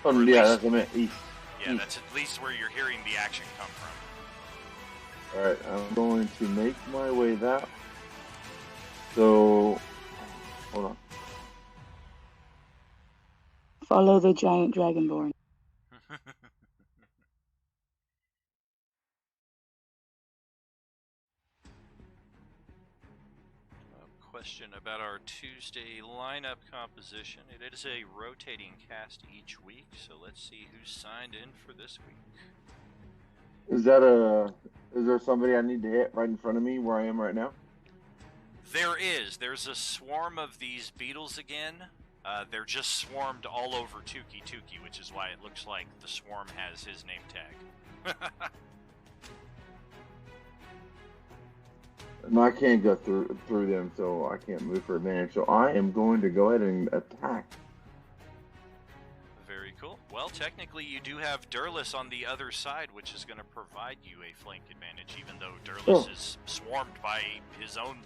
Oh, Or at yeah, least- that's what I meant. East. Yeah, East. that's at least where you're hearing the action come from. All right, I'm going to make my way that. So, hold on. Follow the giant dragonborn. A question about our Tuesday lineup composition. It is a rotating cast each week, so let's see who's signed in for this week. Is there somebody I need to hit right in front of me where I am right now? There's a swarm of these beetles again. They're just swarmed all over Tuki Tuki, which is why it looks like the swarm has his name tag. No, I can't go through them, so I can't move for advantage. So I am going to go ahead and attack. Very cool. Well, technically you do have Durlus on the other side, which is going to provide you a flank advantage, even though Durlus is swarmed by his own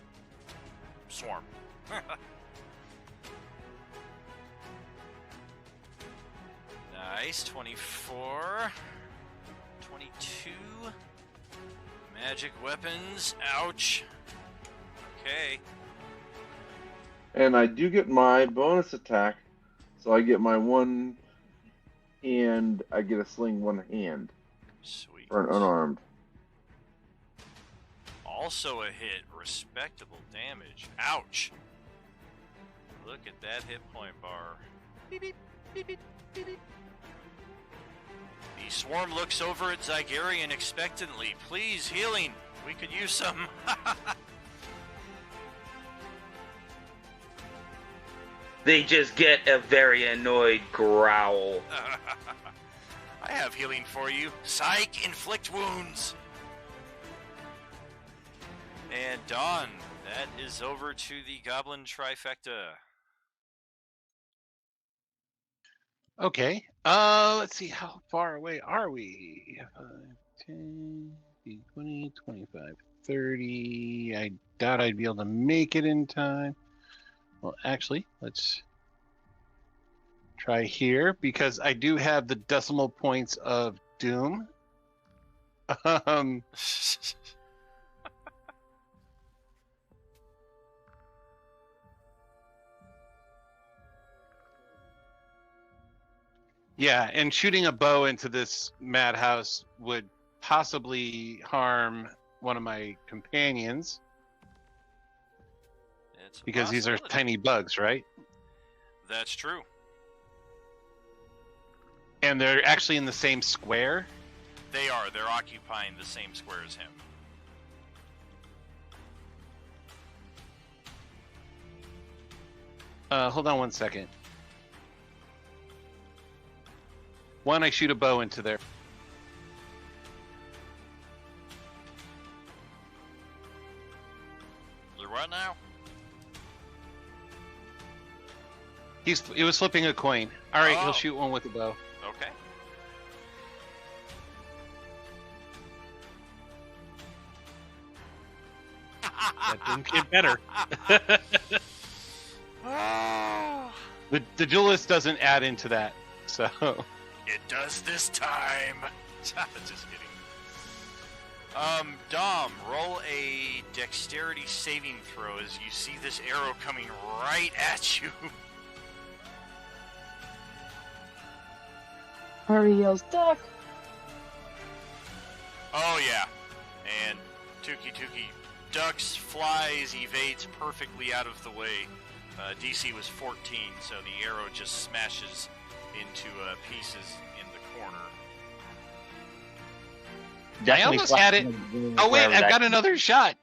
swarm. Nice. 24. 22. Magic weapons. Ouch. Okay. And I do get my bonus attack, so I get my one hand. I get a sling one hand. Sweet. Or an unarmed. Also a hit. Respectable damage. Ouch. Look at that hit point bar. Beep, beep, beep, beep, beep, beep. The swarm looks over at Zygarian expectantly. Please, healing. We could use some. They just get a very annoyed growl. I have healing for you. Psych, inflict wounds. And Dawn, that is over to the Goblin Trifecta. Okay. Let's see. How far away are we? 5, 10, 20, 25, 30. I doubt I'd be able to make it in time. Well, actually, let's try here because I do have the decimal points of doom. Yeah, and shooting a bow into this madhouse would possibly harm one of my companions It's a because these are possibility. tiny bugs, right? That's true. And they're actually in the same square. They are. They're occupying the same square as him. Hold on one second. One, I shoot a bow into there. You're what now? He was flipping a coin. All right, Oh. he'll shoot one with the bow. Okay. That didn't get better. Oh, The duelist doesn't add into that, so it does this time. Just kidding. Dom, roll a dexterity saving throw as you see this arrow coming right at you. Hurry yells, duck! Oh yeah, and Tuki Tuki ducks, flies, evades perfectly out of the way. DC was 14, so the arrow just smashes into pieces in the corner. I almost had it. Oh wait, I've got another shot.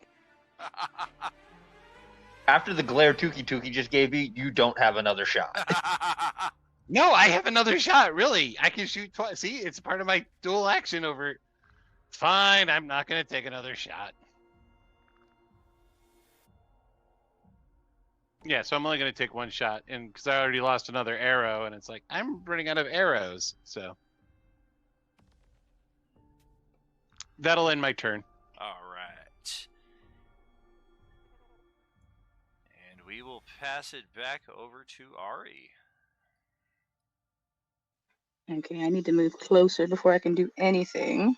After the glare Tuki Tuki just gave you, you don't have another shot. No, I have another shot. Really, I can shoot twice. See, it's part of my dual action over. Fine, I'm not gonna take another shot. Yeah, so I'm only gonna take one shot, and because I already lost another arrow, and it's like I'm running out of arrows, so that'll end my turn. All right. And we will pass it back over to Ari. Okay, I need to move closer before I can do anything.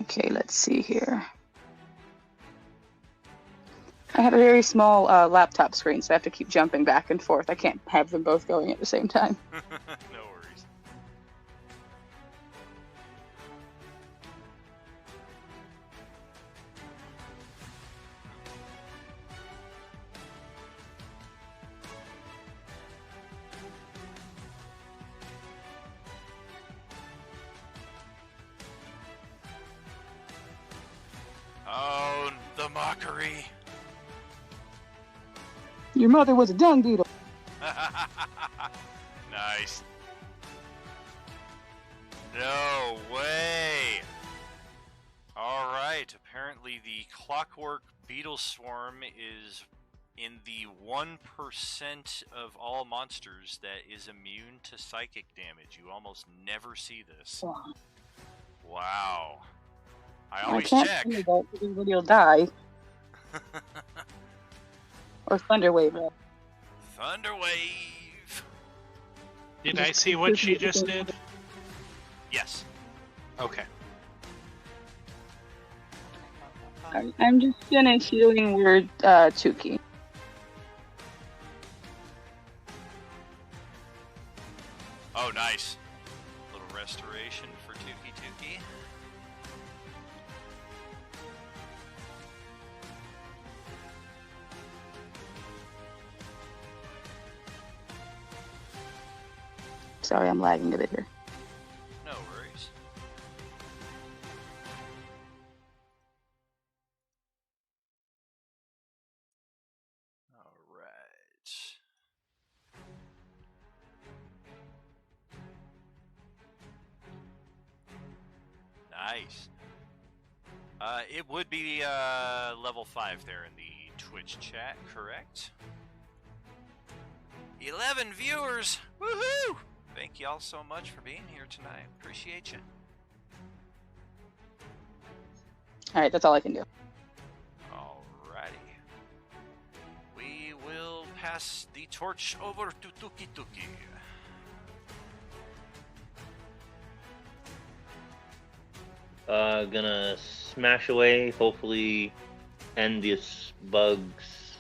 Okay, let's see here. I have a very small laptop screen, so I have to keep jumping back and forth. I can't have them both going at the same time. No worries. Oh, the mockery. Your mother was a dung beetle. Nice. No way. All right. Apparently, the Clockwork Beetle Swarm is in the 1% of all monsters that is immune to psychic damage. You almost never see this. Wow. I always can't check. do that because everybody will die. Or Thunderwave. Thunderwave. Did I see what she just did? Yes. Okay. I'm just gonna healing word Tuki. Oh, nice. Little restoration for Tuki Tuki. Sorry, I'm lagging a bit here. No worries. All right. Nice. It would be level 5 there in the Twitch chat, correct? 11 viewers! Woohoo! Thank y'all so much for being here tonight. Appreciate you. Alright, that's all I can do. Alrighty. We will pass the torch over to Tuki Tuki. Gonna smash away, hopefully end these bugs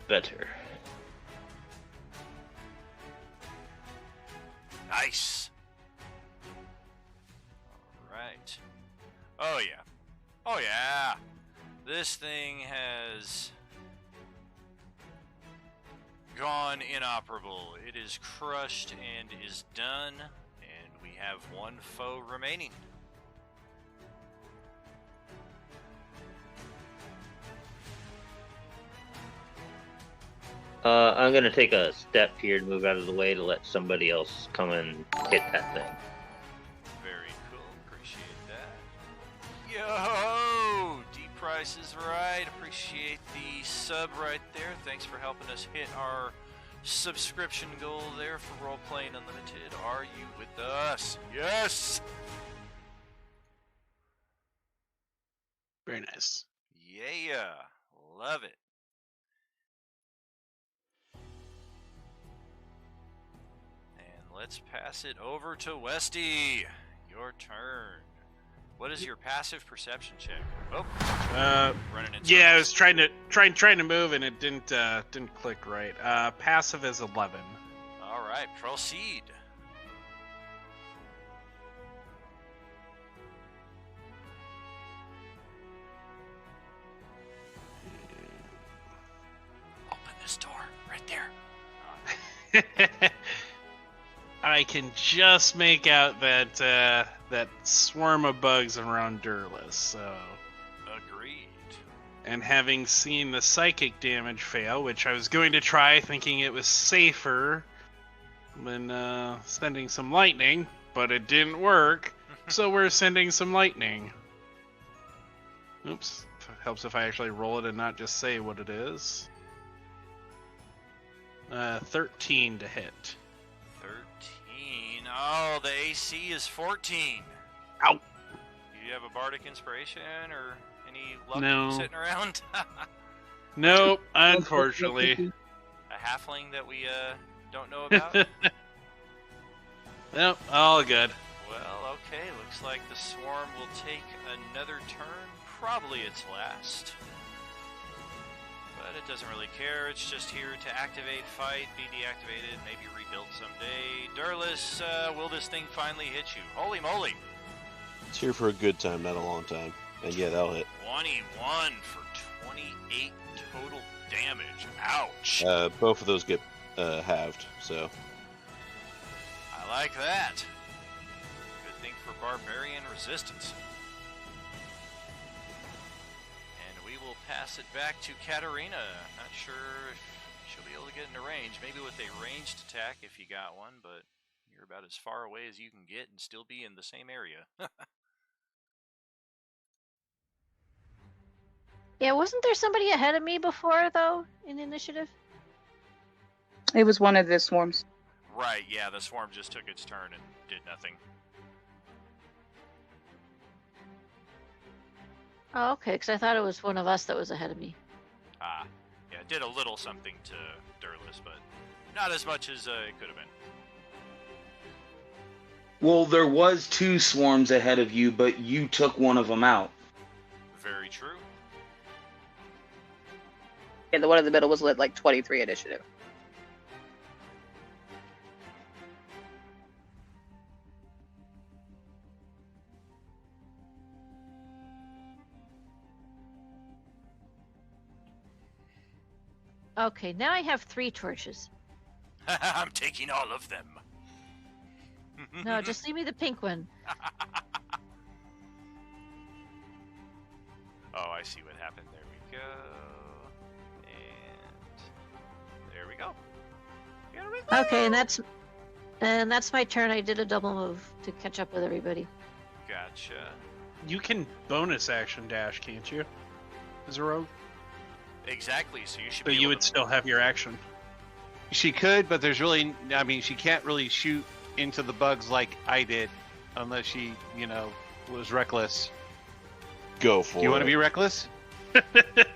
better. Nice. Alright. Oh yeah. Oh yeah. This thing has gone inoperable. It is crushed and is done. And we have one foe remaining. I'm gonna take a step here to move out of the way to let somebody else come and hit that thing. Very cool. Appreciate that. Yo! D-Price is right. Appreciate the sub right there. Thanks for helping us hit our subscription goal there for Role Playing Unlimited. Are you with us? Yes! Very nice. Yeah! Love it. Let's pass it over to Westy. Your turn. What is your passive perception check? Oh, running in Yeah, I was circles. trying to move and it didn't click right. Passive is 11. All right, proceed. Open this door right there. I can just make out that that swarm of bugs around Durlus, so. Agreed. And having seen the psychic damage fail, which I was going to try thinking it was safer than sending some lightning, but it didn't work, so we're sending some lightning. Oops. Helps if I actually roll it and not just say what it is. 13 to hit. 13. Oh, the AC is 14. Ow. Do you have a bardic inspiration or any luck No. sitting around? Nope, unfortunately. A halfling that we don't know about? Nope, all good. Well, okay, looks like the swarm will take another turn, probably its last. But it doesn't really care, it's just here to activate, fight, be deactivated, maybe rebuild someday. Durlus, will this thing finally hit you? Holy moly! It's here for a good time, not a long time. And yeah, that'll hit. 21 for 28 total damage. Ouch! Both of those get halved, so. I like that. Good thing for barbarian resistance. And we will pass it back to Katarina. Not sure if she'll be able to get into range. Maybe with a ranged attack if you got one, but you're about as far away as you can get and still be in the same area. Yeah, wasn't there somebody ahead of me before, though, in initiative? It was one of the swarms. Right, yeah, the swarm just took its turn and did nothing. Oh, okay, because I thought it was one of us that was ahead of me. Ah, yeah, it did a little something to Durlus, but not as much as it could have been. Well, there was 2 swarms ahead of you, but you took one of them out. Very true. Yeah, the one in the middle was lit like 23 initiative. Okay, now I have 3 torches. I'm taking all of them. No, just leave me the pink one. Oh, I see what happened. There we go. And there we go. There we go. Okay, and that's my turn. I did a double move to catch up with everybody. Gotcha. You can bonus action dash, can't you? As a rogue? Exactly, so you should But be you able would to... still have your action. She could, but there's really, I mean, she can't really shoot into the bugs like I did, unless she, was reckless. Go for it. Do you want to be reckless? Look at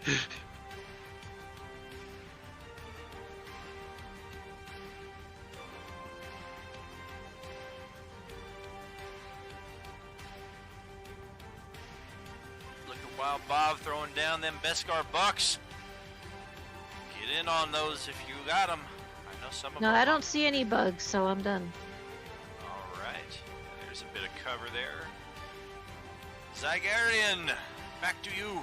Wild Bob throwing down them Beskar bucks. Get in on those if you got them. I know some of No, them. I don't see any bugs, so I'm done. All right. There's a bit of cover there. Zygarian, back to you.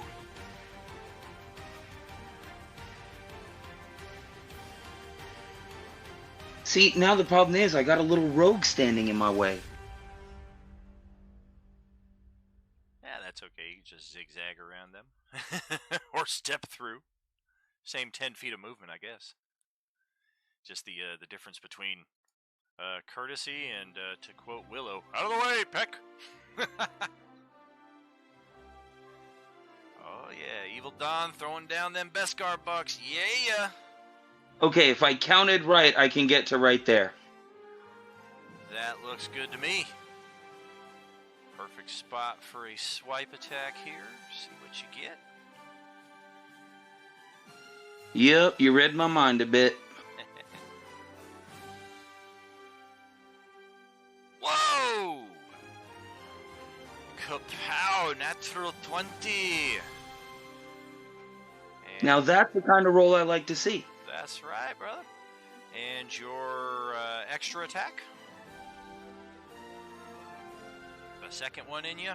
See, now the problem is I got a little rogue standing in my way. Yeah, that's okay. You can just zigzag around them. Or step through. Same 10 feet of movement, I guess. Just the difference between courtesy and, to quote Willow, out of the way, Peck! Oh, yeah. Evil Dawn throwing down them Beskar bucks. Yeah! Okay, if I counted right, I can get to right there. That looks good to me. Perfect spot for a swipe attack here. See what you get. Yep, you read my mind a bit. Whoa! Kapow! Natural 20! And Now that's the kind of roll I like to see. that's right, brother. And your extra attack? The second one in you?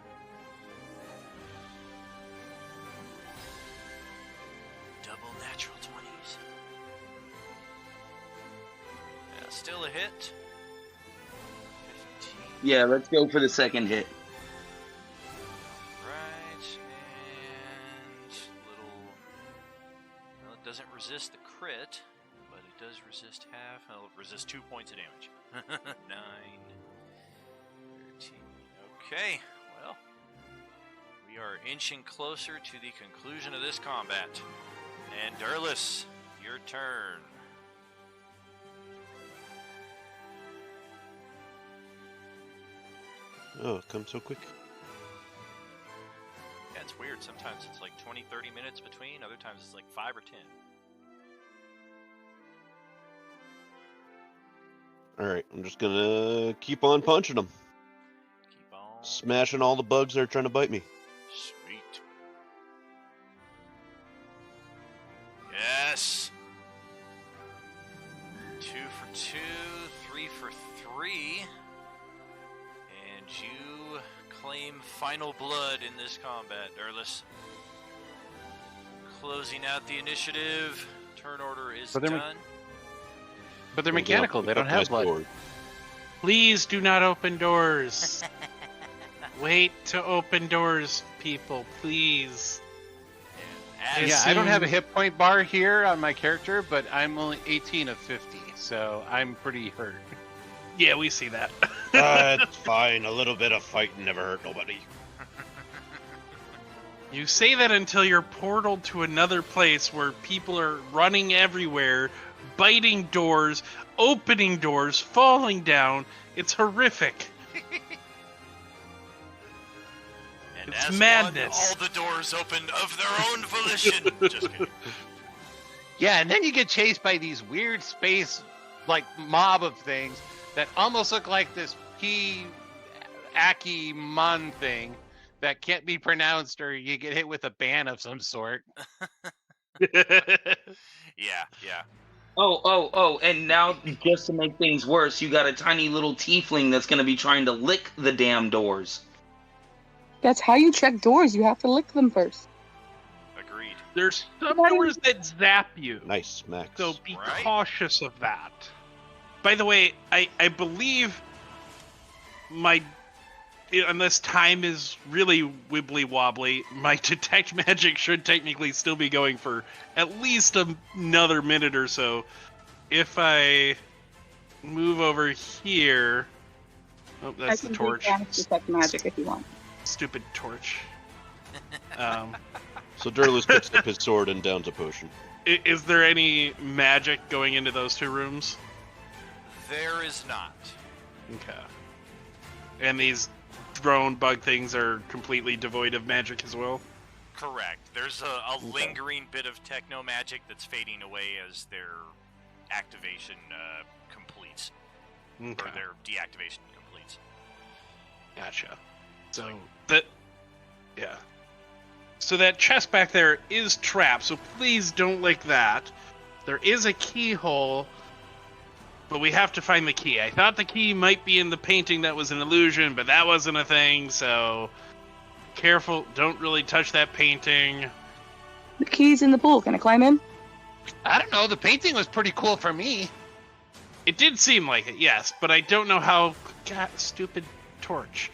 Double natural 20s. Yeah, still a hit. 15. Yeah, let's go for the second hit. Right, and little... Well, it doesn't resist the crit, but it does resist half. It'll resist 2 points of damage. 9, 13. Okay, well, we are inching closer to the conclusion of this combat. And Durlus, your turn. Oh, it comes so quick. Yeah, it's weird. Sometimes it's like 20, 30 minutes between. Other times it's like 5 or 10. Alright, I'm just gonna keep on punching them. Keep on. Smashing all the bugs that are trying to bite me. Sweet. Yes. 2 for 2, 3 for 3. And you claim final blood in this combat, Durless. Closing out the initiative. Turn order is But they're done. But they're mechanical. They Pick don't up my have blood. sword. Please do not open doors. Wait to open doors, people. Please. And Yeah, I don't have a hit point bar here on my character, but I'm only 18 of 50, so I'm pretty hurt. Yeah, we see that. It's fine. A little bit of fighting never hurt nobody. You say that until you're portaled to another place where people are running everywhere, biting doors, opening doors, falling down. It's horrific. And It's as madness. One, all the doors opened of their own volition. Just kidding. Yeah, and then you get chased by these weird space, like, mob of things that almost look like this Aki Mon thing that can't be pronounced, or you get hit with a ban of some sort. Yeah. Oh, and now, just to make things worse, you got a tiny little tiefling that's going to be trying to lick the damn doors. That's how you check doors. You have to lick them first. Agreed. There's some doors that zap you. Nice, Max. So be Right. cautious of that. By the way, I believe unless time is really wibbly wobbly, my detect magic should technically still be going for at least another minute or so. If I move over here, oh, that's the torch. Detect magic if you want. Stupid torch. So Durless picks up his sword and downs a potion. Is there any magic going into those two rooms? There is not. Okay. And these drone bug things are completely devoid of magic as well? Correct. There's a lingering bit of techno magic that's fading away as their activation completes. Okay. Or their deactivation completes. Gotcha. So So that chest back there is trapped, so please don't lick that. There is a keyhole, but we have to find the key. I thought the key might be in the painting that was an illusion, but that wasn't a thing, so careful, don't really touch that painting. The key's in the pool. Can I climb in? I don't know, the painting was pretty cool for me. It did seem like it, yes, but I don't know how... God, stupid torch.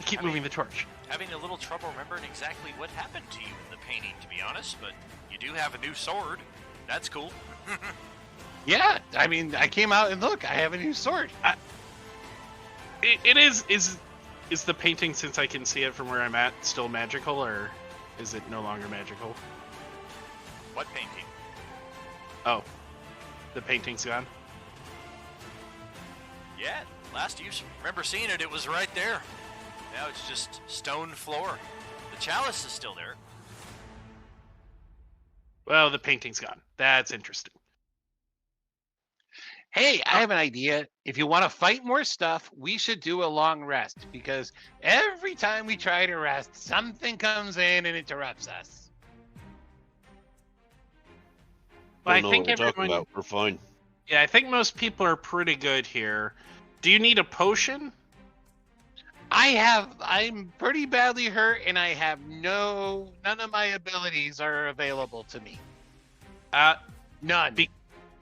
Keep moving the torch. Having a little trouble remembering exactly what happened to you in the painting, to be honest, but you do have a new sword. That's cool. Yeah, I mean, I came out and look, I have a new sword. It is the painting, since I can see it from where I'm at, still magical, or is it no longer magical? What painting? Oh, the painting's gone? Yeah, last you remember seeing it, it was right there. Now it's just stone floor. The chalice is still there. Well, the painting's gone. That's interesting. Hey, I have an idea. If you want to fight more stuff, we should do a long rest, because every time we try to rest, something comes in and interrupts us. I don't know what we're talking about. We're fine. Yeah, I think most people are pretty good here. Do you need a potion? I'm pretty badly hurt, and I have none of my abilities are available to me. None.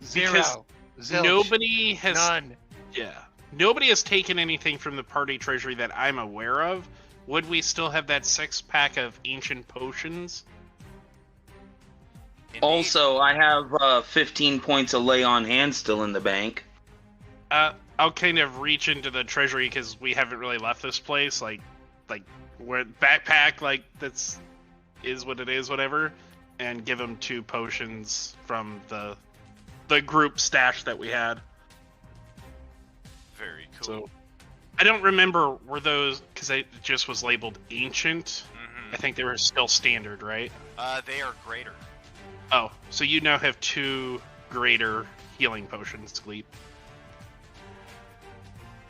Zero. Zilch. Nobody has. None. Yeah. Nobody has taken anything from the party treasury that I'm aware of. Would we still have that 6-pack of ancient potions? Indeed. Also, I have 15 points of lay on hand still in the bank. I'll kind of reach into the treasury because we haven't really left this place. Like where backpack, that's is what it is, whatever, and give him 2 potions from the group stash that we had. Very cool. So I don't remember were those because it just was labeled ancient. I think they were still standard, right? They are greater. Oh, so you now have 2 greater healing potions, Gleep.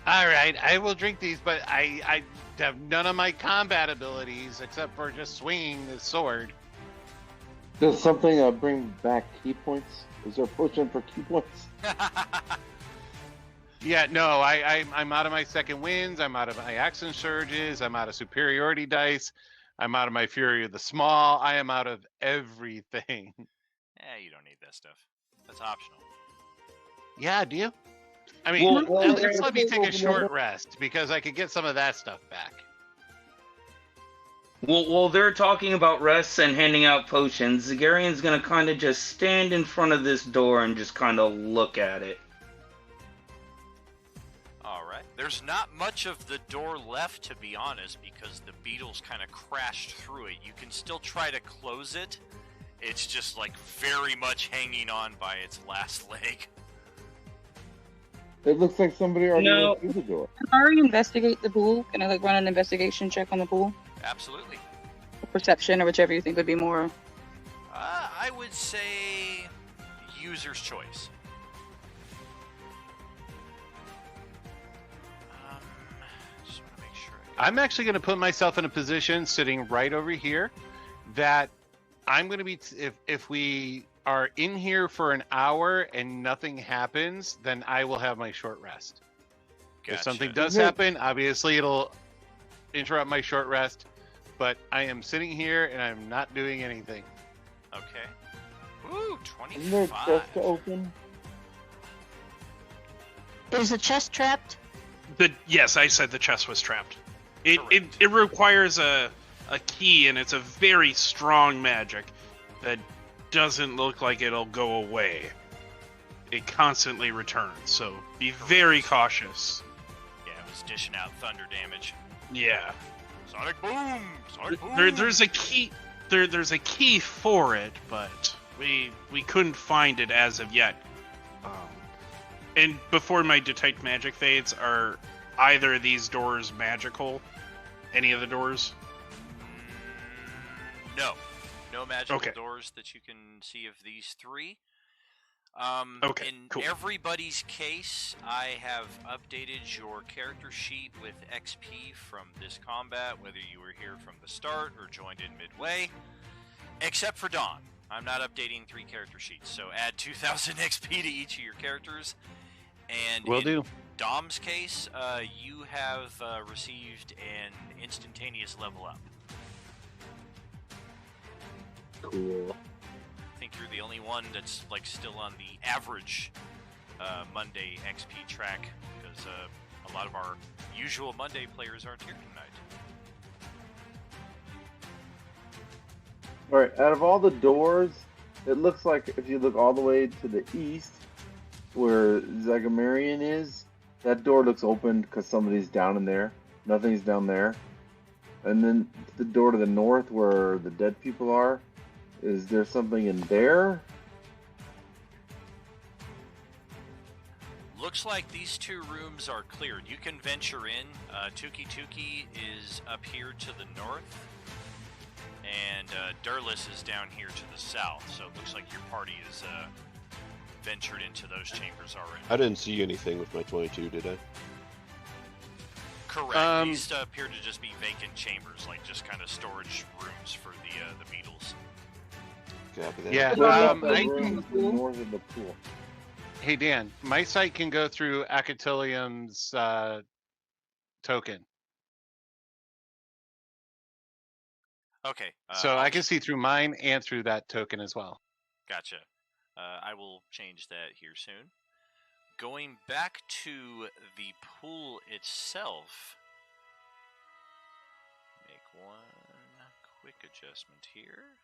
All right, I will drink these, but I have none of my combat abilities except for just swinging the sword. Does something bring back key points? Is there a potion for key points? Yeah, no, I'm out of my second winds. I'm out of my action surges. I'm out of superiority dice. I'm out of my fury of the small. I am out of everything. You don't need that stuff. That's optional. Yeah, do you? I mean, Well, at least let me take a short rest because I could get some of that stuff back. Well, they're talking about rests and handing out potions. Zagarian's gonna kind of just stand in front of this door and just kind of look at it. Alright. There's not much of the door left, to be honest, because the beetles kind of crashed through it. You can still try to close it. It's just, like, very much hanging on by its last leg. It looks like somebody already went through the door. Can I already investigate the pool? Can I like run an investigation check on the pool? Absolutely. Or perception, or whichever you think would be more. I would say user's choice. Just want to make sure. I'm actually going to put myself in a position sitting right over here that I'm going to be, if we are in here for an hour and nothing happens, then I will have my short rest. Gotcha. If something does happen, obviously it'll interrupt my short rest, but I am sitting here and I'm not doing anything. Okay. Ooh, Isn't there a 25. chest to open? Is the chest trapped? Yes, I said the chest was trapped. It requires a key, and it's a very strong magic that doesn't look like it'll go away. It constantly returns, so be very cautious. Yeah, it was dishing out thunder damage. Yeah. Sonic boom! Sonic boom! There's a key. There's a key for it, but we couldn't find it as of yet. And before my detect magic fades, are either of these doors magical? Any of the doors? No. No magical Okay. doors that you can see of these 3. Okay, in cool. everybody's case, I have updated your character sheet with XP from this combat, whether you were here from the start or joined in midway, except for Dawn. I'm not updating 3 character sheets, so add 2,000 XP to each of your characters. And Will in do. Dom's case, you have received an instantaneous level up. Cool. I think you're the only one that's like still on the average Monday XP track, because a lot of our usual Monday players aren't here tonight. Alright, out of all the doors, it looks like if you look all the way to the east, where Zagamarian is, that door looks open because somebody's down in there. Nothing's down there. And then the door to the north, where the dead people are, is there something in there? Looks like these 2 rooms are cleared. You can venture in. Tuki Tuki is up here to the north, and Durlis is down here to the south. So it looks like your party is ventured into those chambers already. I didn't see anything with my 22, did I? Correct. These appear to just be vacant chambers, like just kind of storage rooms for the beetles. Copy that. Yeah, What about the I room can- to the north of the pool? Hey Dan, my sight can go through Acatilium's token, Okay. so I can see through mine and through that token as well. Gotcha. I will change that here soon. Going back to the pool itself, make one quick adjustment here.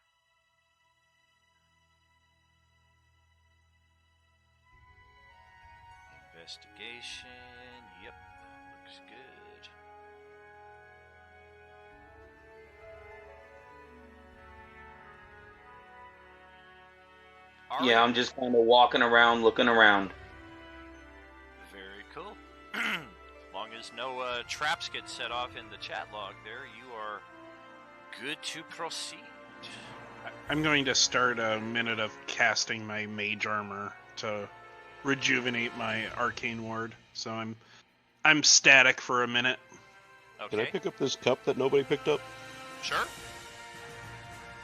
Investigation, yep, looks good. All Yeah, right. I'm just kind of walking around, looking around. Very cool. long as no traps get set off in the chat log there, you are good to proceed. I'm going to start a minute of casting my mage armor to rejuvenate my arcane ward. So I'm static for a minute. Okay. Can I pick up this cup that nobody picked up? Sure.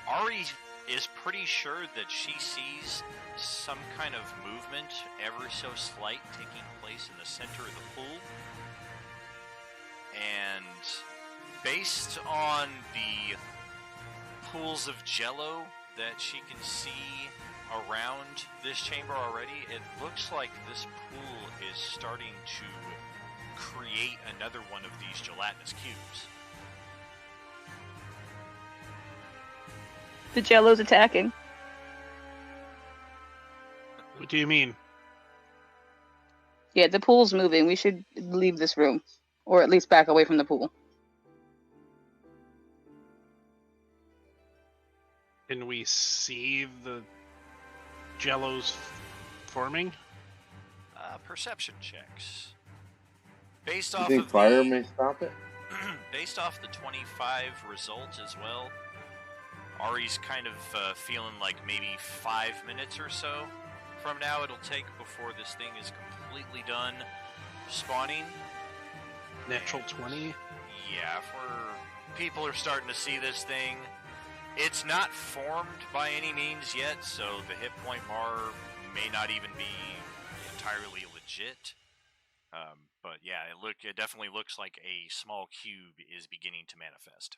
Ari is pretty sure that she sees some kind of movement, ever so slight, taking place in the center of the pool. And based on the pools of jello that she can see around this chamber already, it looks like this pool is starting to create another one of these gelatinous cubes. The jello's attacking. What do you mean? Yeah, the pool's moving. We should leave this room. Or at least back away from the pool. Can we see the jellos forming? Perception checks. Based You off think of fire the, may stop it? based off the 25 results as well, Ari's kind of feeling like maybe 5 minutes or so from now it'll take before this thing is completely done spawning. Natural 20? Yeah, people are starting to see this thing. It's not formed by any means yet, so the hit point bar may not even be entirely legit. But yeah, it definitely looks like a small cube is beginning to manifest.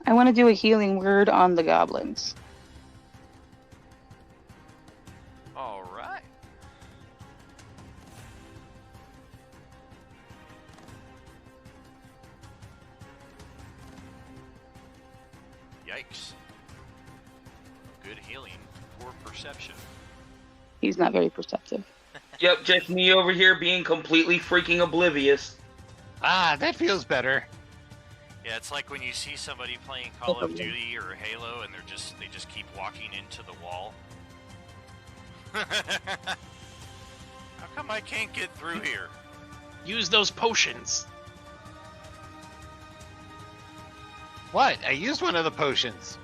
I want to do a healing word on the goblins. All right. Yikes. Good healing, poor perception. He's not very perceptive. Yep, just me over here being completely freaking oblivious. Ah, that feels better. Yeah, it's like when you see somebody playing Call of Duty or Halo and they just keep walking into the wall. How come I can't get through here? Use those potions. What? I used one of the potions.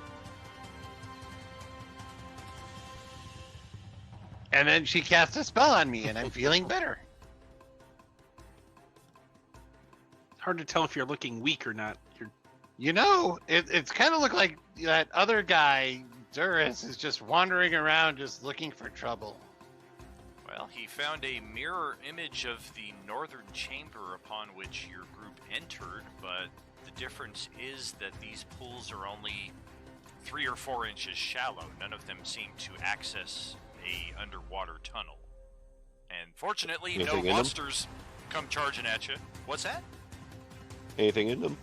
And then she cast a spell on me, and I'm feeling better. It's hard to tell if you're looking weak or not. You know, it's kind of looked like that other guy, Duras, is just wandering around just looking for trouble. Well, he found a mirror image of the northern chamber upon which your group entered, but the difference is that these pools are only 3 or 4 inches shallow. None of them seem to access a underwater tunnel. And fortunately, Anything no in monsters come charging at you. What's that? Anything in them?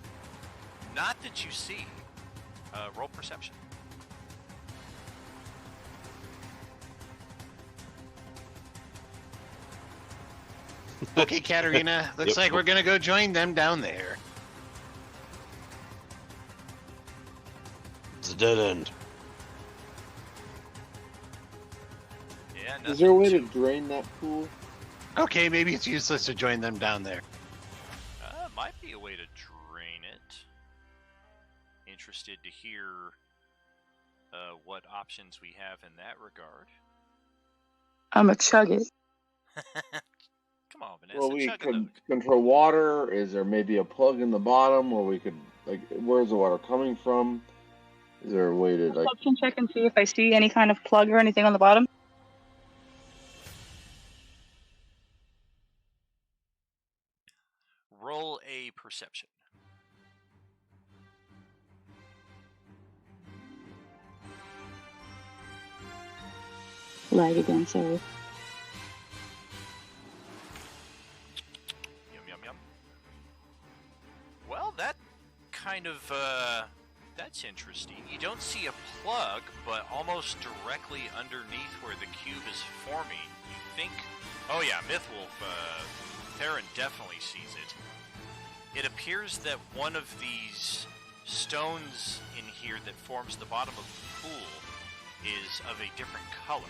Not that you see. Roll perception. Okay, Katarina, looks Yep. like we're gonna go join them down there. It's a dead end. Yeah, Is there a way to nothing drain that pool? Okay, maybe it's useless to join them down there. might be a way to drain it. Interested to hear what options we have in that regard. I'ma chug it. Come on, Vanessa. Well, we chug could it. control water. Is there maybe a plug in the bottom where we could, like, where's the water coming from? Is there a way to, like, Perception check and see if I see any kind of plug or anything on the bottom. Roll a perception. Lag again, sorry. Yum, yum, yum. Well, that kind of, that's interesting. You don't see a plug, but almost directly underneath where the cube is forming, you think... Oh yeah, Mythwolf, Theron definitely sees it. It appears that one of these stones in here that forms the bottom of the pool is of a different color.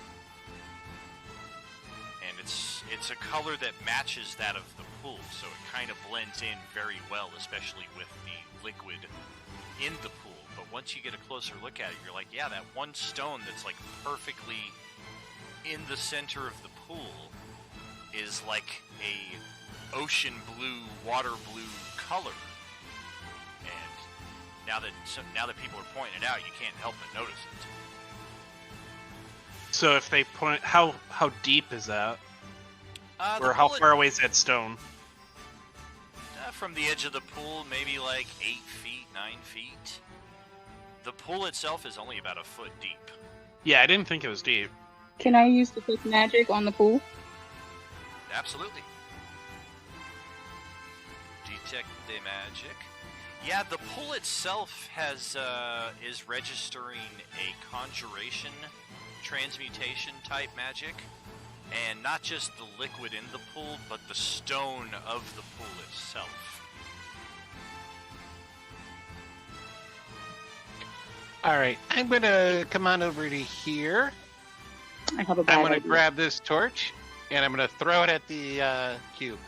And it's a color that matches that of the pool, so it kind of blends in very well, especially with the liquid in the pool. But once you get a closer look at it, you're like, yeah, that one stone that's like perfectly in the center of the pool is like a ocean blue, water blue color. And now that people are pointing it out, you can't help but notice it. So if they point, how deep is that? Or how bullet- far away is that stone? From the edge of the pool, maybe like 8 feet, 9 feet. The pool itself is only about a foot deep. Yeah, I didn't think it was deep. Can I use detect magic on the pool? Absolutely. Detect the magic. Yeah, the pool itself has is registering a conjuration, transmutation type magic, and not just the liquid in the pool, but the stone of the pool itself. All right, I'm gonna come on over to here. I have a bad I'm gonna idea. grab this torch, and I'm gonna throw it at the cube.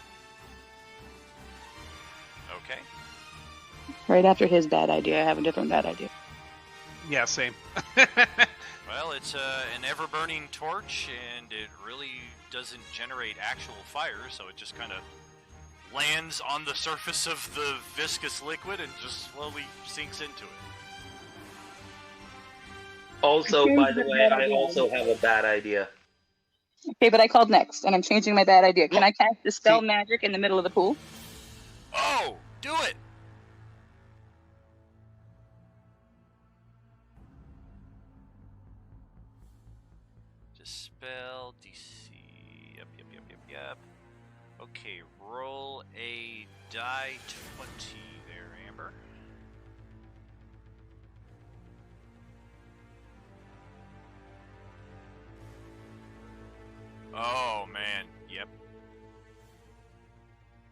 Okay. Right after his bad idea, I have a different bad idea. Yeah, same. Well, it's an ever-burning torch, and it really doesn't generate actual fire, so it just kind of lands on the surface of the viscous liquid and just slowly sinks into it. Also, Here's by the the way, bad I idea. also have a bad idea. Okay, but I called next, and I'm changing my bad idea. Can I cast Dispel See- Magic in the middle of the pool? Oh, do it! Dispel DC. Yep. Okay, roll a die 20 there, Amber. Oh, man. Yep.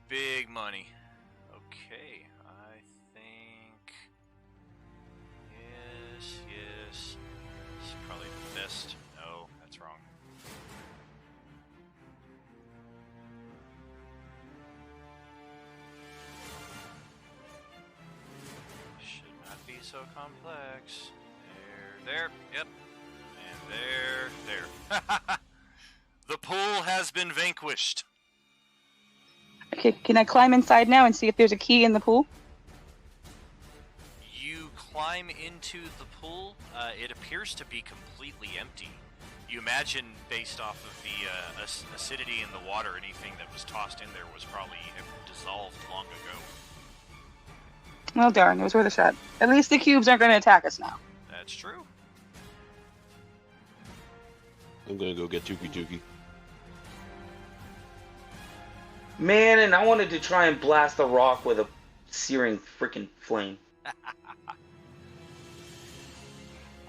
Big money. Okay, I think... Yes. This is probably the best. No, that's wrong. Should not be so complex. There, yep. And there. The pool has been vanquished. Okay, can I climb inside now and see if there's a key in the pool? You climb into the pool. It appears to be completely empty. You imagine, based off of the acidity in the water, anything that was tossed in there was probably dissolved long ago. Well, darn, it was worth a shot. At least the cubes aren't going to attack us now. That's true. I'm gonna go get Tuki Tuki. Man, and I wanted to try and blast the rock with a searing freaking flame.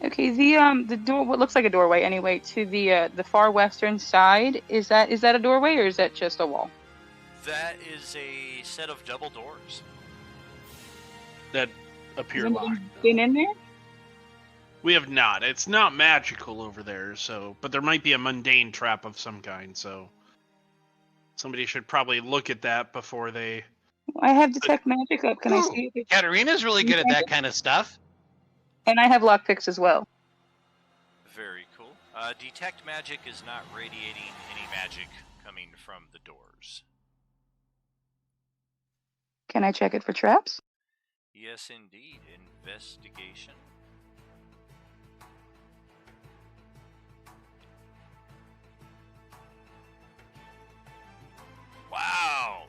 Okay, the door, what looks like a doorway anyway, to the far western side, is that a doorway or is that just a wall? That is a set of double doors. That appear Has locked. anyone been in there? We have not. It's not magical over there, so but there might be a mundane trap of some kind, so somebody should probably look at that before they... I have detect magic up. Can I Ooh, see if it's... Katarina's really good at that kind of stuff. And I have lockpicks as well. Very cool. Detect magic is not radiating any magic coming from the doors. Can I check it for traps? Yes, indeed. Investigation. Wow!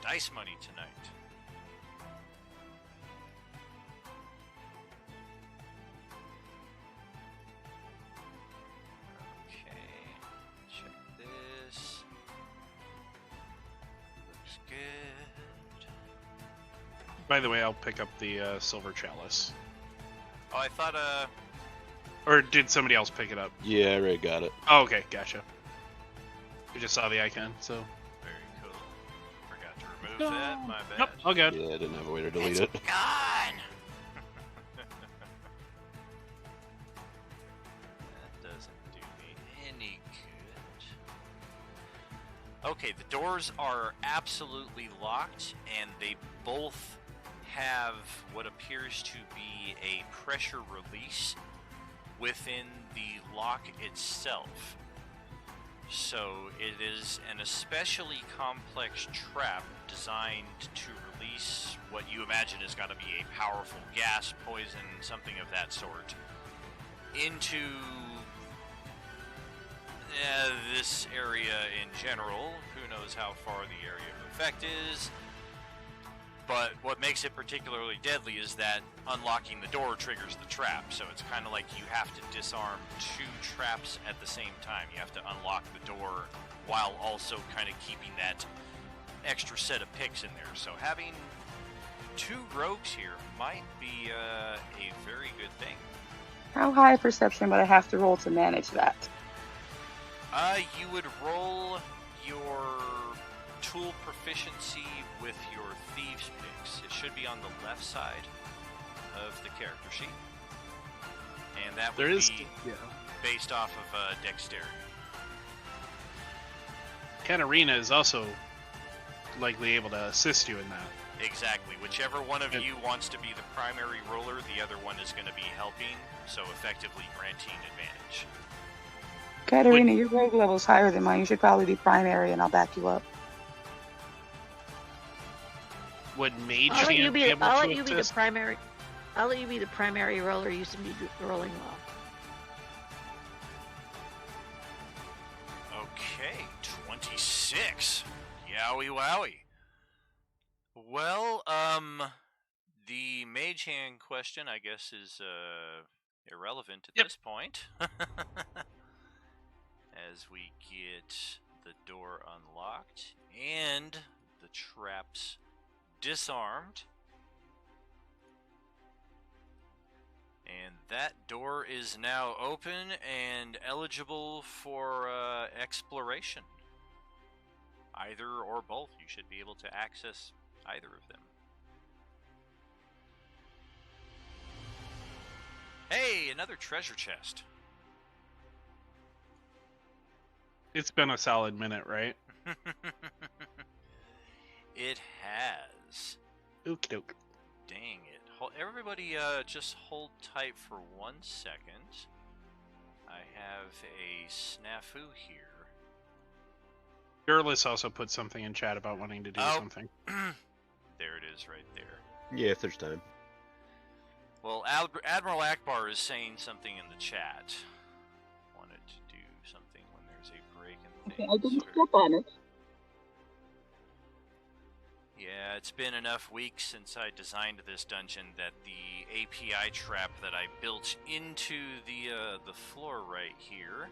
Dice money tonight. Okay, check this. Looks good. By the way, I'll pick up the silver chalice. Oh, I thought, Or did somebody else pick it up? Yeah, I already got it. Oh, okay, gotcha. I just saw the icon, so... very cool. Forgot to remove that, my bad. Nope, all good. Yeah, I didn't have a way to delete It's it. gone! Okay, the doors are absolutely locked, and they both have what appears to be a pressure release within the lock itself. So it is an especially complex trap designed to release what you imagine is got to be a powerful gas, poison, something of that sort, into this area in general. Who knows how far the area of effect is. But what makes it particularly deadly is that unlocking the door triggers the trap. So it's kind of like you have to disarm two traps at the same time. You have to unlock the door while also kind of keeping that extra set of picks in there. So having two rogues here might be a very good thing. How high perception would I have to roll to manage that? You would roll your tool proficiency with your thieves picks. It should be on the left side of the character sheet, and that would be based off of dexterity. Katarina is also likely able to assist you in that. Exactly. Whichever one of you wants to be the primary roller, the other one is going to be helping, so effectively granting advantage. Katarina, your rogue level is higher than mine. You should probably be primary, and I'll back you up. Would Mage I'll let you be the assist? primary. I'll let you be the primary roller. You should be rolling well. Okay, 26. Yowie wowie. Well, the mage hand question, I guess, is irrelevant at this point. As we get the door unlocked and the traps disarmed. And that door is now open and eligible for exploration. Either or both. You should be able to access either of them. Hey, another treasure chest. It's been a solid minute, right? It has. Okie doke. Dang it. Everybody just hold tight for 1 second. I have a snafu here. Gurlis also put something in chat about wanting to do something. There it is right there. Yeah, if there's time. Well, Admiral Akbar is saying something in the chat. Wanted to do something when there's a break in the thing. I didn't step on it. Yeah, it's been enough weeks since I designed this dungeon that the API trap that I built into the floor right here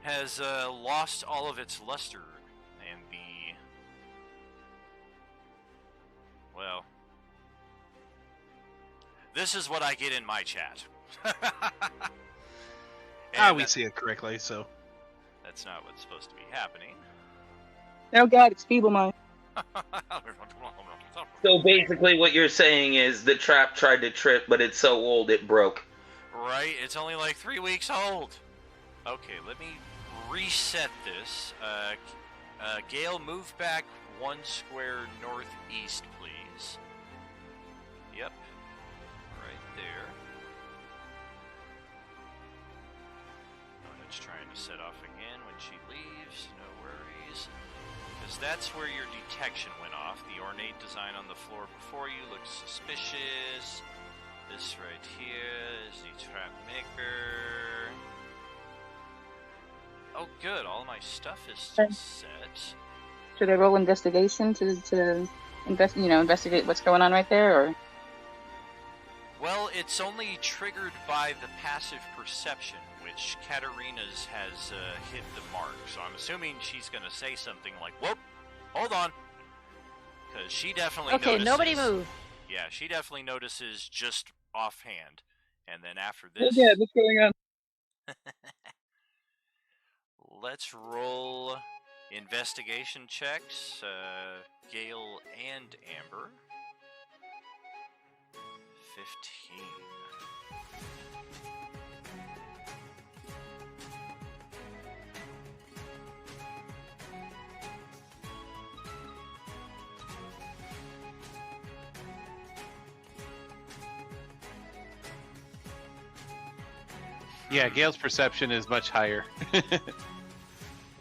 has lost all of its luster, and well, this is what I get in my chat. We see it correctly, so that's not what's supposed to be happening. Oh God, it's feeble mind. So basically what you're saying is the trap tried to trip, but it's so old it broke. Right, it's only like 3 weeks old. Okay, let me reset this. Gale, move back 1 square northeast, please. Yep, right there. It's trying to set off again when she leaves, no worries. Because that's where your detection went off. The ornate design on the floor before you looks suspicious. This right here is the trap maker. Oh good, all my stuff is set. Should I roll investigation to investigate what's going on right there, or? Well, it's only triggered by the passive perception, which Katarina's has hit the mark. So I'm assuming she's going to say something like, whoop, hold on. Because she definitely notices. Okay, nobody move. Yeah, she definitely notices just offhand. And then after this... Yeah, what's going on? Let's roll investigation checks. Gale and Amber. 15. Yeah, Gale's perception is much higher.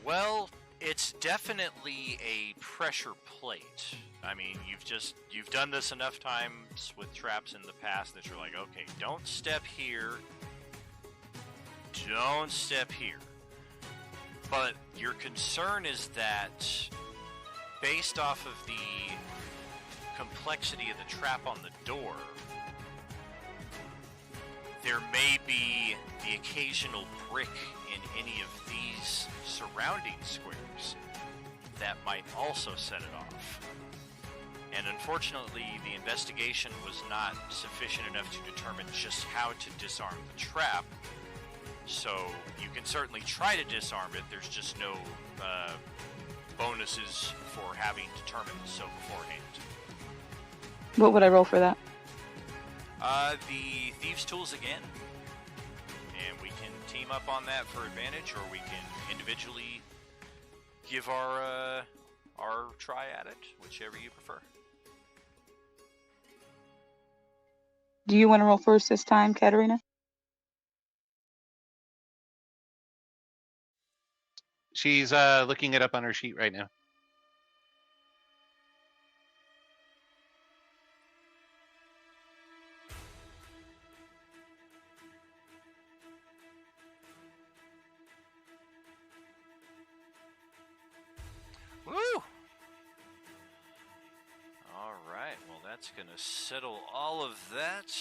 Well, it's definitely a pressure plate. I mean, you've done this enough times with traps in the past that you're like, okay, don't step here. Don't step here. But your concern is that based off of the complexity of the trap on the door, there may be the occasional brick in any of these surrounding squares that might also set it off. And unfortunately, the investigation was not sufficient enough to determine just how to disarm the trap. So you can certainly try to disarm it, there's just no bonuses for having determined so beforehand. What would I roll for that? The Thieves' Tools again. And we can team up on that for advantage, or we can individually give our try at it, whichever you prefer. Do you want to roll first this time, Katarina? She's looking it up on her sheet right now. Woo! Alright, well that's gonna settle all of that.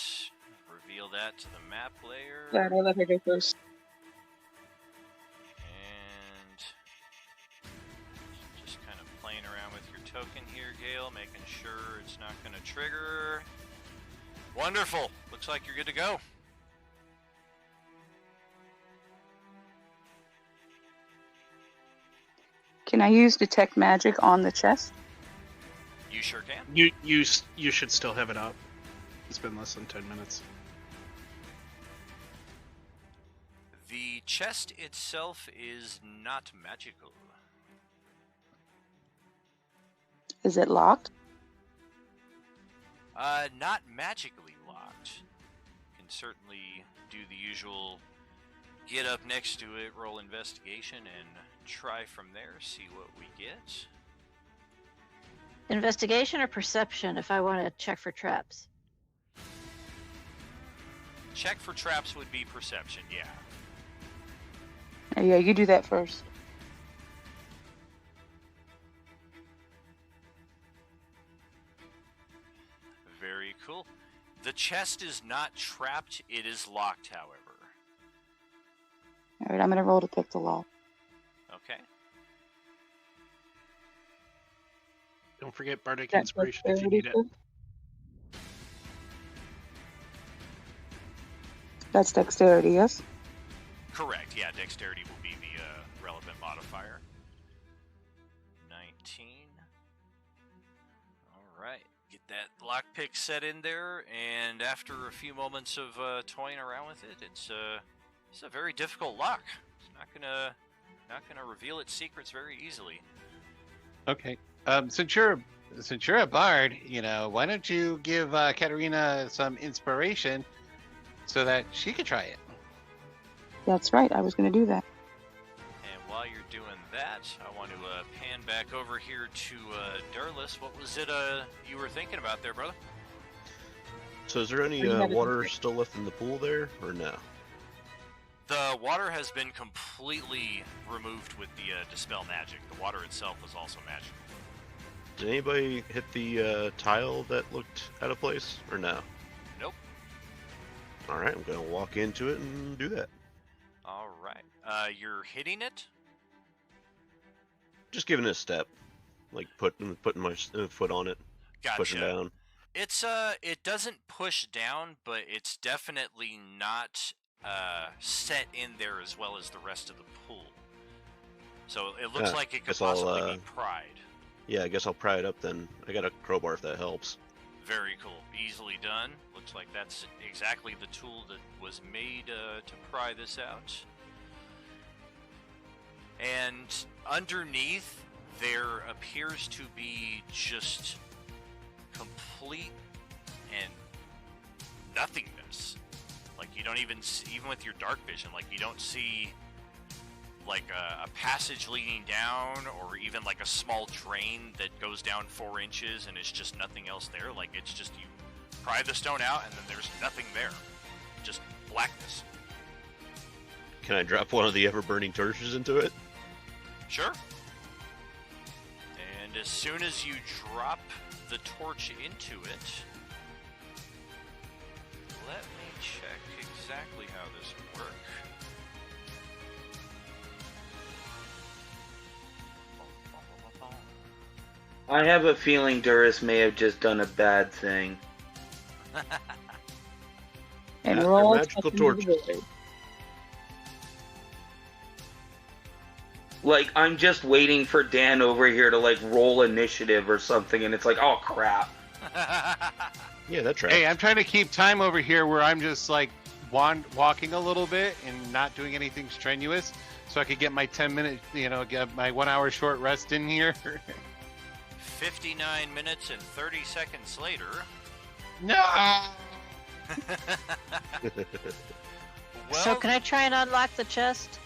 Reveal that to the map layer. Glad I let her go first. And just kind of playing around with your token here, Gale, making sure it's not gonna trigger. Wonderful! Looks like you're good to go. Can I use Detect Magic on the chest? You sure can. You should still have it up. It's been less than 10 minutes. The chest itself is not magical. Is it locked? Not magically locked. Can certainly do the usual get up next to it, roll investigation, and try from there, see what we get. Investigation or perception if I want to check for traps? Check for traps would be perception, yeah. Oh, yeah, you do that first. Very cool. The chest is not trapped, it is locked, however. Alright, I'm going to roll to pick the lock. Okay. Don't forget Bardic That's Inspiration if you need it. That's dexterity, yes? Correct, yeah, dexterity will be the relevant modifier. 19. Alright, get that lockpick set in there, and after a few moments of toying around with it, it's a very difficult lock. It's not gonna reveal its secrets very easily. Okay. Since you're a bard, why don't you give Katarina some inspiration so that she could try it? That's right, I was going to do that. And while you're doing that, I want to pan back over here to Durlus. What was it you were thinking about there, brother? So is there any water still left in the pool there, or no? The water has been completely removed with the Dispel magic. The water itself was also magical. Did anybody hit the tile that looked out of place, or no? Nope. Alright, I'm going to walk into it and do that. Alright. You're hitting it? Just giving it a step. Like putting my foot on it. Gotcha. Pushing down. It's it doesn't push down, but it's definitely not set in there as well as the rest of the pool. So it looks like it could possibly be pried. Yeah, I guess I'll pry it up then. I got a crowbar if that helps. Very cool. Easily done. Looks like that's exactly the tool that was made to pry this out. And underneath, there appears to be just complete and nothingness. Like, you don't even with your dark vision, like you don't see like a passage leading down, or even like a small drain that goes down 4 inches and it's just nothing else there. Like it's just you pry the stone out and then there's nothing there, just blackness. Can I drop one of the ever-burning torches into it? Sure. And as soon as you drop the torch into it, let me check exactly how this works. I have a feeling Duras may have just done a bad thing. And Yeah, we're all they're magical touching the torches. void. Like, I'm just waiting for Dan over here to, like, roll initiative or something, and it's like, oh, crap. Yeah, that's right. Hey, I'm trying to keep time over here where I'm just like walking a little bit and not doing anything strenuous, so I could get my 10-minute, get my 1 hour short rest in here. 59 minutes and 30 seconds later. No. Well, So can I try and unlock the chest?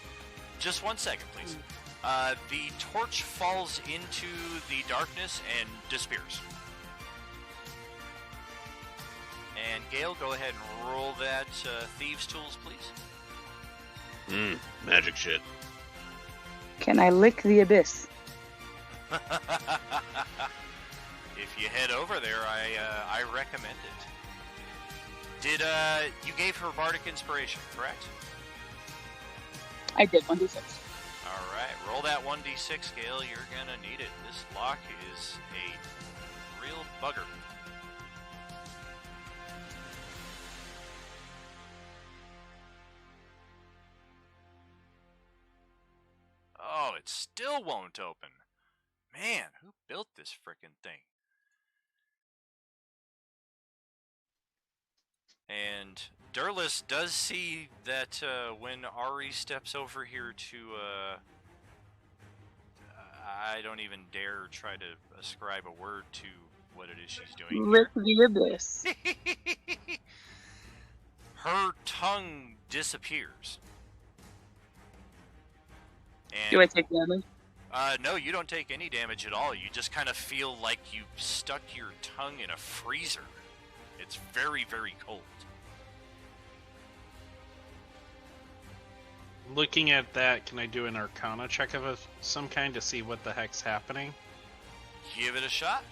just 1 second, please. The torch falls into the darkness and disappears. And Gale, go ahead and roll that Thieves' Tools, please. Magic shit. Can I lick the abyss? If you head over there, I recommend it. Did you gave her bardic inspiration, correct? I did 1d6. All right, roll that 1d6, Gale. You're gonna need it. This lock is a real bugger. Oh, it still won't open. Man, who built this frickin' thing? And Durlis does see that when Ari steps over here to, I don't even dare try to ascribe a word to what it is she's doing Lick here. the abyss. Her tongue disappears. And, Do I take damage? no, you don't take any damage at all. You just kind of feel like you stuck your tongue in a freezer. It's very, very cold. Looking at that, can I do an Arcana check of some kind to see what the heck's happening? Give it a shot.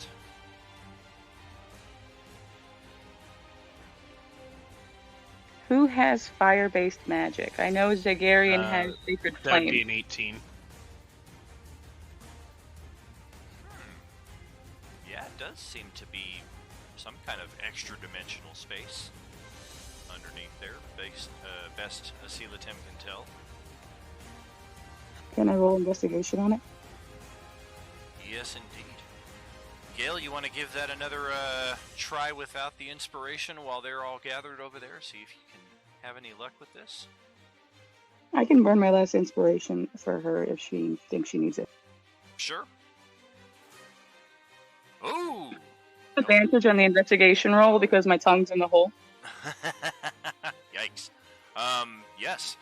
Who has fire-based magic? I know Zagarian has Sacred That'd be Flame. an 18. Yeah, it does seem to be some kind of extra-dimensional space underneath there. Best Asila Tim can tell. Can I roll investigation on it? Yes, indeed. Gale, you want to give that another try without the inspiration while they're all gathered over there? See if you can have any luck with this. I can burn my last inspiration for her if she thinks she needs it. Sure. Ooh! Advantage on the investigation roll because my tongue's in the hole. Yikes. Yes.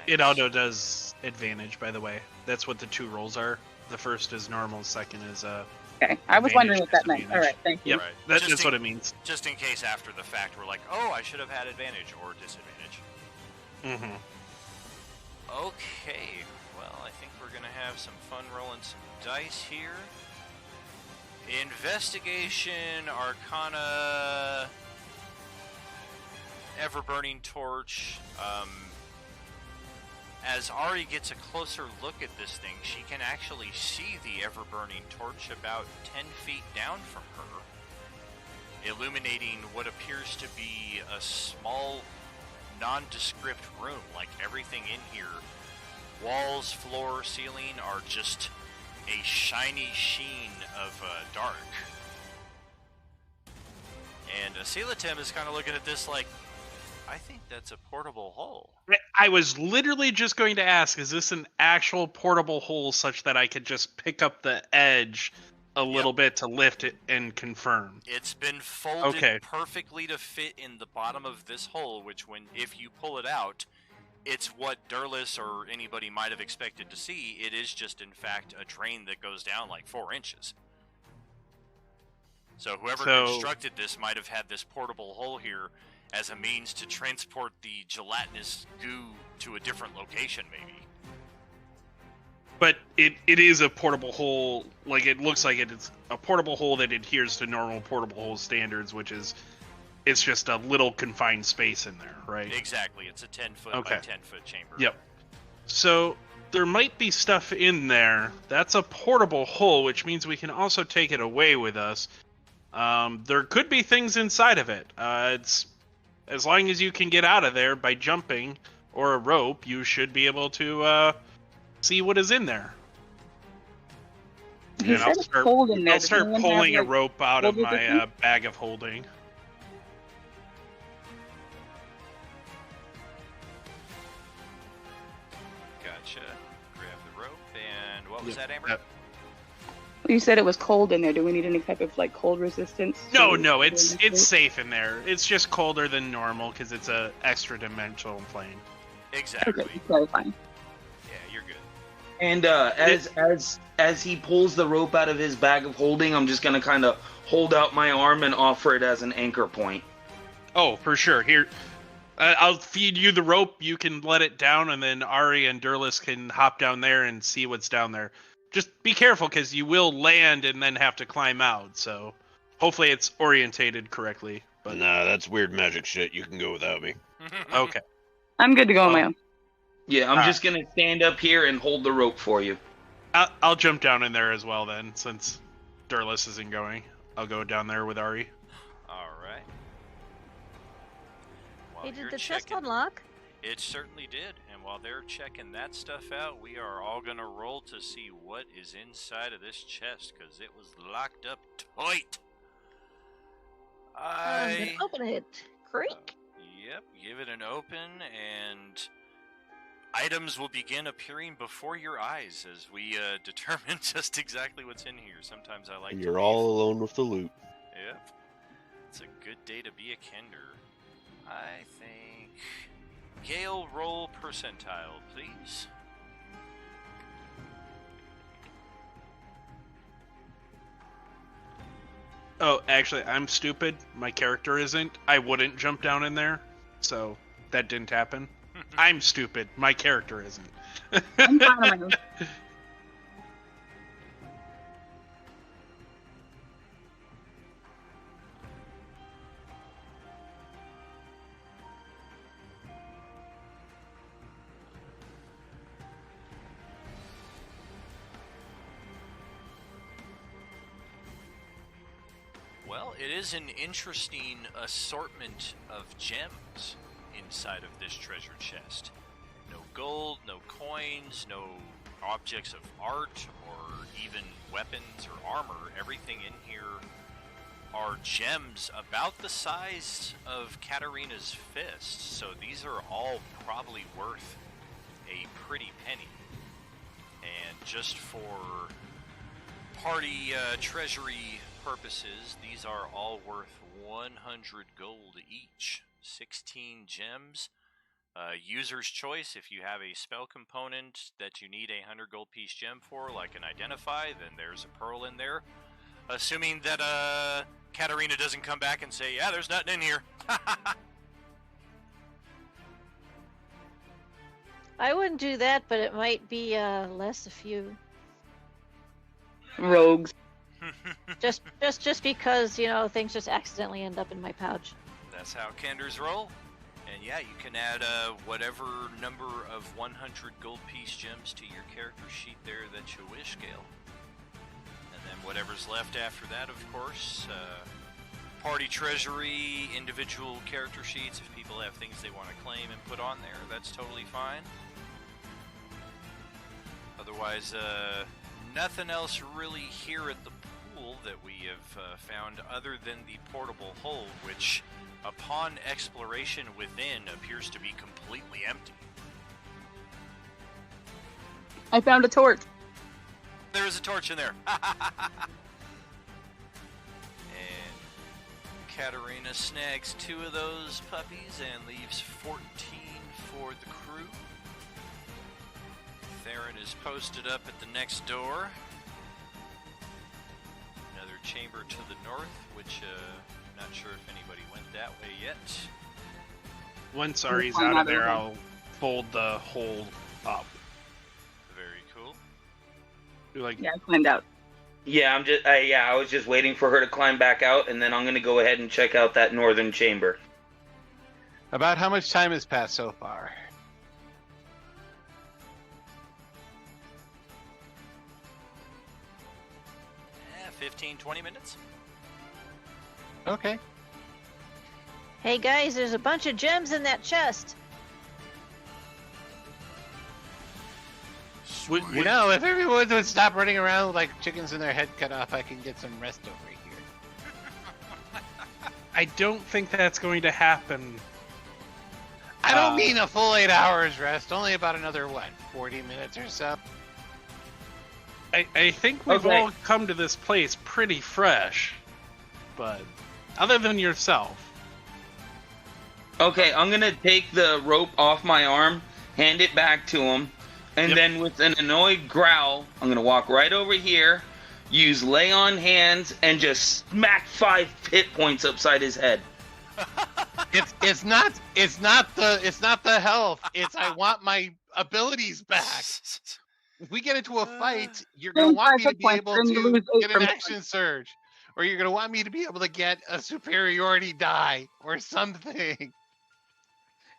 It auto does advantage, by the way. That's what the 2 rolls are. The first is normal, second is Okay, I was wondering what that meant. disadvantage. Alright, thank you. Yep, Right. that's Just what it means. Just in case after the fact we're like, oh, I should have had advantage or disadvantage. Mm-hmm. Okay, well, I think we're gonna have some fun rolling some dice here. Investigation, Arcana, Ever-Burning Torch. As Ari gets a closer look at this thing, she can actually see the Ever-Burning Torch about 10 feet down from her, illuminating what appears to be a small, nondescript room. Like everything in here, walls, floor, ceiling, are just a shiny sheen of dark. And Asila Tim is kind of looking at this like, I think that's a portable hole. I was literally just going to ask, is this an actual portable hole such that I could just pick up the edge a little bit to lift it and confirm? It's been folded Okay. perfectly to fit in the bottom of this hole, which if you pull it out, it's what Durlus or anybody might have expected to see. It is just, in fact, a drain that goes down like 4 inches. So whoever constructed this might have had this portable hole here as a means to transport the gelatinous goo to a different location, maybe. But it is a portable hole. Like, it looks like it's a portable hole that adheres to normal portable hole standards, which is, it's just a little confined space in there, right? Exactly. It's a 10-foot by 10-foot chamber. Yep. So there might be stuff in there. That's a portable hole, which means we can also take it away with us. There could be things inside of it. It's as long as you can get out of there by jumping or a rope, you should be able to see what is in there. And I'll start pulling a rope out of my bag of holding. Gotcha. Grab the rope, and what was that, Amber? You said it was cold in there. Do we need any type of like cold resistance? No, it's safe in there. It's just colder than normal because it's a extra dimensional plane. Exactly. Okay, very fine. Yeah, you're good. And as he pulls the rope out of his bag of holding, I'm just gonna kind of hold out my arm and offer it as an anchor point. Oh, for sure. Here, I'll feed you the rope. You can let it down, and then Ari and Durlus can hop down there and see what's down there. Just be careful, because you will land and then have to climb out, so hopefully it's orientated correctly. But nah, that's weird magic shit. You can go without me. Okay. I'm good to go on my own. Yeah, I'm just gonna stand up here and hold the rope for you. I'll jump down in there as well then, since Durlus isn't going. I'll go down there with Ari. Alright. Hey, did the chest unlock? It certainly did, and while they're checking that stuff out, we are all gonna roll to see what is inside of this chest, because it was locked up tight. I'm gonna open it. Creak. Yep, give it an open, and items will begin appearing before your eyes as we determine just exactly what's in here. Sometimes I like And to you're all alone with the loot. Yep. It's a good day to be a Kender. I think... Gale, roll percentile, please. Oh, actually, I'm stupid. My character isn't. I wouldn't jump down in there, so that didn't happen. I'm stupid. My character isn't. I'm fine on my own. Well, it is an interesting assortment of gems inside of this treasure chest. No gold, no coins, no objects of art, or even weapons or armor. Everything in here are gems about the size of Katarina's fist. So these are all probably worth a pretty penny. And just for party treasury purposes, these are all worth 100 gold each. 16 gems. User's choice, if you have a spell component that you need a 100 gold piece gem for, like an Identify, then there's a pearl in there. Assuming that Katarina doesn't come back and say, yeah, there's nothing in here. I wouldn't do that, but it might be less a few. Rogues. just because, you know, things just accidentally end up in my pouch. That's how Kenders roll. And yeah, you can add whatever number of 100 gold piece gems to your character sheet there that you wish, Gale. And then whatever's left after that, of course, party treasury, individual character sheets, if people have things they want to claim and put on there, that's totally fine. Otherwise, nothing else really here at the pool that we have found other than the portable hole, which upon exploration within, appears to be completely empty. I found a torch. There is a torch in there. And Katarina snags 2 of those puppies and leaves 14 for the crew. Theron is posted up at the next door. Another chamber to the north, which not sure if anybody went that way yet. Once Ari's out of there, I'll fold the hole up. Very cool. Yeah, I climbed out. Yeah, I was just waiting for her to climb back out, and then I'm gonna go ahead and check out that northern chamber. About how much time has passed so far? 15-20 minutes. Okay. Hey guys, there's a bunch of gems in that chest. You know, if everyone would stop running around like chickens with their head cut off, I can get some rest over here. I don't think that's going to happen. I don't mean a full 8 hours rest, only about another, 40 minutes or so? I think we've all come to this place pretty fresh, but other than yourself. Okay, I'm gonna take the rope off my arm, hand it back to him, and then with an annoyed growl, I'm gonna walk right over here, use lay on hands, and just smack 5 hit points upside his head. It's not the health. It's I want my abilities back. If we get into a fight, you're going to want me to be able to get an action surge. Or you're going to want me to be able to get a superiority die or something.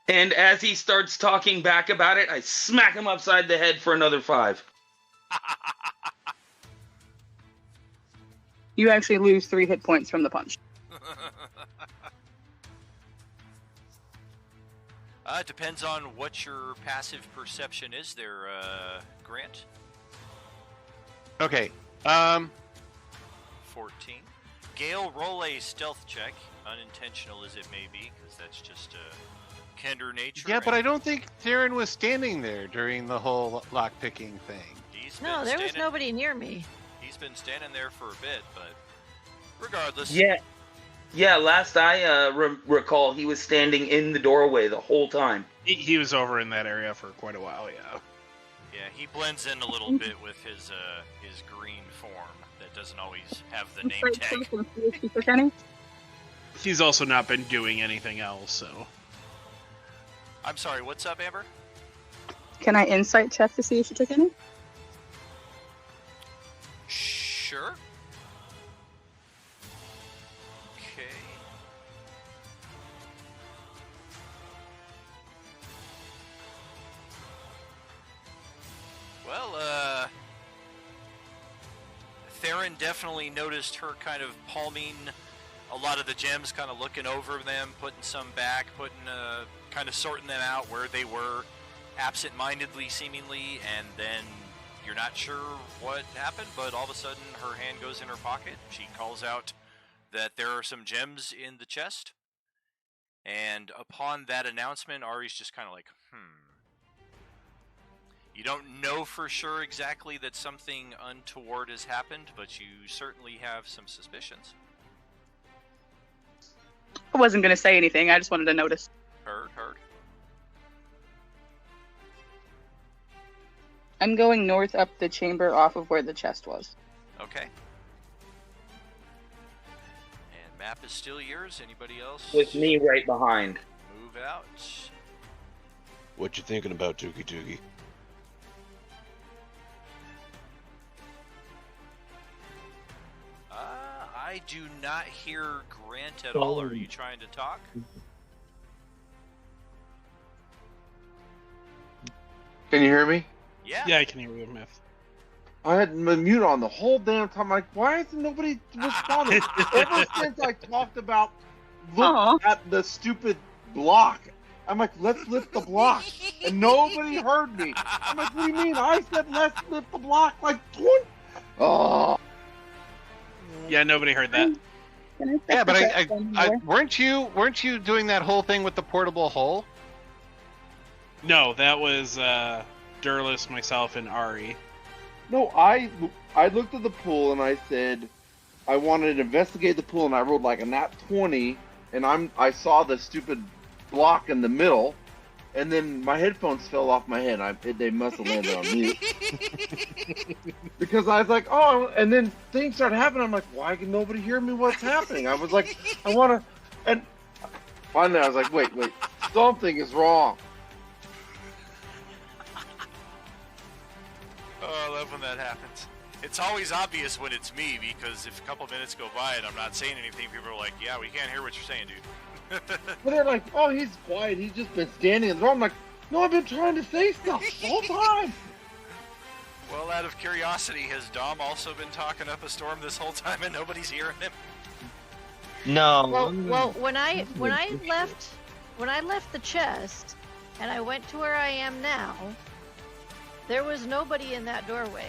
And as he starts talking back about it, I smack him upside the head for another 5. You actually lose 3 hit points from the punch. Depends on what your passive perception is there, Grant. Okay. 14. Gale, roll a stealth check, unintentional as it may be, because that's just Kender nature. Yeah, but I don't think Theron was standing there during the whole lockpicking thing. No, there was nobody near me. He's been standing there for a bit, but regardless. Yeah, last I recall, he was standing in the doorway the whole time. He was over in that area for quite a while, yeah. Yeah, he blends in a little bit with his green form that doesn't always have the name tag. He's also not been doing anything else, so... I'm sorry, what's up, Amber? Can I insight check to see if she took any? Sure. Okay. Well, Theron definitely noticed her kind of palming a lot of the gems, kind of looking over them, putting some back, kind of sorting them out where they were, absent-mindedly seemingly, and then you're not sure what happened, but all of a sudden her hand goes in her pocket. She calls out that there are some gems in the chest, and upon that announcement, Ari's just kind of like, You don't know for sure exactly that something untoward has happened, but you certainly have some suspicions. I wasn't going to say anything, I just wanted to notice. Heard. I'm going north up the chamber off of where the chest was. Okay. And map is still yours. Anybody else? With me right behind. Move out. What you thinking about, Tuki Tuki? I do not hear Grant at all. Are you trying to talk? Can you hear me? Yeah, I can hear you, Myth. I had my mute on the whole damn time. Like, why isn't nobody responding? Ever since I talked about look at the stupid block, I'm like, let's lift the block, and nobody heard me. I'm like, what do you mean? I said let's lift the block like 20. Oh. Yeah, nobody heard that. Can I check Yeah, but for I traps on the door? weren't you doing that whole thing with the portable hole? No, that was Durlis, myself, and Ari. No, I looked at the pool and I said I wanted to investigate the pool, and I rolled like a nat 20, and I saw the stupid block in the middle, and then my headphones fell off my head. They must have landed on me. Because I was like, oh, and then things started happening. I'm like, why can nobody hear me? What's happening? I was like, I want to, and finally I was like, wait, something is wrong. Oh, I love when that happens. It's always obvious when it's me, because if a couple minutes go by and I'm not saying anything, people are like, yeah, we can't hear what you're saying, dude. But they're like, oh, he's quiet. He's just been standing in the door. I'm like, no, I've been trying to say stuff the whole time. Well, out of curiosity, has Dom also been talking up a storm this whole time and nobody's hearing him? No. Well, when I left the chest and I went to where I am now, there was nobody in that doorway.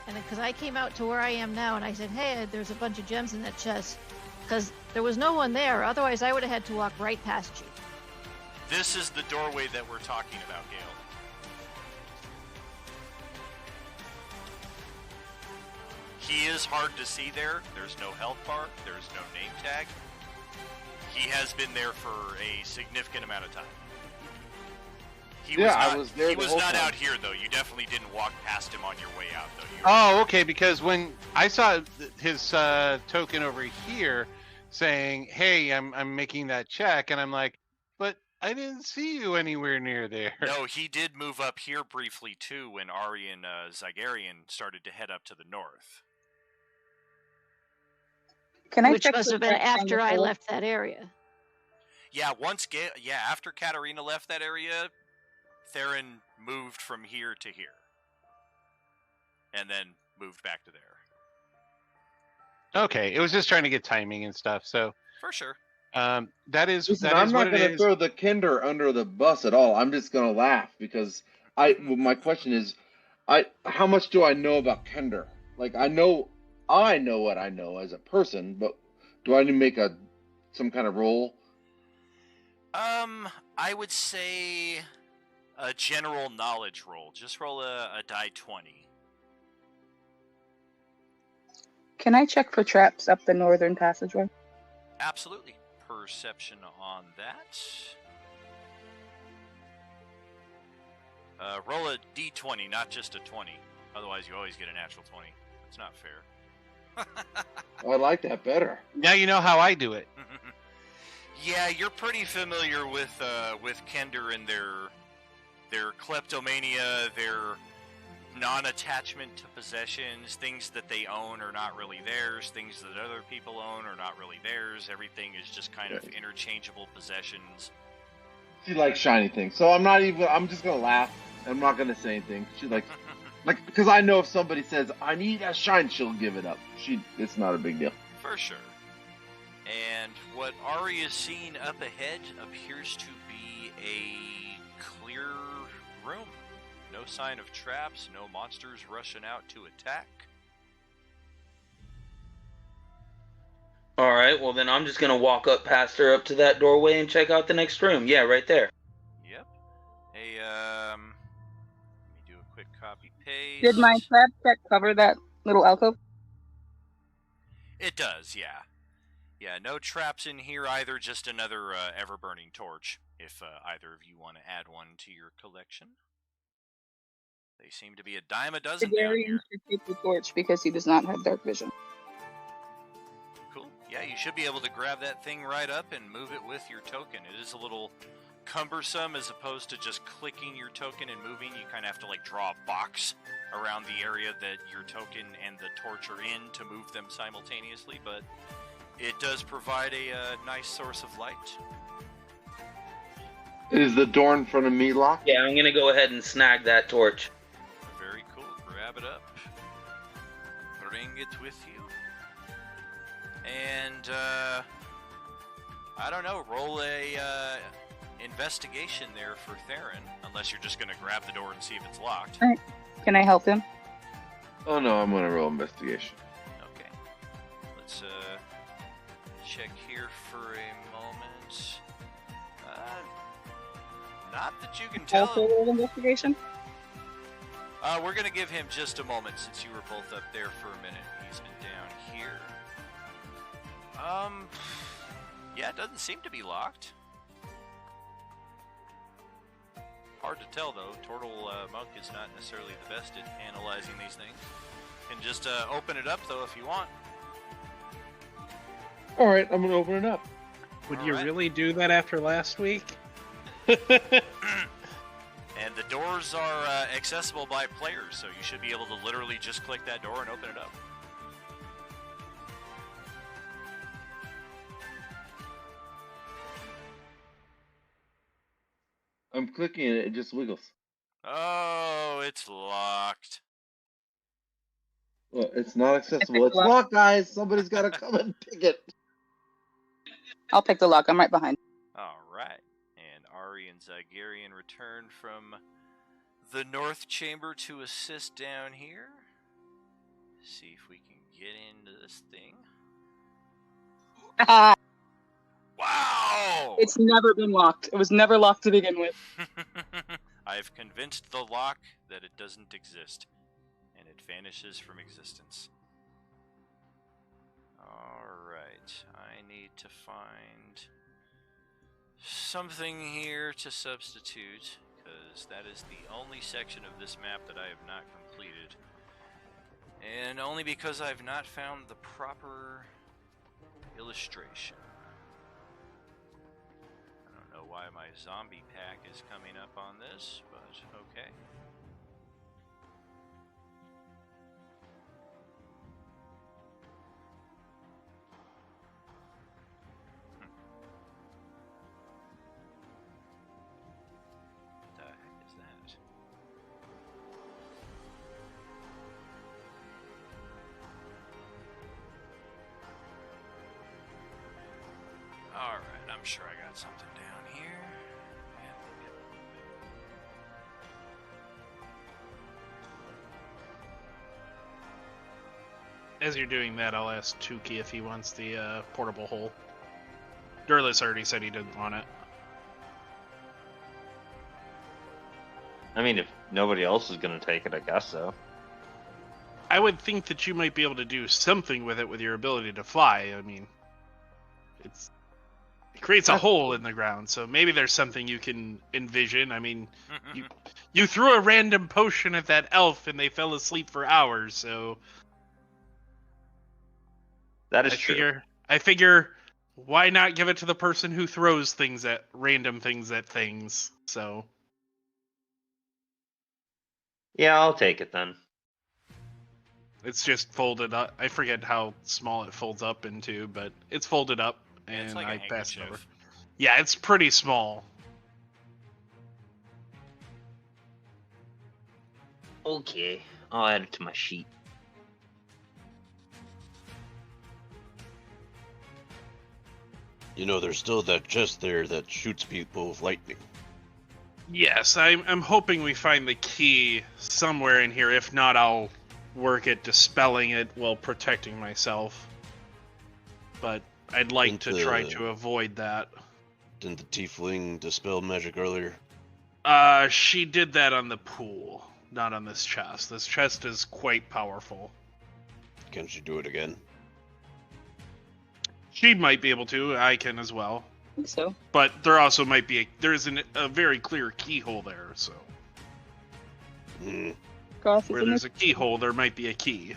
And because I came out to where I am now and I said, hey, there's a bunch of gems in that chest, because there was no one there. Otherwise, I would have had to walk right past you. This is the doorway that we're talking about, Gale. He is hard to see there. There's no health bar. There's no name tag. He has been there for a significant amount of time. I was there. He was not out here, though. You definitely didn't walk past him on your way out, though. Oh, okay, because when I saw his token over here saying, hey, I'm making that check, and I'm like, but I didn't see you anywhere near there. No, he did move up here briefly, too, when Ari and Zygarian started to head up to the north. Which must have been after I left that area. Yeah, after Katarina left that area, Theron moved from here to here. And then moved back to there. Okay, it was just trying to get timing and stuff, so. For sure. That is Listen, that I'm is not what it going to is. throw the Kender under the bus at all. I'm just going to laugh because my question is, how much do I know about Kender? Like, I know what I know as a person, but do I need to make some kind of roll? I would say a general knowledge roll. Just roll a die 20. Can I check for traps up the northern passageway? Absolutely. Perception on that. Roll a d20, not just a 20. Otherwise, you always get a natural 20. It's not fair. I like that better. Now you know how I do it. Yeah, you're pretty familiar with Kender and their kleptomania, their non-attachment to possessions, things that they own are not really theirs, things that other people own are not really theirs. Everything is just kind of interchangeable possessions. She likes shiny things, so I'm just gonna laugh. I'm not gonna say anything. She like because I know if somebody says I need a shine, she'll give it up. It's not a big deal. For sure. And what Ari is seeing up ahead appears to be a clear room. No sign of traps, no monsters rushing out to attack. Alright, well then I'm just gonna walk up past her up to that doorway and check out the next room. Yeah, right there. Yep. Hey, let me do a quick copy paste. Did my trap check cover that little alcove? It does, yeah. Yeah, no traps in here either, just another ever-burning torch, if either of you want to add one to your collection. They seem to be a dime a dozen down Zygarian here. should take the torch because he does not have dark vision. Cool. Yeah, you should be able to grab that thing right up and move it with your token. It is a little cumbersome as opposed to just clicking your token and moving. You kind of have to like draw a box around the area that your token and the torch are in to move them simultaneously, but it does provide a nice source of light. Is the door in front of me locked? Yeah, I'm gonna go ahead and snag that torch. Very cool. Grab it up. Bring it with you. And, I don't know, roll a investigation there for Theron, unless you're just gonna grab the door and see if it's locked. Alright. Can I help him? Oh no, I'm gonna roll investigation. Okay. Let's check Not that you can tell. Also roll investigation. We're gonna give him just a moment since you were both up there for a minute. He's been down here. Yeah, it doesn't seem to be locked. Hard to tell though. Turtle Monk is not necessarily the best at analyzing these things. Can just open it up though if you want. All right, I'm gonna open it up. Would All you right. really do that after last week? And the doors are accessible by players, so you should be able to literally just click that door and open it up. I'm clicking it, it just wiggles. Oh, it's locked. Well, it's not accessible. It's locked, guys. Somebody's got to come and pick it. I'll pick the lock. I'm right behind. All right. And Ari and Zygerian return from the North Chamber to assist down here. See if we can get into this thing. Wow! It's never been locked. It was never locked to begin with. I've convinced the lock that it doesn't exist, and it vanishes from existence. Alright, I need to find something here to substitute, because that is the only section of this map that I have not completed. And only because I've not found the proper illustration. I don't know why my zombie pack is coming up on this, but okay. What the heck is that? Alright, I'm sure I got something down here. As you're doing that, I'll ask Tukey if he wants the portable hole. Durlis already said he didn't want it. I mean, if nobody else is gonna take it, I guess so. I would think that you might be able to do something with it with your ability to fly. I mean, it creates a hole in the ground, so maybe there's something you can envision. I mean, you threw a random potion at that elf and they fell asleep for hours, so That is true. I figure why not give it to the person who throws things at random things at things? So Yeah, I'll take it then. it's just folded up. I forget how small it folds up into, but it's folded up, and It's like a I pass it over. handkerchief. Yeah, it's pretty small. Okay, I'll add it to my sheet. You know, there's still that chest there that shoots people with lightning. Yes, I'm hoping we find the key somewhere in here. If not, I'll work at dispelling it while protecting myself. But I'd like to try to avoid that. Didn't the tiefling dispel magic earlier? She did that on the pool, not on this chest. This chest is quite powerful. Can she do it again? She might be able to. I can as well. I think so. But there also might be there's a very clear keyhole there. So Goth is where in there's this. a keyhole, there might be a key.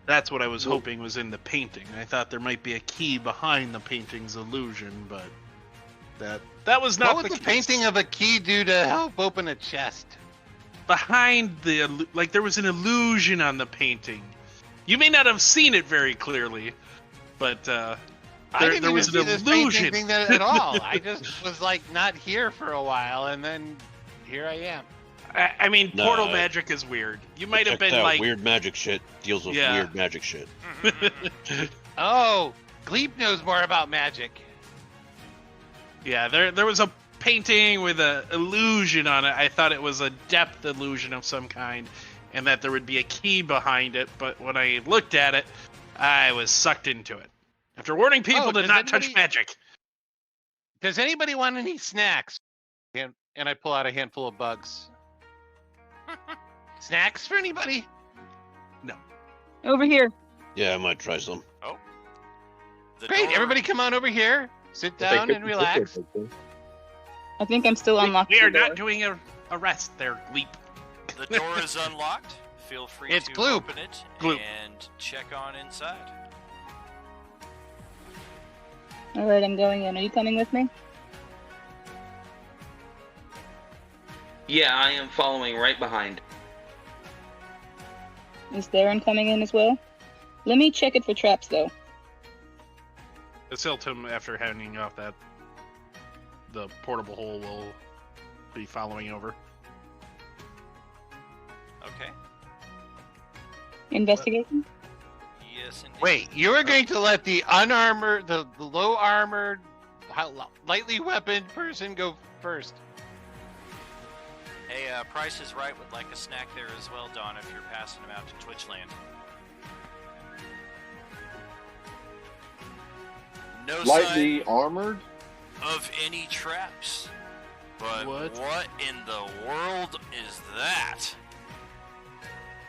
That's what I was hoping was in the painting. I thought there might be a key behind the painting's illusion, but that was not What would the the case. painting of a key do to help open a chest? Behind like there was an illusion on the painting. You may not have seen it very clearly, but I there didn't was even an see this illusion painting thing at all. I just was like not here for a while, and then here I am. I mean, No, portal magic is weird. You might have Checked been out. like, Weird magic shit deals with Yeah. weird magic shit. Oh, Gleep knows more about magic. yeah, there was a painting with a illusion on it. I thought it was a depth illusion of some kind, and that there would be a key behind it. But when I looked at it, I was sucked into it. After warning people to does not touch anybody- magic. Does anybody want any snacks? And I pull out a handful of bugs. Snacks for anybody? Over here. Yeah, I might try some. The Great, door- everybody come on over here. Sit down and relax. I think I'm still unlocked. We are the not door. doing a rest there, Gleep. The door is unlocked. Feel free It's to Gloop. open it Gloop. and check on inside. All right, I'm going in. Are you coming with me? Yeah, I am following right behind. Is Darren coming in as well? Let me check it for traps, though. Siltum, after handing off the portable hole, will be following over. Okay. Investigation? Yes, indeed. Wait, you are going to let the unarmored, the low armored, lightly weaponed person go first? Hey, Price is Right would like a snack there as well, Don, if you're passing them out to Twitchland. No Lightly sign armored? of any traps. But What? what in the world is that?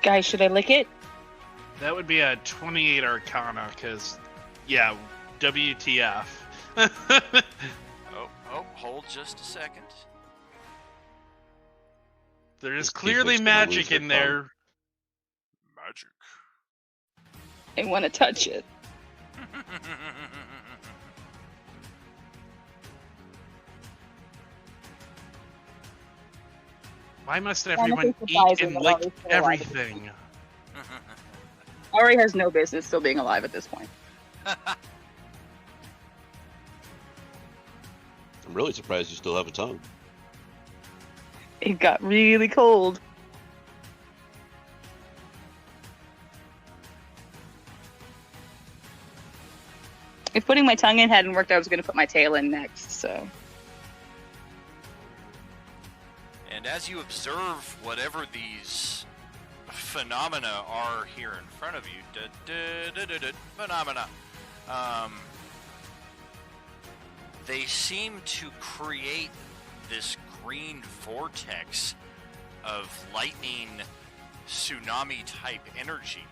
Guys, should I lick it? That would be a 28 Arcana, because, yeah, WTF. Oh, hold just a second. There is This clearly tiefling's gonna lose magic their in there. Magic. I want to touch it. Why must Honestly, everyone surprising eat and that lick Ari's still alive. everything? Ari has no business still being alive at this point. I'm really surprised you still have a tongue. It got really cold. If putting my tongue in hadn't worked, I was going to put my tail in next, so. And as you observe whatever these phenomena are here in front of you, phenomena, they seem to create this green vortex of lightning tsunami type energy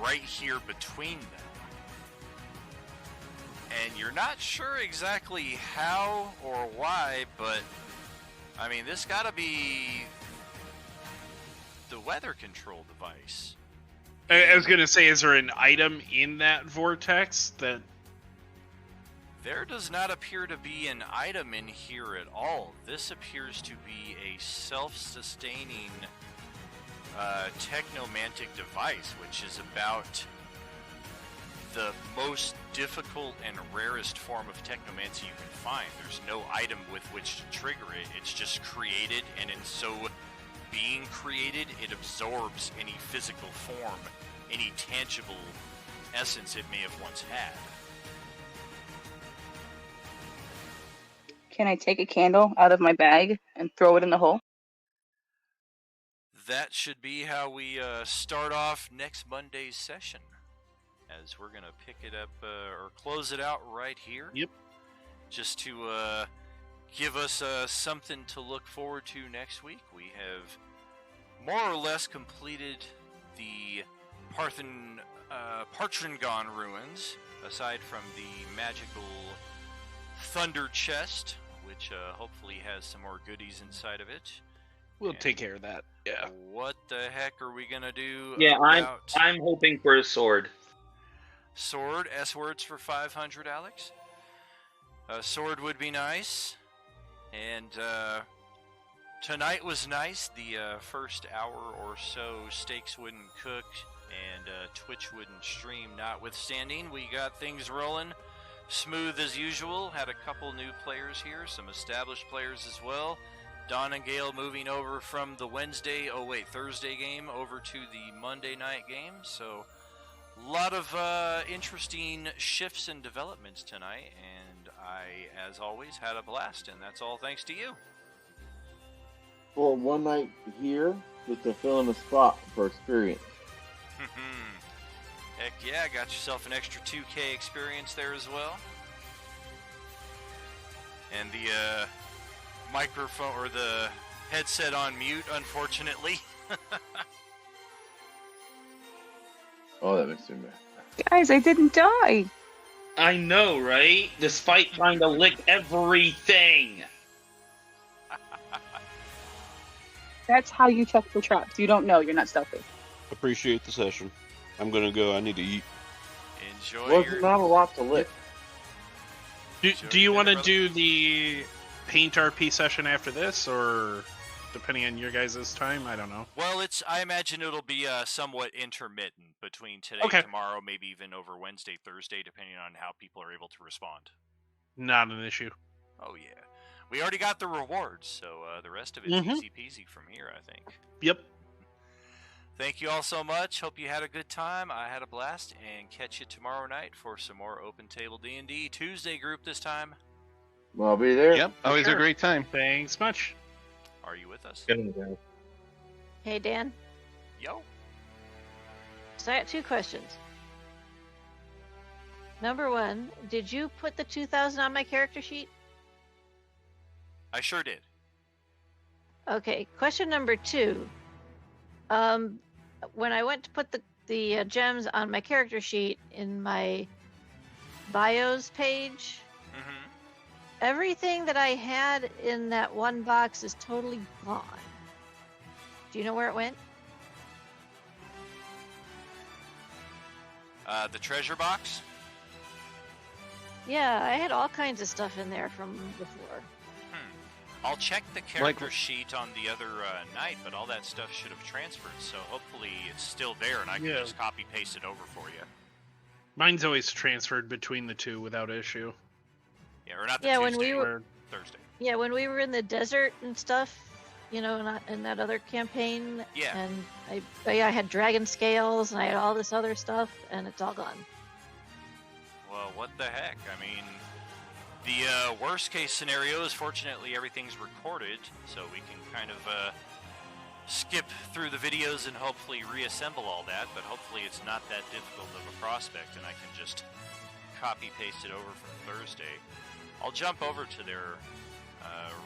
right here between them. And you're not sure exactly how or why, but I mean, this gotta be the weather control device. I was gonna say, is there an item in that vortex that... There does not appear to be an item in here at all. This appears to be a self-sustaining technomantic device, which is about the most difficult and rarest form of technomancy you can find. There's no item with which to trigger it. It's just created, and in so being created, it absorbs any physical form, any tangible essence it may have once had. Can I take a candle out of my bag and throw it in the hole? That should be how we start off next Monday's session, as we're going to pick it up or close it out right here. Yep. Just to give us something to look forward to next week. We have more or less completed the Partrangon ruins, aside from the magical Thunder Chest, which hopefully has some more goodies inside of it. We'll take care of that, yeah. What the heck are we going to do Yeah, about... I'm hoping for a sword. Sword, S-words for 500, Alex. Sword would be nice. And tonight was nice. The first hour or so, Steaks wouldn't cook and Twitch wouldn't stream notwithstanding. We got things rolling smooth as usual. Had a couple new players here, some established players as well. Don and Gale moving over from the Thursday game over to the Monday night game. So a lot of interesting shifts and developments tonight, and I, as always, had a blast, and that's all thanks to you. For one night here, just to fill in the spot for experience. Heck yeah, got yourself an extra 2K experience there as well. And the microphone or the headset on mute, unfortunately. Oh, that makes me mad. Guys, I didn't die. I know, right? Despite trying to lick everything. That's how you check for traps. You don't know. You're not stealthy. Appreciate the session. I'm gonna go. I need to eat. Enjoy Well, your... there's not a lot to lick. Do you want to do the paint RP session after this, or depending on your guys' time? I don't know. Well, I imagine it'll be somewhat intermittent between today, Okay. tomorrow, maybe even over Wednesday, Thursday, depending on how people are able to respond. Not an issue. Oh yeah, we already got the rewards, so the rest of it's Mhm. easy peasy from here, I think. Yep. Thank you all so much. Hope you had a good time. I had a blast, and catch you tomorrow night for some more Open Table D&D Tuesday group this time. Well, I'll be there. Yep, always a great time. Thanks much. Are you with us? Hey, Dan. Yo. So I got 2 questions. Number 1, did you put the 2,000 on my character sheet? I sure did. Okay. Question number 2. When I went to put the gems on my character sheet in my bios page, Mm-hmm. everything that I had in that one box is totally gone. Do you know where it went? The treasure box? Yeah, I had all kinds of stuff in there from before. I'll check the character sheet on the other night, but all that stuff should have transferred, so hopefully it's still there and I can Yeah. just copy paste it over for you. Mine's always transferred between the two without issue. Yeah, or not the Yeah, Tuesday, when we were Or Thursday. yeah, when we were in the desert and stuff, you know, in that other campaign, Yeah. and I had dragon scales and I had all this other stuff, and it's all gone. Well, what the heck? I mean, the worst case scenario is fortunately everything's recorded, so we can kind of skip through the videos and hopefully reassemble all that, but hopefully it's not that difficult of a prospect and I can just copy paste it over from Thursday. I'll jump over to there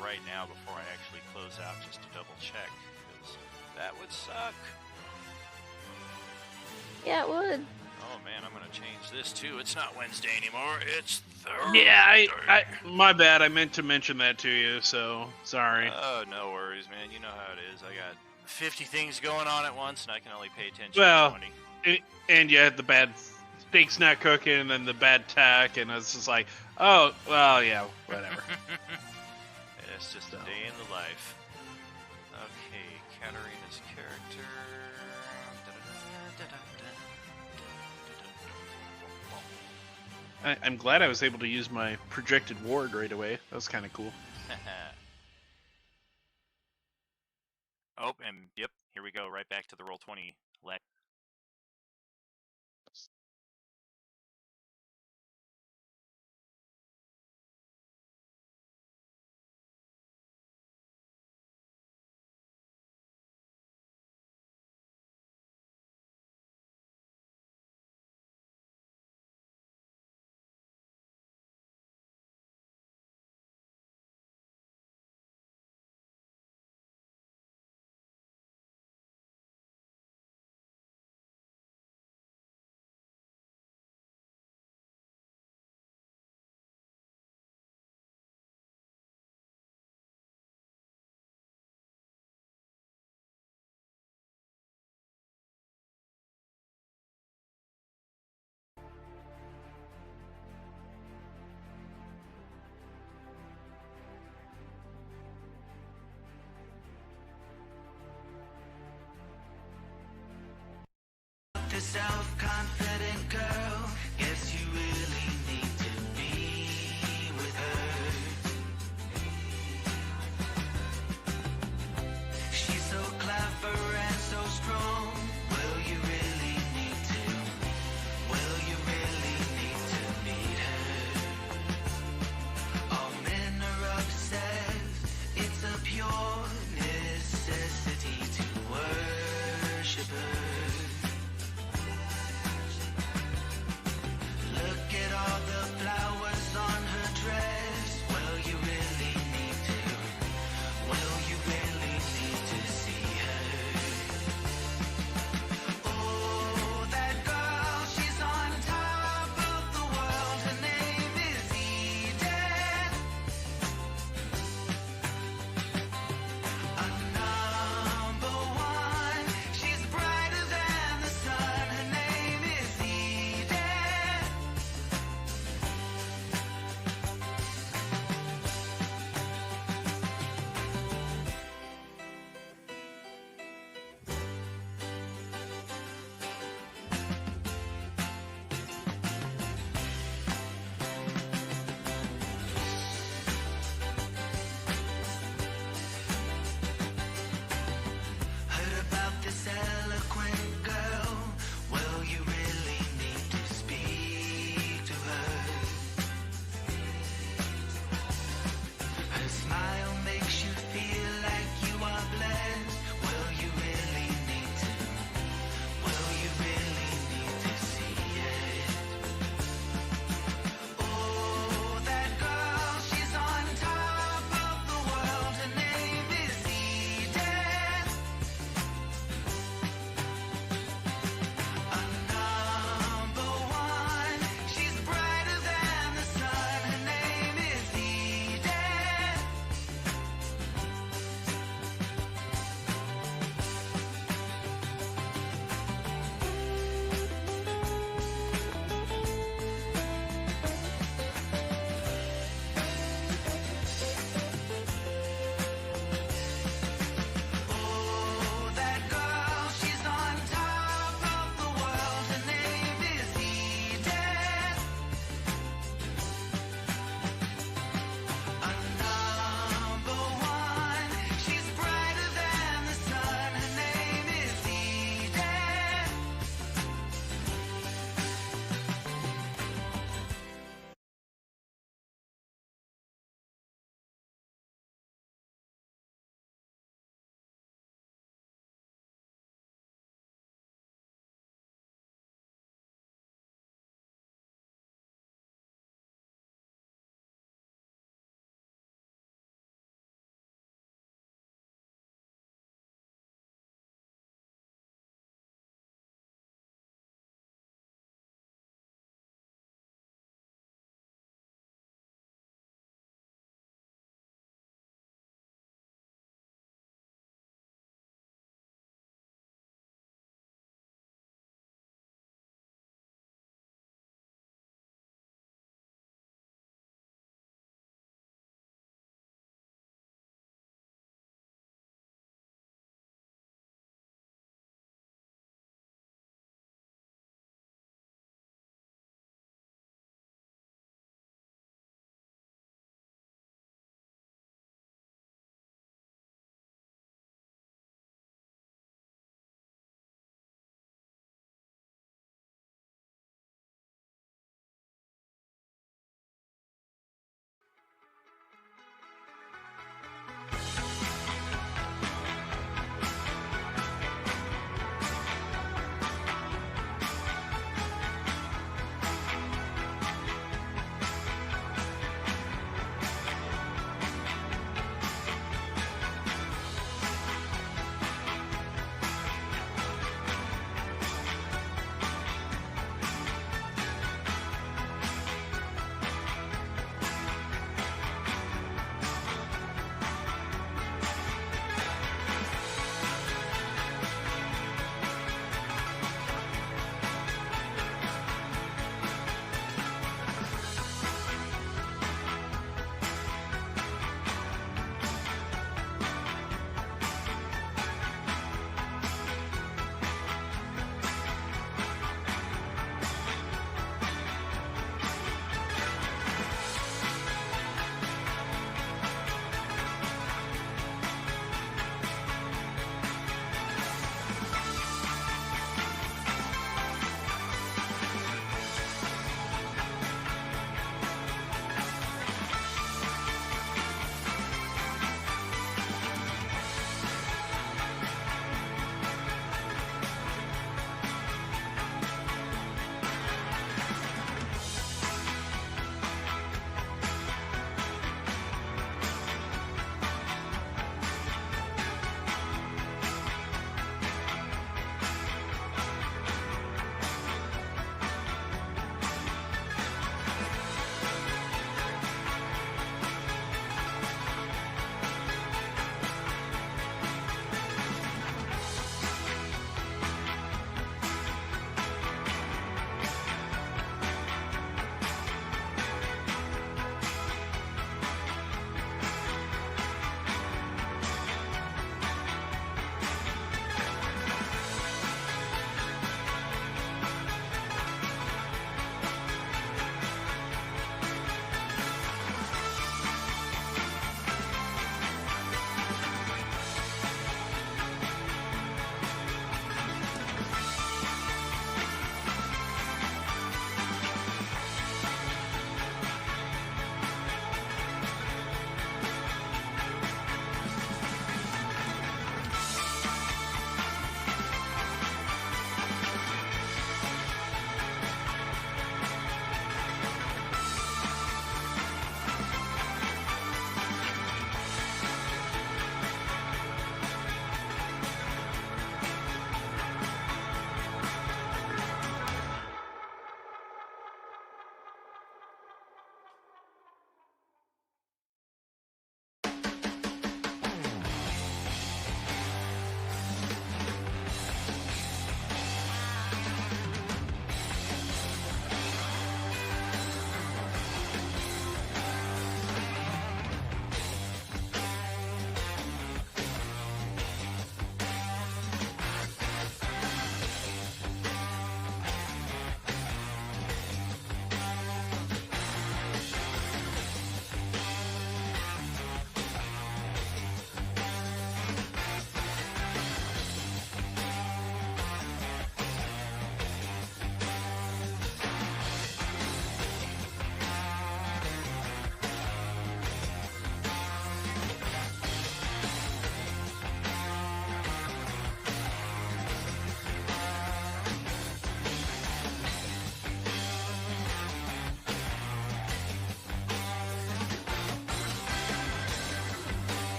right now before I actually close out just to double check, because that would suck. Yeah, it would. Oh man, I'm gonna change this too. It's not Wednesday anymore, it's Thursday. yeah, my bad. I meant to mention that to you, so sorry. Oh, no worries, man. You know how it is. I got 50 things going on at once, and I can only pay attention Well, to 20. And you had the bad steak's not cooking, and then the bad tech, and it's just like, oh, well, yeah, whatever. It's just a day in the life. Okay, Katarina's character. I'm glad I was able to use my projected ward right away. That was kind of cool. Oh, and yep, here we go. Right back to the Roll20 leg. The self-confident girl, yes, you really need to be with her. She's so clever and so strong. Will you really need to? Will you really need to meet her? All men are obsessed. It's a pure necessity to worship her.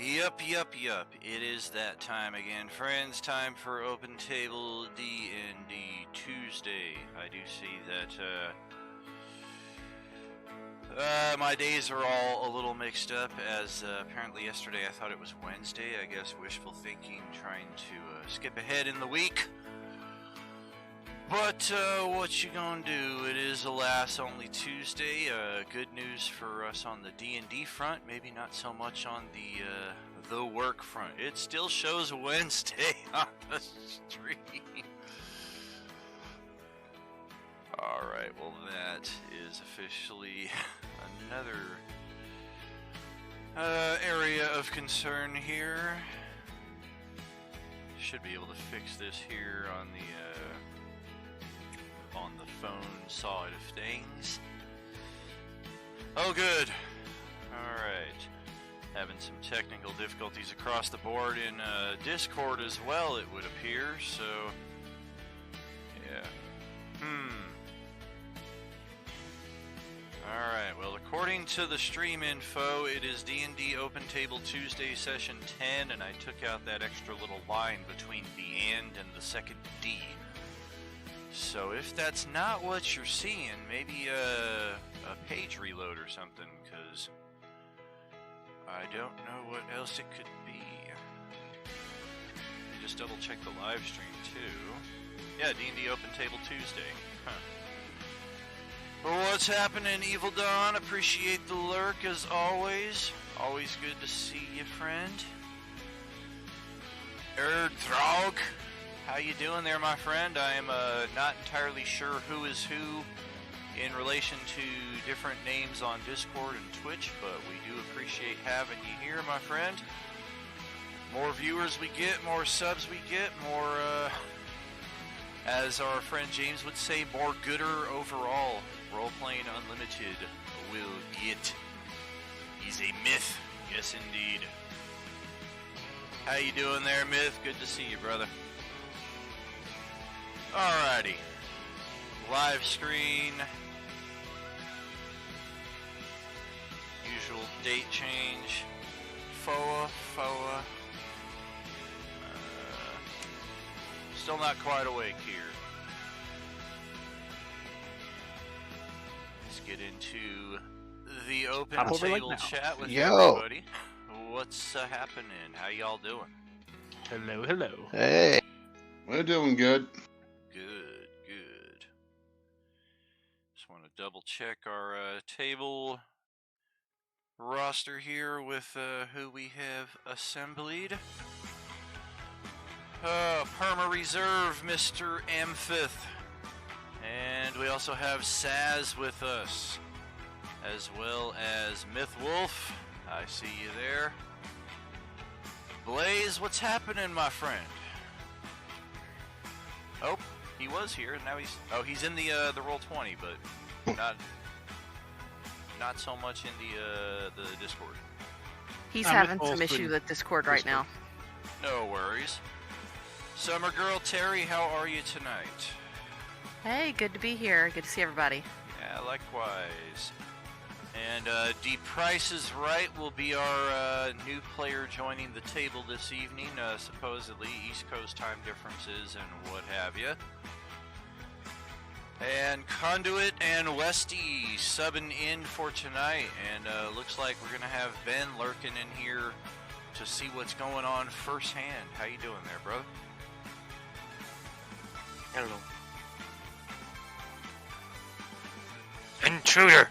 Yup. It is that time again, friends. Time for Open Table D&D Tuesday. I do see that my days are all a little mixed up, as apparently yesterday I thought it was Wednesday. I guess wishful thinking, trying to skip ahead in the week. But what you gonna do? It is, alas, only Tuesday. Good news for us on the D&D front. Maybe not so much on the work front. It still shows Wednesday on the stream. All right. Well, that is officially another area of concern here. Should be able to fix this here on the phone side of things. Oh, good. Alright. Having some technical difficulties across the board in Discord as well, it would appear, so... yeah. Alright, well, according to the stream info, it is D&D Open Table Tuesday Session 10, and I took out that extra little line between the and the second D. So if that's not what you're seeing, maybe a page reload or something, because I don't know what else it could be. Let me just double check the live stream too. Yeah, D&D Open Table Tuesday. Huh. Well, what's happening, Evil Dawn? Appreciate the lurk as always. Always good to see you, friend. Erdthrog. How you doing there, my friend? I am not entirely sure who is who in relation to different names on Discord and Twitch, but we do appreciate having you here, my friend. More viewers we get, more subs we get, more, as our friend James would say, more gooder overall. Role-playing Unlimited will get. He's a myth. Yes, indeed. How you doing there, Myth? Good to see you, brother. Alrighty. Live screen. Usual date change. FOA. Still not quite awake here. Let's get into the open table chat with everybody. What's happening? How y'all doing? Hello. Hey. We're doing good. Good. Just want to double check our table roster here with who we have assembled. Perma Reserve, Mr. Amphith. And we also have Saz with us, as well as Myth Wolf. I see you there. Blaze, what's happening, my friend? Oh, he was here. Now he's in the Roll20, but not so much in the Discord. He's having some issue with Discord right now. No worries. Summer Girl Terry, how are you tonight? Hey, good to be here. Good to see everybody. Yeah, likewise. And D Price is Right will be our new player joining the table this evening. Supposedly East Coast time differences and what have you. And Conduit and Westy subbing in for tonight. And looks like we're going to have Ben lurking in here to see what's going on firsthand. How you doing there, brother? Hello. Intruder!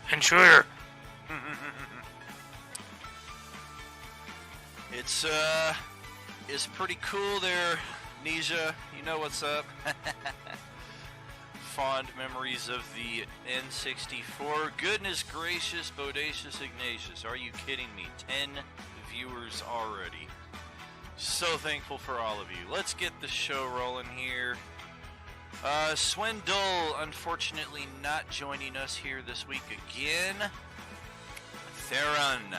It's pretty cool there, Nisha. You know what's up. Fond memories of the N64. Goodness gracious, Bodacious Ignatius. Are you kidding me? 10 viewers already. So thankful for all of you. Let's get the show rolling here. Swindle, unfortunately not joining us here this week again. Theron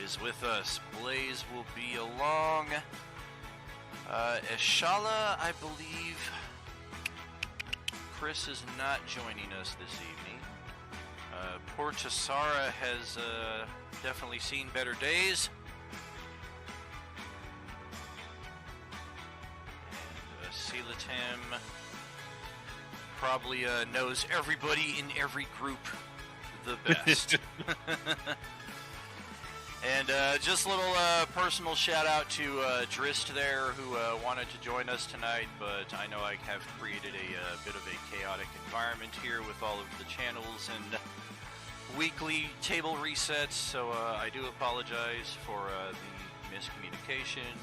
is with us. Blaze will be along. Eshala, I believe Chris is not joining us this evening. Poor Chisara has definitely seen better days. probably knows everybody in every group the best. And just a little personal shout out to Drist there, who wanted to join us tonight, but I know I have created a bit of a chaotic environment here with all of the channels and weekly table resets, so I do apologize for the miscommunication.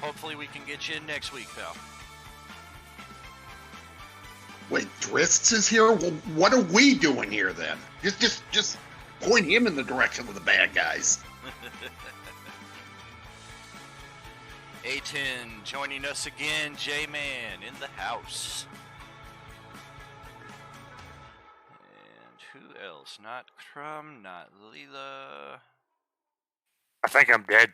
Hopefully we can get you in next week, pal. Wait, Drists is here? Well, what are we doing here then? Just point him in the direction of the bad guys. A10 joining us again, J-Man in the house. And who else? Not Crumb, not Leela. I think I'm dead.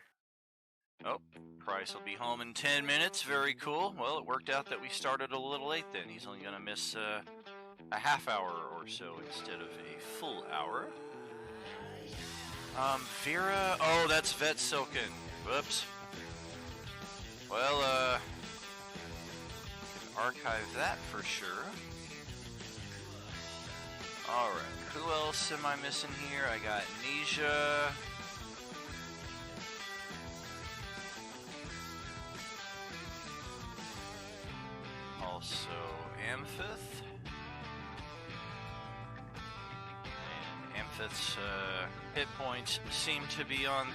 Oh, Price will be home in 10 minutes. Very cool. Well, it worked out that we started a little late then. He's only going to miss a half hour or so instead of a full hour. Vera. Oh, that's Vet Silken. Whoops. Well, can archive that for sure. Alright, who else am I missing here? I got Nisha. Also, Amphith. And Amphith's hit points seem to be on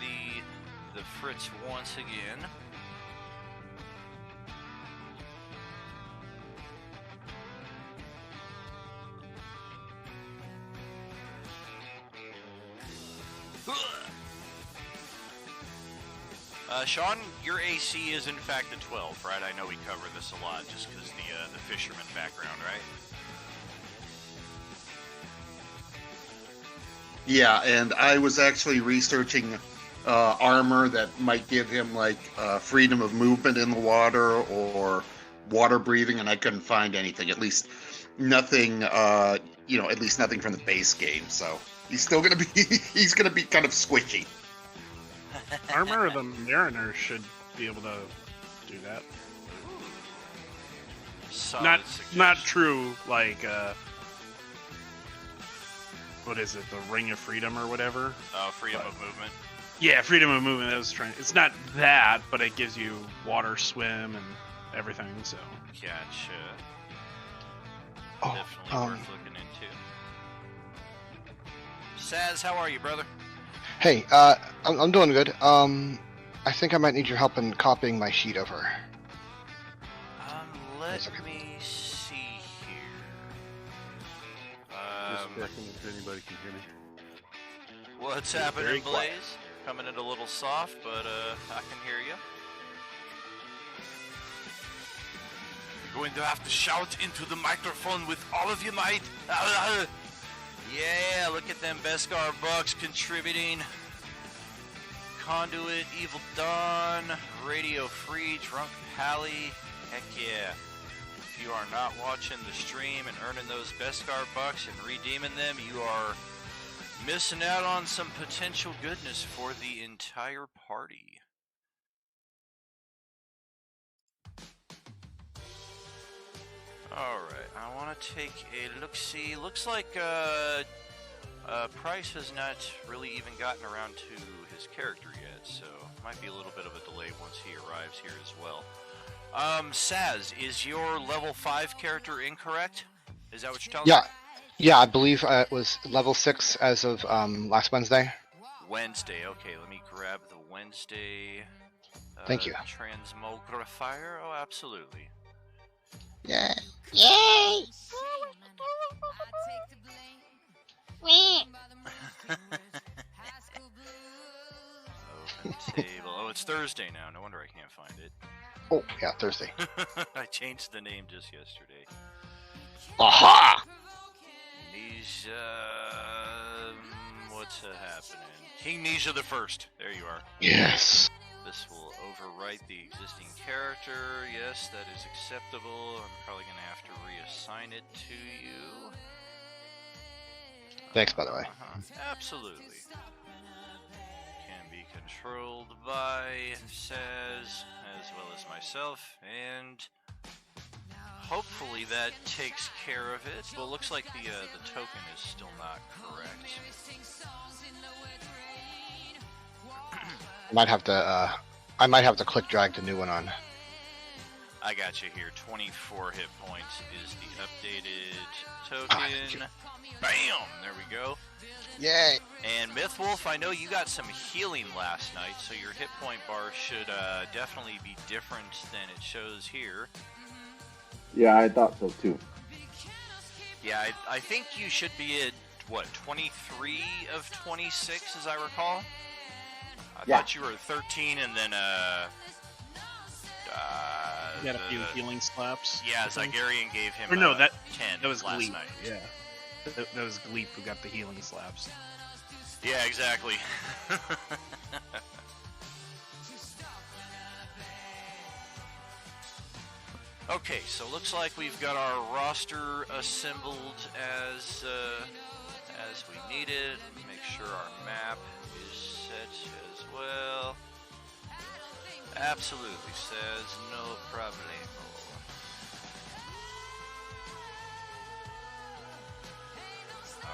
the fritz once again. Sean, your AC is in fact a 12, right? I know we cover this a lot just because the fisherman background, right? Yeah, and I was actually researching armor that might give him like freedom of movement in the water or water breathing, and I couldn't find anything. At least nothing, at least nothing from the base game. So he's still gonna be he's gonna be kind of squishy. Armor of the Mariner should be able to do that. Not true, like, what is it, the Ring of Freedom or whatever? Oh, freedom of movement. Yeah, freedom of movement. It's not that, but it gives you water, swim, and everything, so. Gotcha. Oh, Definitely worth looking into. Saz, how are you, brother? Hey, I'm doing good. I think I might need your help in copying my sheet over. Let me see here. Just checking if anybody can hear me. What's You're happening, very Blaze? quiet. Coming in a little soft, but I can hear you. You're going to have to shout into the microphone with all of your might. Yeah, look at them Beskar Bucks contributing. Conduit, Evil Dawn, Radio Free, Drunk Pally. Heck yeah. If you are not watching the stream and earning those Beskar Bucks and redeeming them, you are missing out on some potential goodness for the entire party. Alright, I want to take a look-see. Looks like Price has not really even gotten around to his character yet, so might be a little bit of a delay once he arrives here as well. Saz, is your level 5 character incorrect? Is that what you're telling me? Yeah, I believe it was level 6 as of last Wednesday. Wednesday, okay, let me grab the Wednesday. Thank you. Transmogrifier, oh, absolutely. Yeah. Yay! Open table. Oh, it's Thursday now. No wonder I can't find it. Oh, yeah, Thursday. I changed the name just yesterday. Aha! Nisha... what's happening? King Nisha the First. There you are. Yes. This will overwrite the existing character. Yes, that is acceptable. I'm probably going to have to reassign it to you. Thanks, by the way. Absolutely. Can be controlled by Saz, as well as myself, and hopefully that takes care of it. But it looks like the token is still not correct. I might have to click drag the new one on. I got you here. 24 hit points is the updated token. Bam! There we go. Yay! And Mythwolf, I know you got some healing last night, so your hit point bar should definitely be different than it shows here. Yeah, I thought so too. Yeah, I think you should be at, what, 23 of 26, as I recall? I thought you were 13 and then, You got a few healing slaps. Yeah, Zygarian gave him Or no, 10 that was last Gleep. night. Yeah. That was Gleep who got the healing slaps. Yeah, exactly. Okay, so looks like we've got our roster assembled as we need it. Make sure our map is set as well. Absolutely, says no problemo.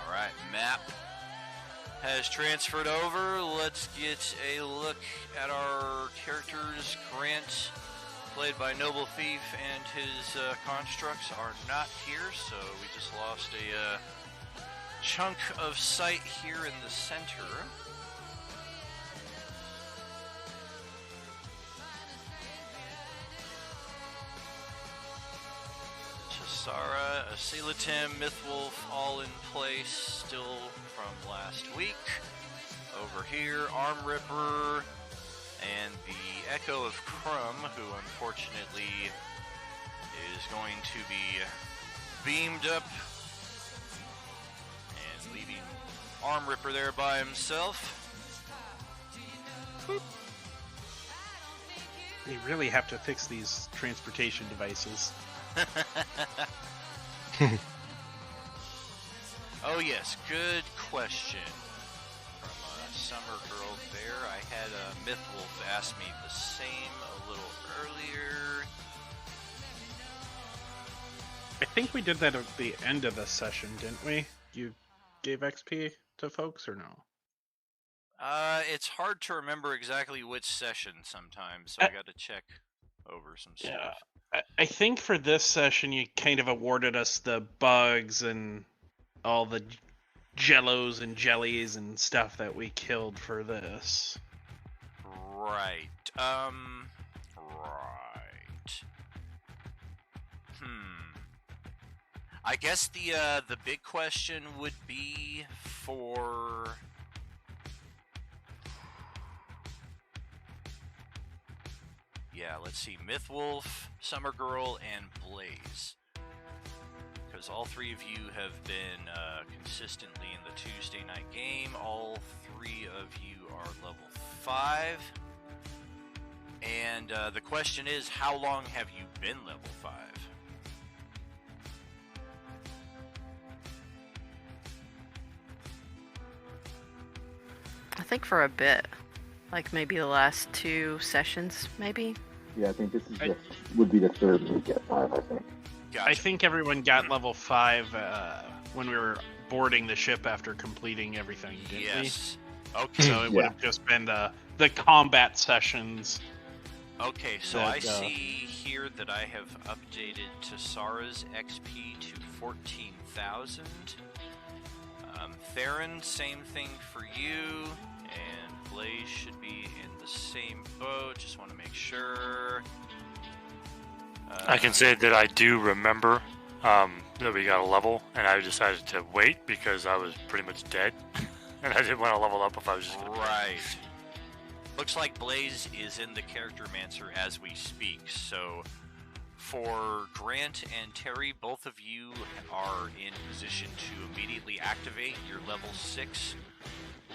Alright, map has transferred over. Let's get a look at our characters. Grant, played by Noble Thief, and his constructs are not here, so we just lost a chunk of sight here in the center. Tassara, Asilatim, Mythwolf, all in place still from last week. Over here, Arm Ripper, and the Echo of Crumb, who unfortunately is going to be beamed up and leaving Arm Ripper there by himself. They really have to fix these transportation devices. Oh yes, good question from Summer Girl there. I had Mythwolf ask me the same a little earlier. I think we did that at the end of the session, didn't we? You gave XP to folks or no? It's hard to remember exactly which session sometimes, so I got to check over some stuff. Yeah. I think for this session you kind of awarded us the bugs and all the jellos and jellies and stuff that we killed for this. Right. Right. I guess the big question would be for... Yeah, let's see. Mythwolf, Summer Girl, and Blaze. Because all three of you have been consistently in the Tuesday night game. All three of you are level 5. And the question is, how long have you been level 5? I think for a bit. Like maybe the last 2 sessions, maybe? Yeah, I think this is would be the third week at 5, I think. Gotcha. I think everyone got level 5 when we were boarding the ship after completing everything, didn't Yes. we? Okay. So it would have just been the combat sessions. Okay, so that, I see here that I have updated Tassara's XP to 14,000. Theron, same thing for you. And Blaze should be in the same boat. Just want to make sure. I can say that I do remember that we got a level, and I decided to wait because I was pretty much dead, and I didn't want to level up if I was just gonna Right. Looks like Blaze is in the Charactermancer as we speak. So for Grant and Terry, both of you are in position to immediately activate your level 6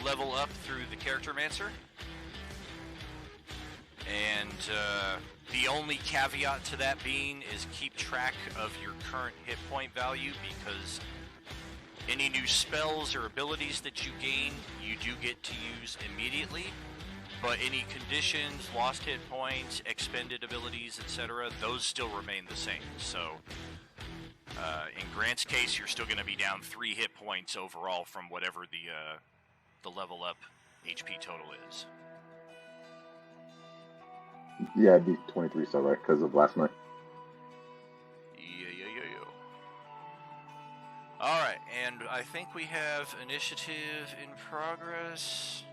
level up through the Charactermancer. And the only caveat to that being is keep track of your current hit point value, because any new spells or abilities that you gain, you do get to use immediately. But any conditions, lost hit points, expended abilities, etc., those still remain the same. So, in Grant's case, you're still going to be down 3 hit points overall from whatever the level up HP total is. Yeah, it'd be 23 star, right? Because of last night. Yeah. Alright, and I think we have initiative in progress.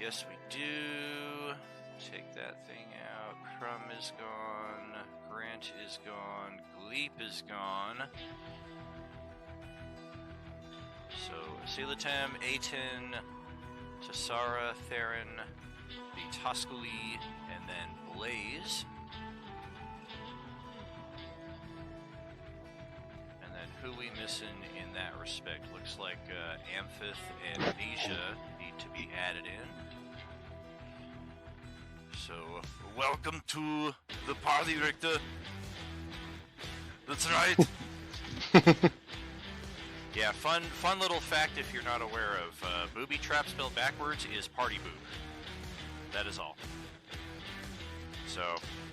Yes, we do. Take that thing out. Crumb is gone. Grant is gone. Gleep is gone. So, Selatem, Aten, Tassara, Theron, the Tuscally, and then Blaze. And then who we missing in that respect? Looks like Amphith and Asia need to be added in. So, welcome to the party, Richter. That's right. Yeah, fun little fact if you're not aware of. Booby trap spelled backwards is party boob. That is all. So,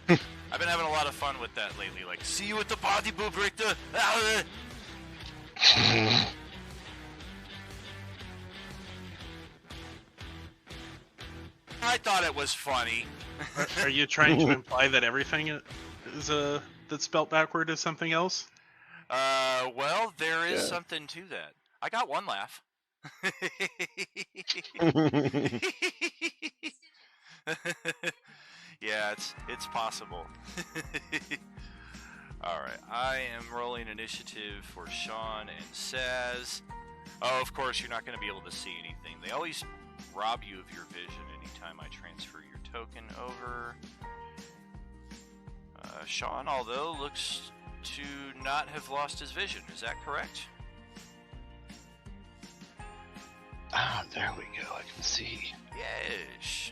I've been having a lot of fun with that lately. Like, see you at the party boob, Richter. I thought it was funny. Are you trying to imply that everything is that's spelt backward is something else? Well, there is something to that. I got one laugh. Yeah, it's possible. Alright, I am rolling initiative for Sean and Saz. Oh, of course, you're not going to be able to see anything. They always rob you of your vision anytime I transfer your token over. Sean, although, looks to not have lost his vision. Is that correct? Ah, there we go. I can see. Yes.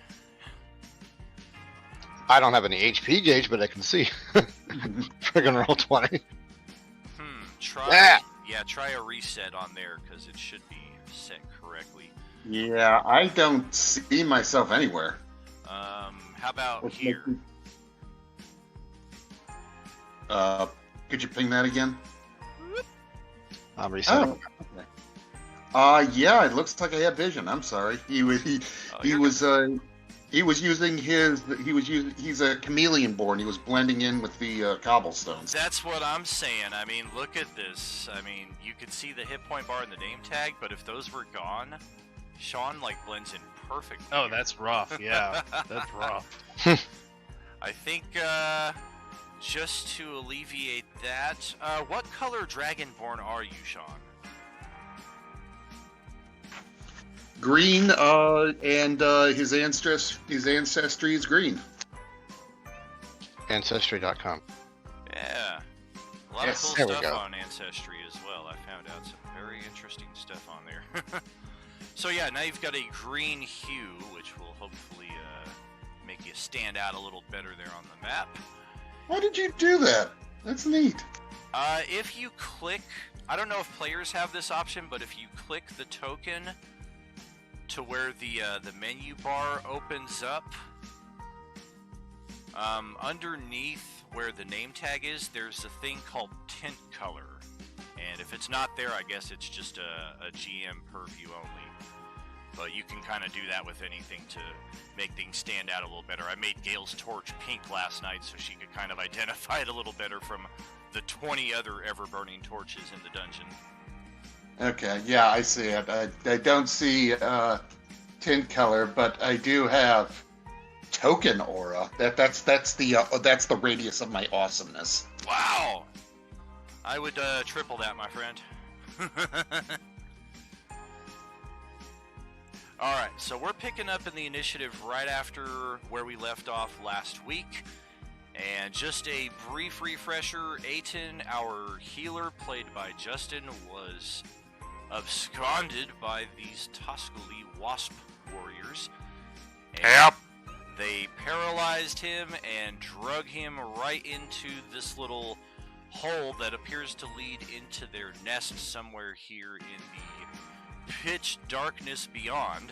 I don't have any HP gauge, but I can see. Friggin' roll 20. Try. Yeah, try a reset on there because it should be set correctly. Yeah, I don't see myself anywhere. How about here? Could you ping that again? I'm resetting. Yeah, it looks like I have vision. I'm sorry. He's a chameleon born. He was blending in with the cobblestones. That's what I'm saying. I mean, look at this. I mean, you could see the hit point bar and the name tag, but if those were gone, Sean blends in perfectly. Oh, that's rough. Yeah, that's rough. I think just to alleviate that, what color Dragonborn are you, Sean? Green, and his ancestry is green. Ancestry.com. Yeah. A lot of cool There we stuff go. on Ancestry as well. I found out some very interesting stuff on there. So yeah, now you've got a green hue, which will hopefully make you stand out a little better there on the map. Why did you do that? That's neat. If you click, I don't know if players have this option, but if you click the token to where the menu bar opens up, underneath where the name tag is, there's a thing called tint color. And if it's not there, I guess it's just a GM purview only. But you can kind of do that with anything to make things stand out a little better. I made Gale's torch pink last night so she could kind of identify it a little better from the 20 other ever-burning torches in the dungeon. Okay, yeah, I see it. I don't see tint color, but I do have token aura. That's the radius of my awesomeness. Wow! I would triple that, my friend. Alright, so we're picking up in the initiative right after where we left off last week. And just a brief refresher, Aten, our healer, played by Justin, was absconded by these Tuscally Wasp warriors. And they paralyzed him and drug him right into this little hole that appears to lead into their nest somewhere here in the pitch darkness beyond.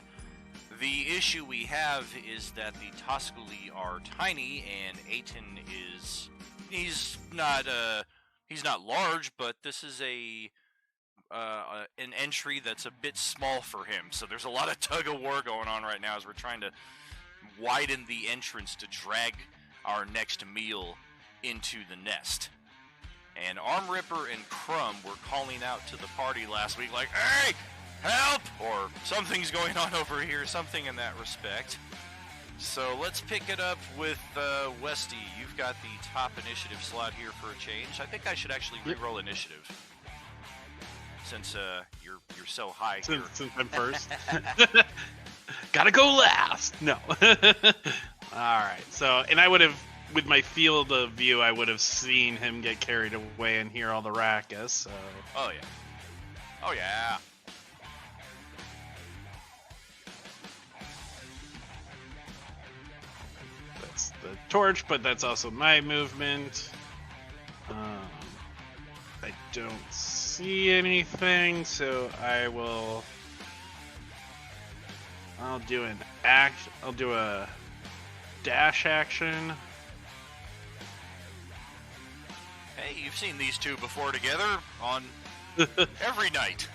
The issue we have is that the Tosculi are tiny, and Aten is he's not large, but this is an entry that's a bit small for him. So there's a lot of tug of war going on right now as we're trying to widen the entrance to drag our next meal into the nest. And Arm Ripper and Crumb were calling out to the party last week like, "Hey, help!" or "Something's going on over here," something in that respect. So let's pick it up with Westy. You've got the top initiative slot here for a change. I think I should actually re-roll initiative. Since you're so high here. Since I'm first. Gotta go last! No. Alright, so, and I would have, with my field of view, I would have seen him get carried away and hear all the racket, so... Oh, yeah. Oh, yeah. That's the torch, but that's also my movement. I don't see anything, so I'll do a dash action. Hey, you've seen these two before together on every night.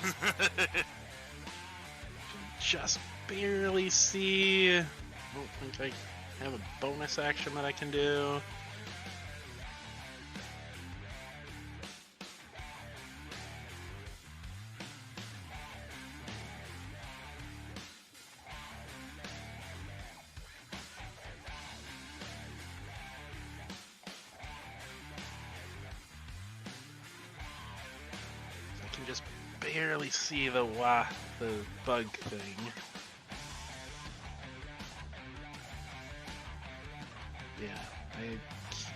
Just barely see. I don't think I have a bonus action that I can do. Just barely see the bug thing.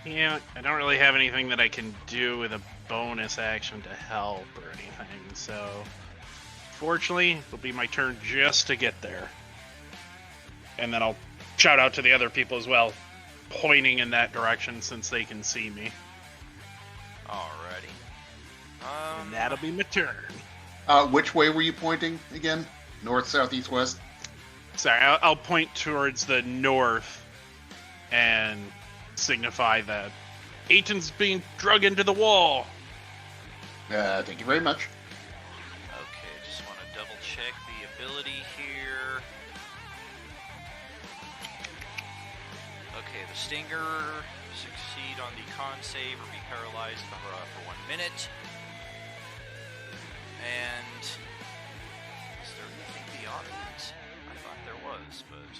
Yeah, I don't really have anything that I can do with a bonus action to help or anything, so fortunately it'll be my turn just to get there. And then I'll shout out to the other people as well, pointing in that direction since they can see me. Alrighty. And that'll be my turn. Which way were you pointing again? North, south, east, west? Sorry, I'll point towards the north and signify that Aten's being drug into the wall. Thank you very much. Okay, just want to double check the ability here. Okay, the Stinger, succeed on the con save or be paralyzed for 1 minute. And is there anything beyond it? I thought there was, but...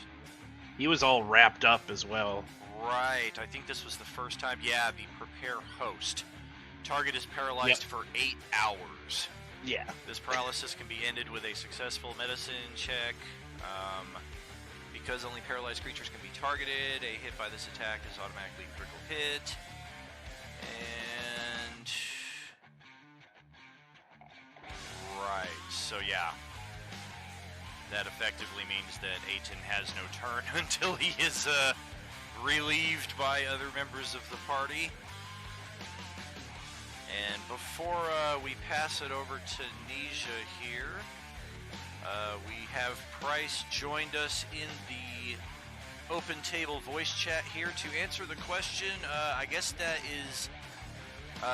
He was all wrapped up as well. Right, I think this was the first time. Yeah, the Prepare Host. Target is paralyzed for 8 hours. Yeah. This paralysis can be ended with a successful medicine check. Because only paralyzed creatures can be targeted, a hit by this attack is automatically a critical hit. And... Right, so yeah. That effectively means that Aten has no turn until he is relieved by other members of the party. And before we pass it over to Nisha here, we have Price joined us in the open table voice chat here to answer the question. I guess that is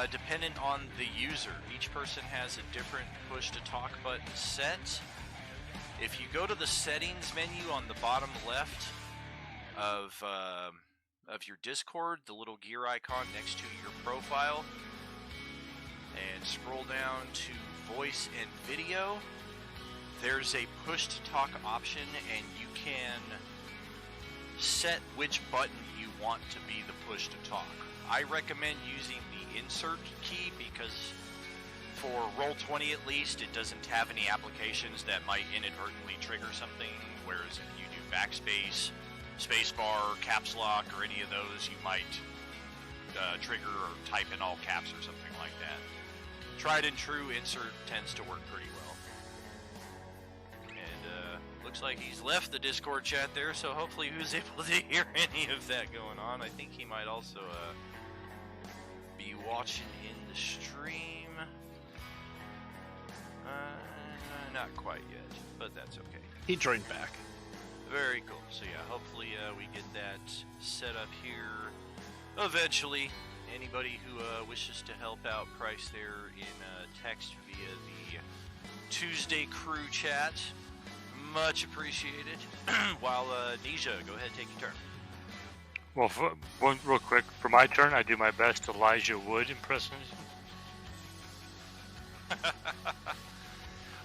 dependent on the user. Each person has a different push to talk button set. If you go to the settings menu on the bottom left of your Discord, the little gear icon next to your profile, and scroll down to voice and video, there's a push to talk option, and you can set which button you want to be the push to talk. I recommend using the insert key because for Roll20 at least, it doesn't have any applications that might inadvertently trigger something, whereas if you do backspace, spacebar, caps lock, or any of those, you might trigger or type in all caps or something like that. Tried and true insert tends to work pretty well. And looks like he's left the Discord chat there, so hopefully he was able to hear any of that going on. I think he might also be watching in the stream. Not quite yet, but that's okay. He joined back. Very cool. So yeah, hopefully we get that set up here eventually. Anybody who wishes to help out Price there in text via the Tuesday crew chat, much appreciated. While Nisha, go ahead, take your turn. Well, one real quick, for my turn, I do my best Elijah Wood impersonation. Well,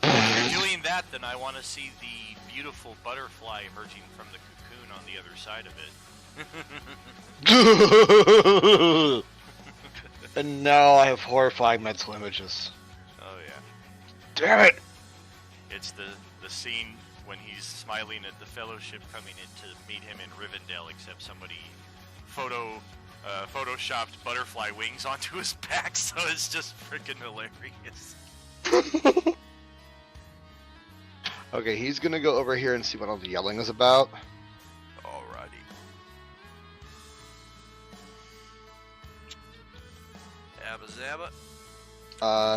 if you're doing that, then I want to see the beautiful butterfly emerging from the cocoon on the other side of it. And now I have horrifying mental images. Oh yeah. Damn it! It's the scene when he's smiling at the Fellowship coming in to meet him in Rivendell, except somebody photoshopped butterfly wings onto his back, so it's just freaking hilarious. Okay, he's gonna go over here and see what all the yelling is about. Alrighty. Abba Zabba.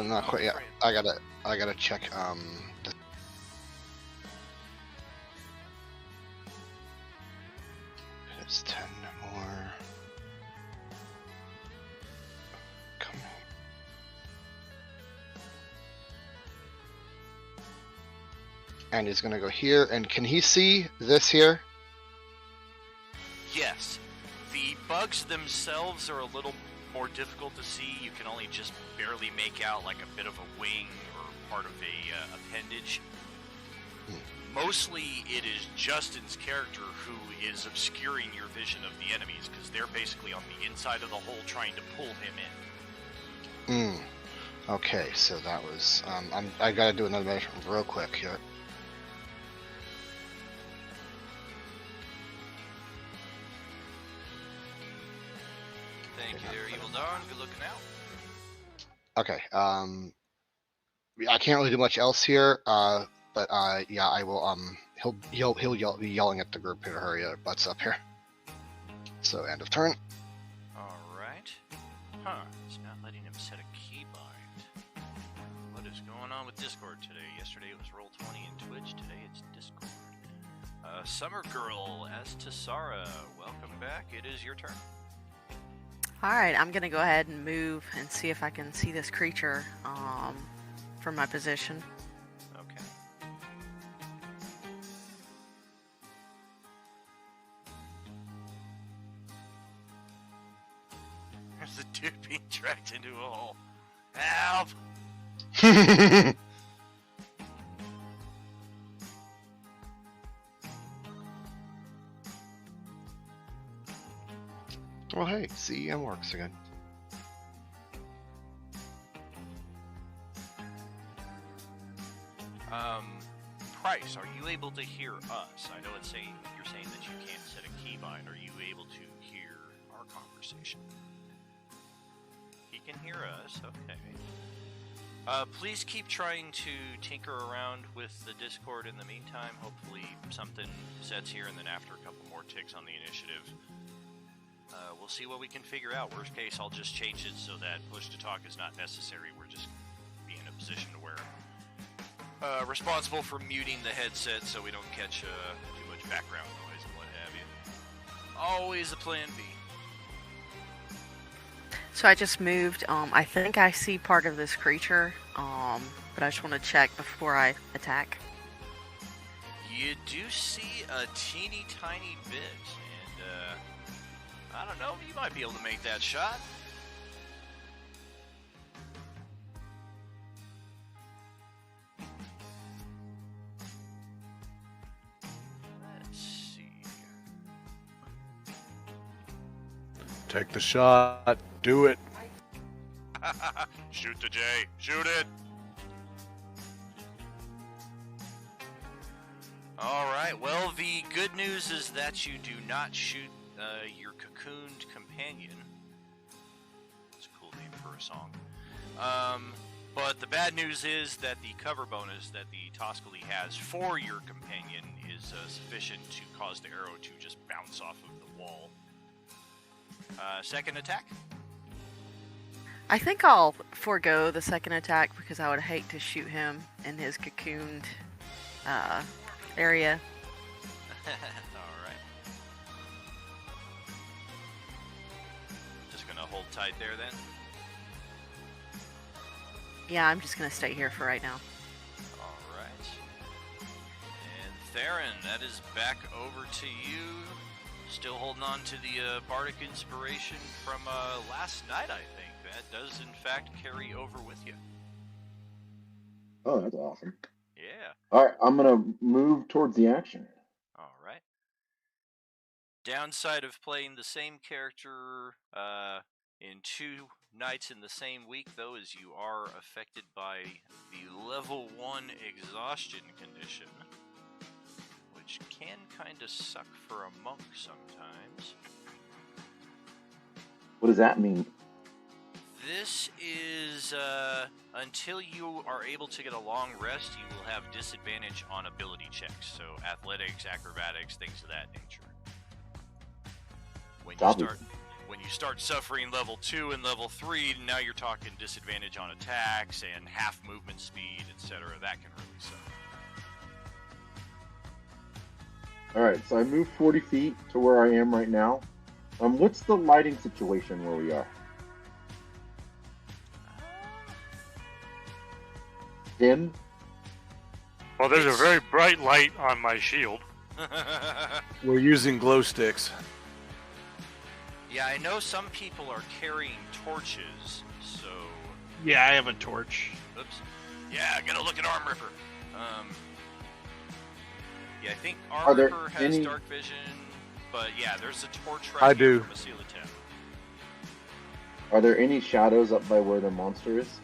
Not quite yet. I gotta check, It's 10 more. Come on. And he's gonna go here, and can he see this here? Yes. The bugs themselves are a little more difficult to see. You can only just barely make out like a bit of a wing or part of a appendage. Mostly it is Justin's character who is obscuring your vision of the enemies, because they're basically on the inside of the hole trying to pull him in. Okay, so that was, I gotta do another measurement real quick here. Thank you there, Evil Dawn. Good looking out. Okay, I can't really do much else here, but yeah, I will, he'll be yelling at the group to hurry their butts up here. So, end of turn. Alright. Huh, it's not letting him set a keybind. What is going on with Discord today? Yesterday it was Roll20 and Twitch, today it's Discord. Summer Girl, as to Sarah, welcome back, it is your turn. Alright, I'm gonna go ahead and move and see if I can see this creature from my position. Okay. There's a dude being dragged into a hole. Help! Well, hey, CEM works again. Price, are you able to hear us? I know you're saying that you can't set a keybind. Are you able to hear our conversation? He can hear us, okay. Please keep trying to tinker around with the Discord in the meantime. Hopefully something sets here, and then after a couple more ticks on the initiative, we'll see what we can figure out. Worst case, I'll just change it so that push to talk is not necessary. We're just be in a position to where responsible for muting the headset so we don't catch too much background noise and what have you. Always a plan B. So I just moved. I think I see part of this creature, but I just want to check before I attack. You do see a teeny tiny bit, and I don't know, you might be able to make that shot. Let's see. Take the shot. Do it. Shoot the J. Shoot it. Alright, well, the good news is that you do not shoot your cocooned companion. That's a cool name for a song. But the bad news is that the cover bonus that the Toscali has for your companion is sufficient to cause the arrow to just bounce off of the wall. Second attack? I think I'll forego the second attack because I would hate to shoot him in his cocooned area. Alright. Just gonna hold tight there then. Yeah, I'm just gonna stay here for right now. Alright. And Theron, that is back over to you. Still holding on to the Bardic Inspiration from last night, I think. That does, in fact, carry over with you. Oh, that's awesome. Yeah. All right, I'm going to move towards the action. Alright. Downside of playing the same character in 2 nights in the same week, though, is you are affected by the level 1 exhaustion condition, which can kind of suck for a monk sometimes. What does that mean? This is until you are able to get a long rest, you will have disadvantage on ability checks, so athletics, acrobatics, things of that nature. When you start suffering level 2 and level 3, now you're talking disadvantage on attacks and half movement speed, etc. That can really suck. All right, so I moved 40 feet to where I am right now. What's the lighting situation where we are? Dim? Well, there's a very bright light on my shield. We're using glow sticks. Yeah, I know some people are carrying torches, so... Yeah, I have a torch. Oops. Yeah, I gotta look at Arm Ripper. Yeah, I think Arm Ripper has dark vision, but yeah, there's a torch right here from Asila 10. Are there any shadows up by where the monster is?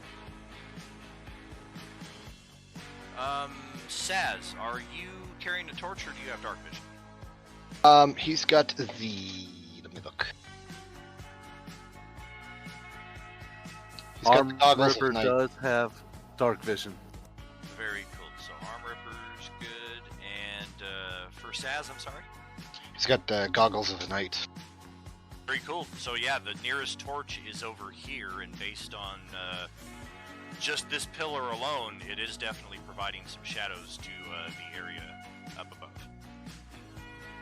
Saz, are you carrying a torch or do you have dark vision? He's got the... Let me look. He's got the Arm goggles Ripper of night. does have dark vision. Very cool. So Arm Ripper's good, and for Saz, I'm sorry? He's got the goggles of the night. Very cool. So yeah, the nearest torch is over here, and based on just this pillar alone, it is definitely providing some shadows to the area up above.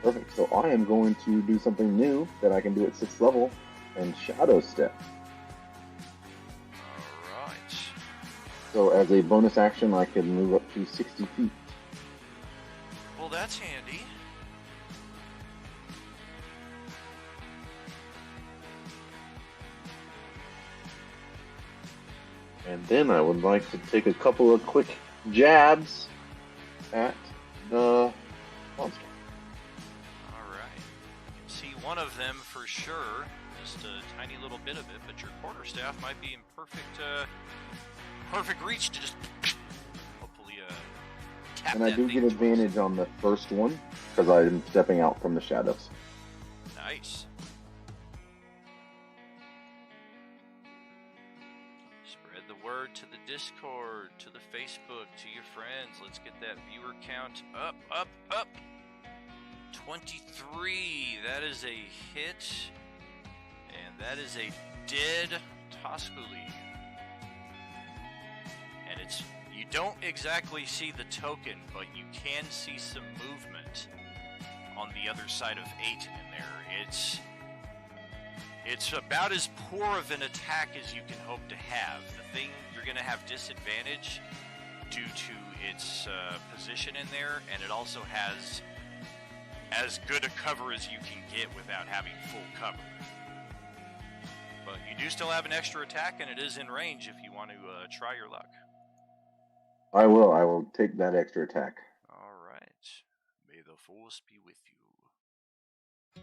Perfect. So I am going to do something new that I can do at 6th level, and Shadow Step. Alright. So as a bonus action, I can move up to 60 feet. Well, that's handy. And then I would like to take a couple of quick jabs at the monster. Alright. You can see one of them for sure. Just a tiny little bit of it, but your quarterstaff might be in perfect reach to just hopefully tap And I that do thing get advantage on the first one, because I'm stepping out from the shadows. Nice. Spread the word to the Discord, to the Facebook, to your friends. Let's get that viewer count up, up, up. 23. That is a hit. And that is a dead Toskuli. And it's... You don't exactly see the token, but you can see some movement on the other side of 8 in there. It's about as poor of an attack as you can hope to have. The thing, you're going to have disadvantage due to its position in there, and it also has as good a cover as you can get without having full cover. But you do still have an extra attack, and it is in range if you want to try your luck. I will take that extra attack. Alright. May the force be with you.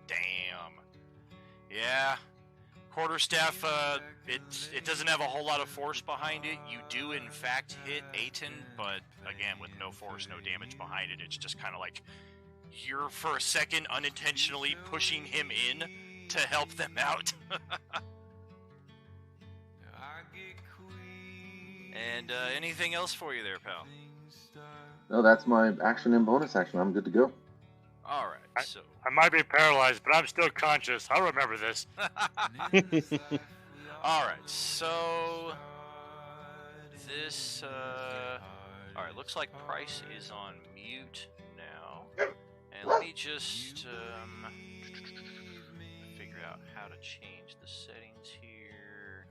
Damn. Yeah. Quarterstaff, it doesn't have a whole lot of force behind it. You do, in fact, hit Aiton, but again, with no force, no damage behind it, it's just kind of like you're, for a second, unintentionally pushing him in to help them out. And anything else for you there, pal? No, that's my action and bonus action. I'm good to go. Alright, so... I might be paralyzed, but I'm still conscious. I'll remember this. Alright, so... This, Alright, looks like Price is on mute now. And let me just figure out how to change the settings here.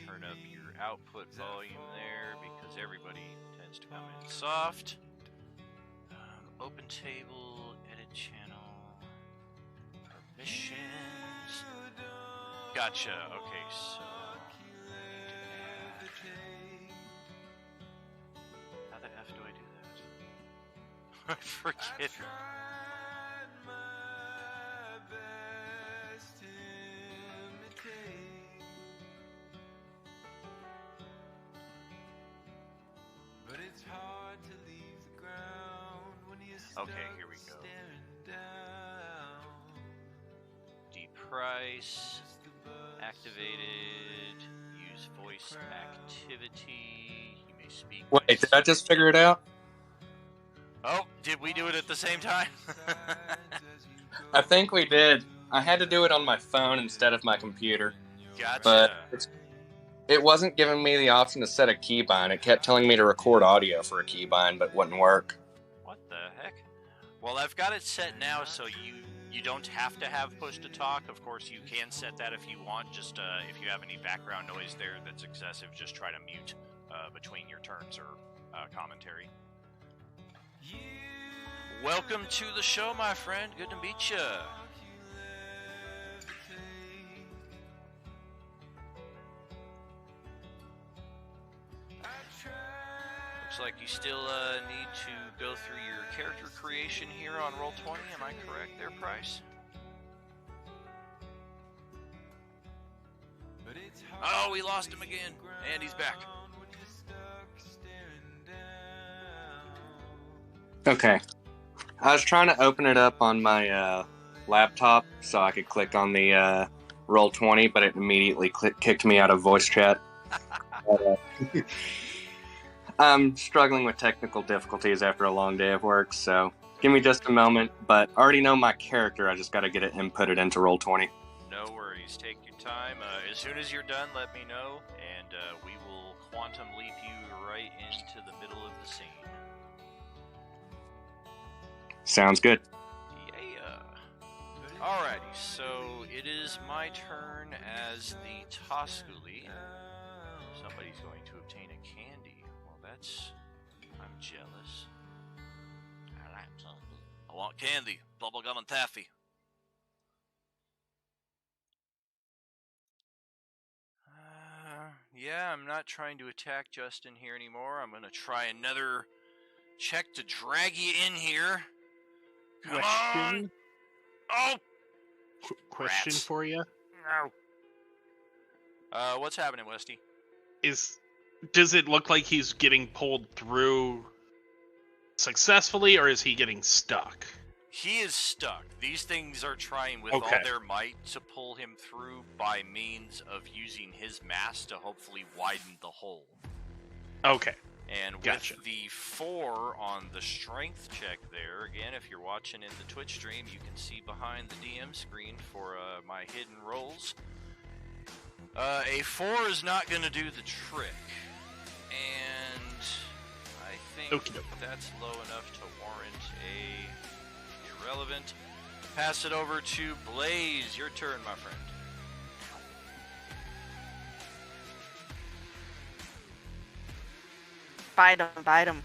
Turn up your output volume there because everybody tends to come in soft. Open table, edit channel, permissions. Gotcha. Okay, so how the F do I do that? I forget. But it's hard to leave the ground when you're Okay, here we go. Deprice, activated, use voice activity, you may speak. Wait, did I just figure it out? Oh, did we do it at the same time? I think we did. I had to do it on my phone instead of my computer. Gotcha. But it wasn't giving me the option to set a keybind. It kept telling me to record audio for a keybind, but wouldn't work. What the heck? Well, I've got it set now so you don't have to have push to talk. Of course, you can set that if you want. Just if you have any background noise there that's excessive, just try to mute between your turns or commentary. Welcome to the show, my friend. Good to meet you. Looks like you still need to go through your character creation here on Roll20. Am I correct there, Price? Oh, we lost him again. And he's back. Okay. I was trying to open it up on my laptop so I could click on the Roll20, but it immediately kicked me out of voice chat. I'm struggling with technical difficulties after a long day of work, so give me just a moment. But I already know my character. I just got to get it inputted into Roll20. No worries. Take your time. As soon as you're done, let me know, and we will quantum leap you right into the middle of the scene. Sounds good. Yeah. Alrighty, so it is my turn as the Toskuli. Somebody's going to obtain a candy. Well, I'm jealous. I like something. I want candy, bubblegum and taffy. Yeah, I'm not trying to attack Justin here anymore. I'm gonna try another check to drag you in here. Come on! Oh! Question Rats. for you. No. What's happening, Westy? Does it look like he's getting pulled through successfully, or is he getting stuck? He is stuck. These things are trying with Okay. all their might to pull him through by means of using his mass to hopefully widen the hole. Okay. And Gotcha. with the 4 on the strength check there, again, if you're watching in the Twitch stream, you can see behind the DM screen for my hidden rolls. A 4 is not going to do the trick. And I think that's low enough to warrant a irrelevant. Pass it over to Blaze. Your turn, my friend. Bite him, bite him.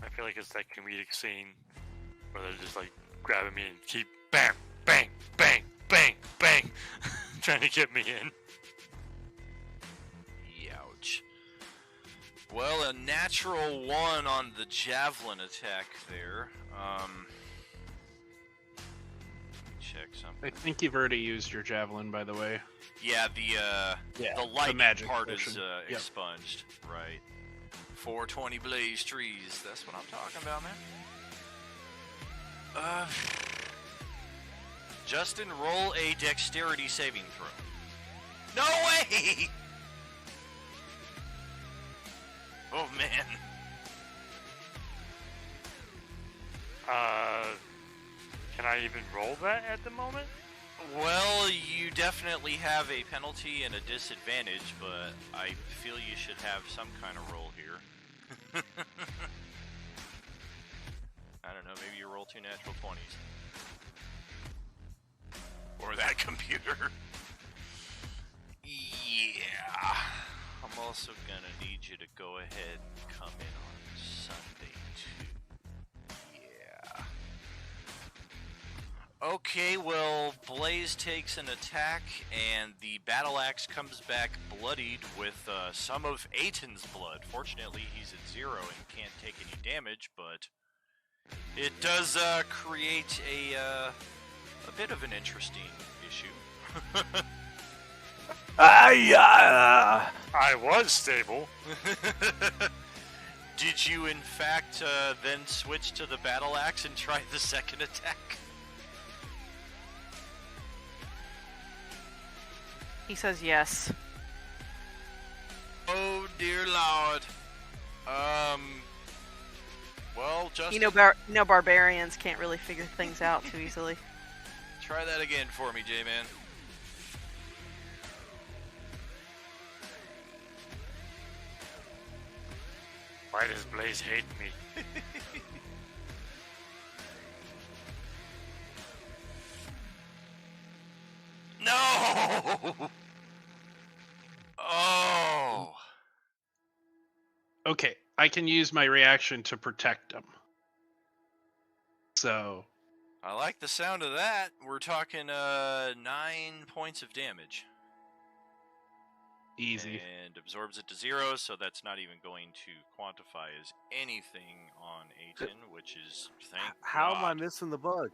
I feel like it's that comedic scene where they're just like grabbing me and keep bang, bang, bang, bang, bang, trying to get me in. Ouch. Well, a natural 1 on the javelin attack there. Check something. I think you've already used your javelin, by the way. Yeah, the lightning magic part is portion. Yep. expunged, right? 420 blaze trees. That's what I'm talking about, man. Justin, roll a dexterity saving throw. No way! Oh man. Can I even roll that at the moment? Well, you definitely have a penalty and a disadvantage, but I feel you should have some kind of roll here. I don't know, maybe you roll 2 natural 20s. Or that computer. Yeah. I'm also gonna need you to go ahead and come in on Sunday too. Yeah. Okay, well, Blaze takes an attack, and the battle axe comes back bloodied with some of Aiton's blood. Fortunately, he's at 0 and can't take any damage, but it does create a bit of an interesting issue. I was stable. Did you, in fact, then switch to the battle axe and try the second attack? He says yes. Oh dear Lord. Well, Justin, You know, barbarians can't really figure things out too easily. try that again for me, J-Man. Why does Blaze hate me? No! Oh! Okay, I can use my reaction to protect him. So, I like the sound of that. We're talking 9 points of damage. easy. And absorbs it to 0, so that's not even going to quantify as anything on Aiton, which is thank How am I God. missing the bug?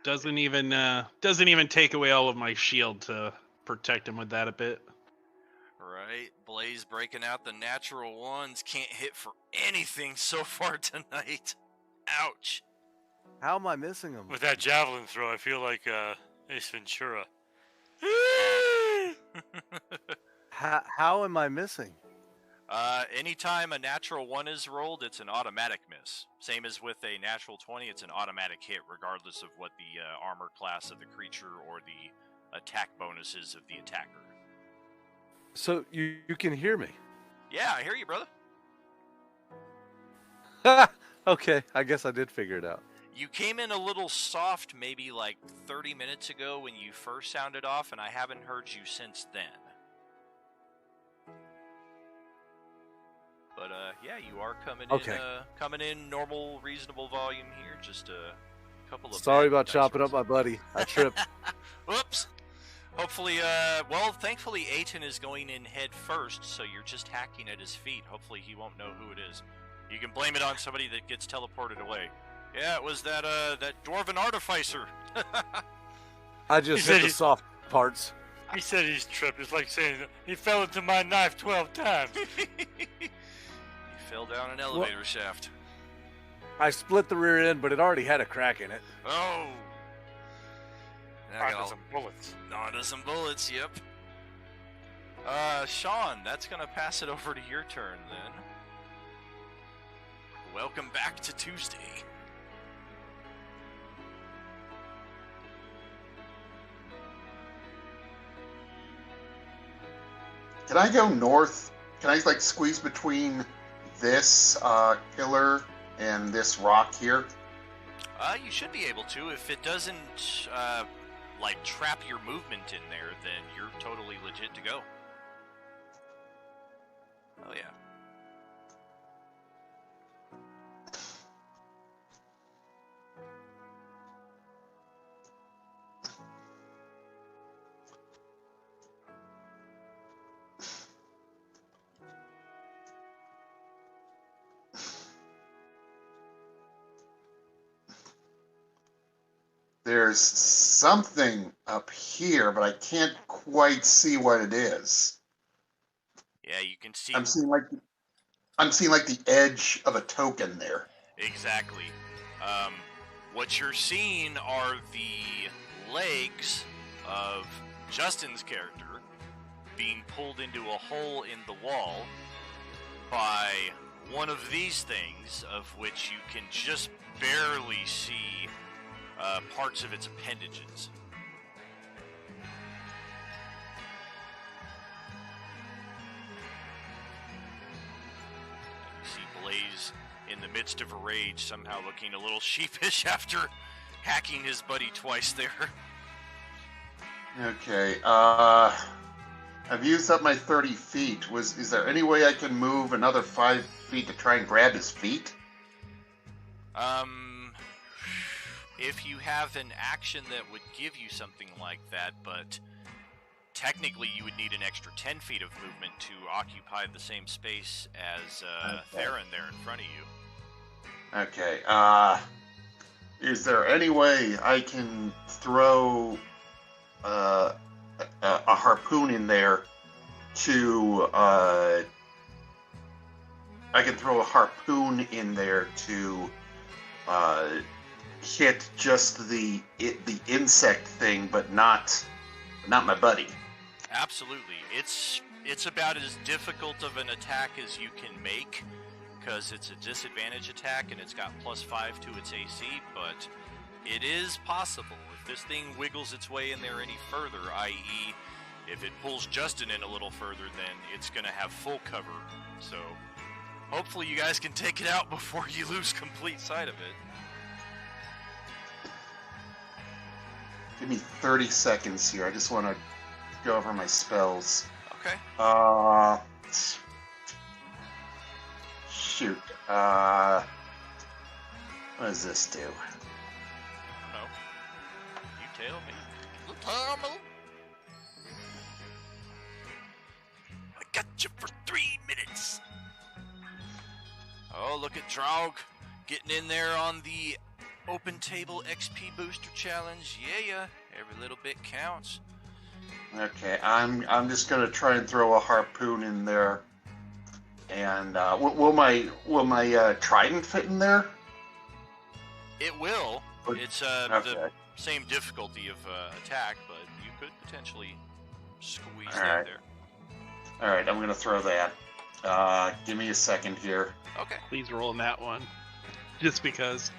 Doesn't even take away all of my shield to protect him with that a bit. Right, Blaze breaking out the natural ones, can't hit for anything so far tonight. Ouch. How am I missing them? With that javelin throw, I feel like Ace Ventura. How am I missing? Anytime a natural 1 is rolled, it's an automatic miss. Same as with a natural 20, it's an automatic hit, regardless of what the armor class of the creature or the attack bonuses of the attacker. So you can hear me? Yeah, I hear you, brother. Okay, I guess I did figure it out. You came in a little soft maybe like 30 minutes ago when you first sounded off, and I haven't heard you since then. But yeah, you are coming in normal, reasonable volume here. Just a couple of. Sorry bad about dice chopping rolls. up my buddy. I tripped. Whoops. Hopefully, well, thankfully Aiton is going in head first, so you're just hacking at his feet. Hopefully he won't know who it is. You can blame it on somebody that gets teleported away. Yeah, it was that dwarven artificer. I just hit the soft parts. He said he's tripped. It's like saying he fell into my knife 12 times. He fell down an elevator shaft. I split the rear end, but it already had a crack in it. Oh. Onto some bullets. Onto some bullets, yep. Sean, that's gonna pass it over to your turn then. Welcome back to Tuesday. Can I go north? Can I like squeeze between this pillar and this rock here? You should be able to. If it doesn't, like, trap your movement in there, then you're totally legit to go. Oh, yeah. There's something up here, but I can't quite see what it is. Yeah, you can see. I'm seeing like the edge of a token there. Exactly. What you're seeing are the legs of Justin's character being pulled into a hole in the wall by one of these things, of which you can just barely see parts of its appendages. You see Blaze in the midst of a rage, somehow looking a little sheepish after hacking his buddy twice there. Okay, I've used up my 30 feet. Is there any way I can move another 5 feet to try and grab his feet? If you have an action that would give you something like that, but technically you would need an extra 10 feet of movement to occupy the same space as Theron there in front of you. Okay, is there any way I can throw a harpoon in there to I can throw a harpoon in there to hit just the insect thing, but not my buddy. Absolutely. It's about as difficult of an attack as you can make, because it's a disadvantage attack and it's got +5 to its AC, but it is possible. If this thing wiggles its way in there any further, i.e. if it pulls Justin in a little further, then it's going to have full cover. So hopefully you guys can take it out before you lose complete sight of it. Give me 30 seconds here. I just want to go over my spells. Okay. Shoot. What does this do? No. You tell me. I got you for 3 minutes. Oh, look at Draug getting in there on the Open Table XP Booster Challenge. Yeah. Every little bit counts. Okay, I'm just gonna try and throw a harpoon in there. And will my trident fit in there? It will. It's the same difficulty of attack, but you could potentially squeeze that there. All right, I'm gonna throw that. Give me a second here. Okay. Please roll in that one, just because.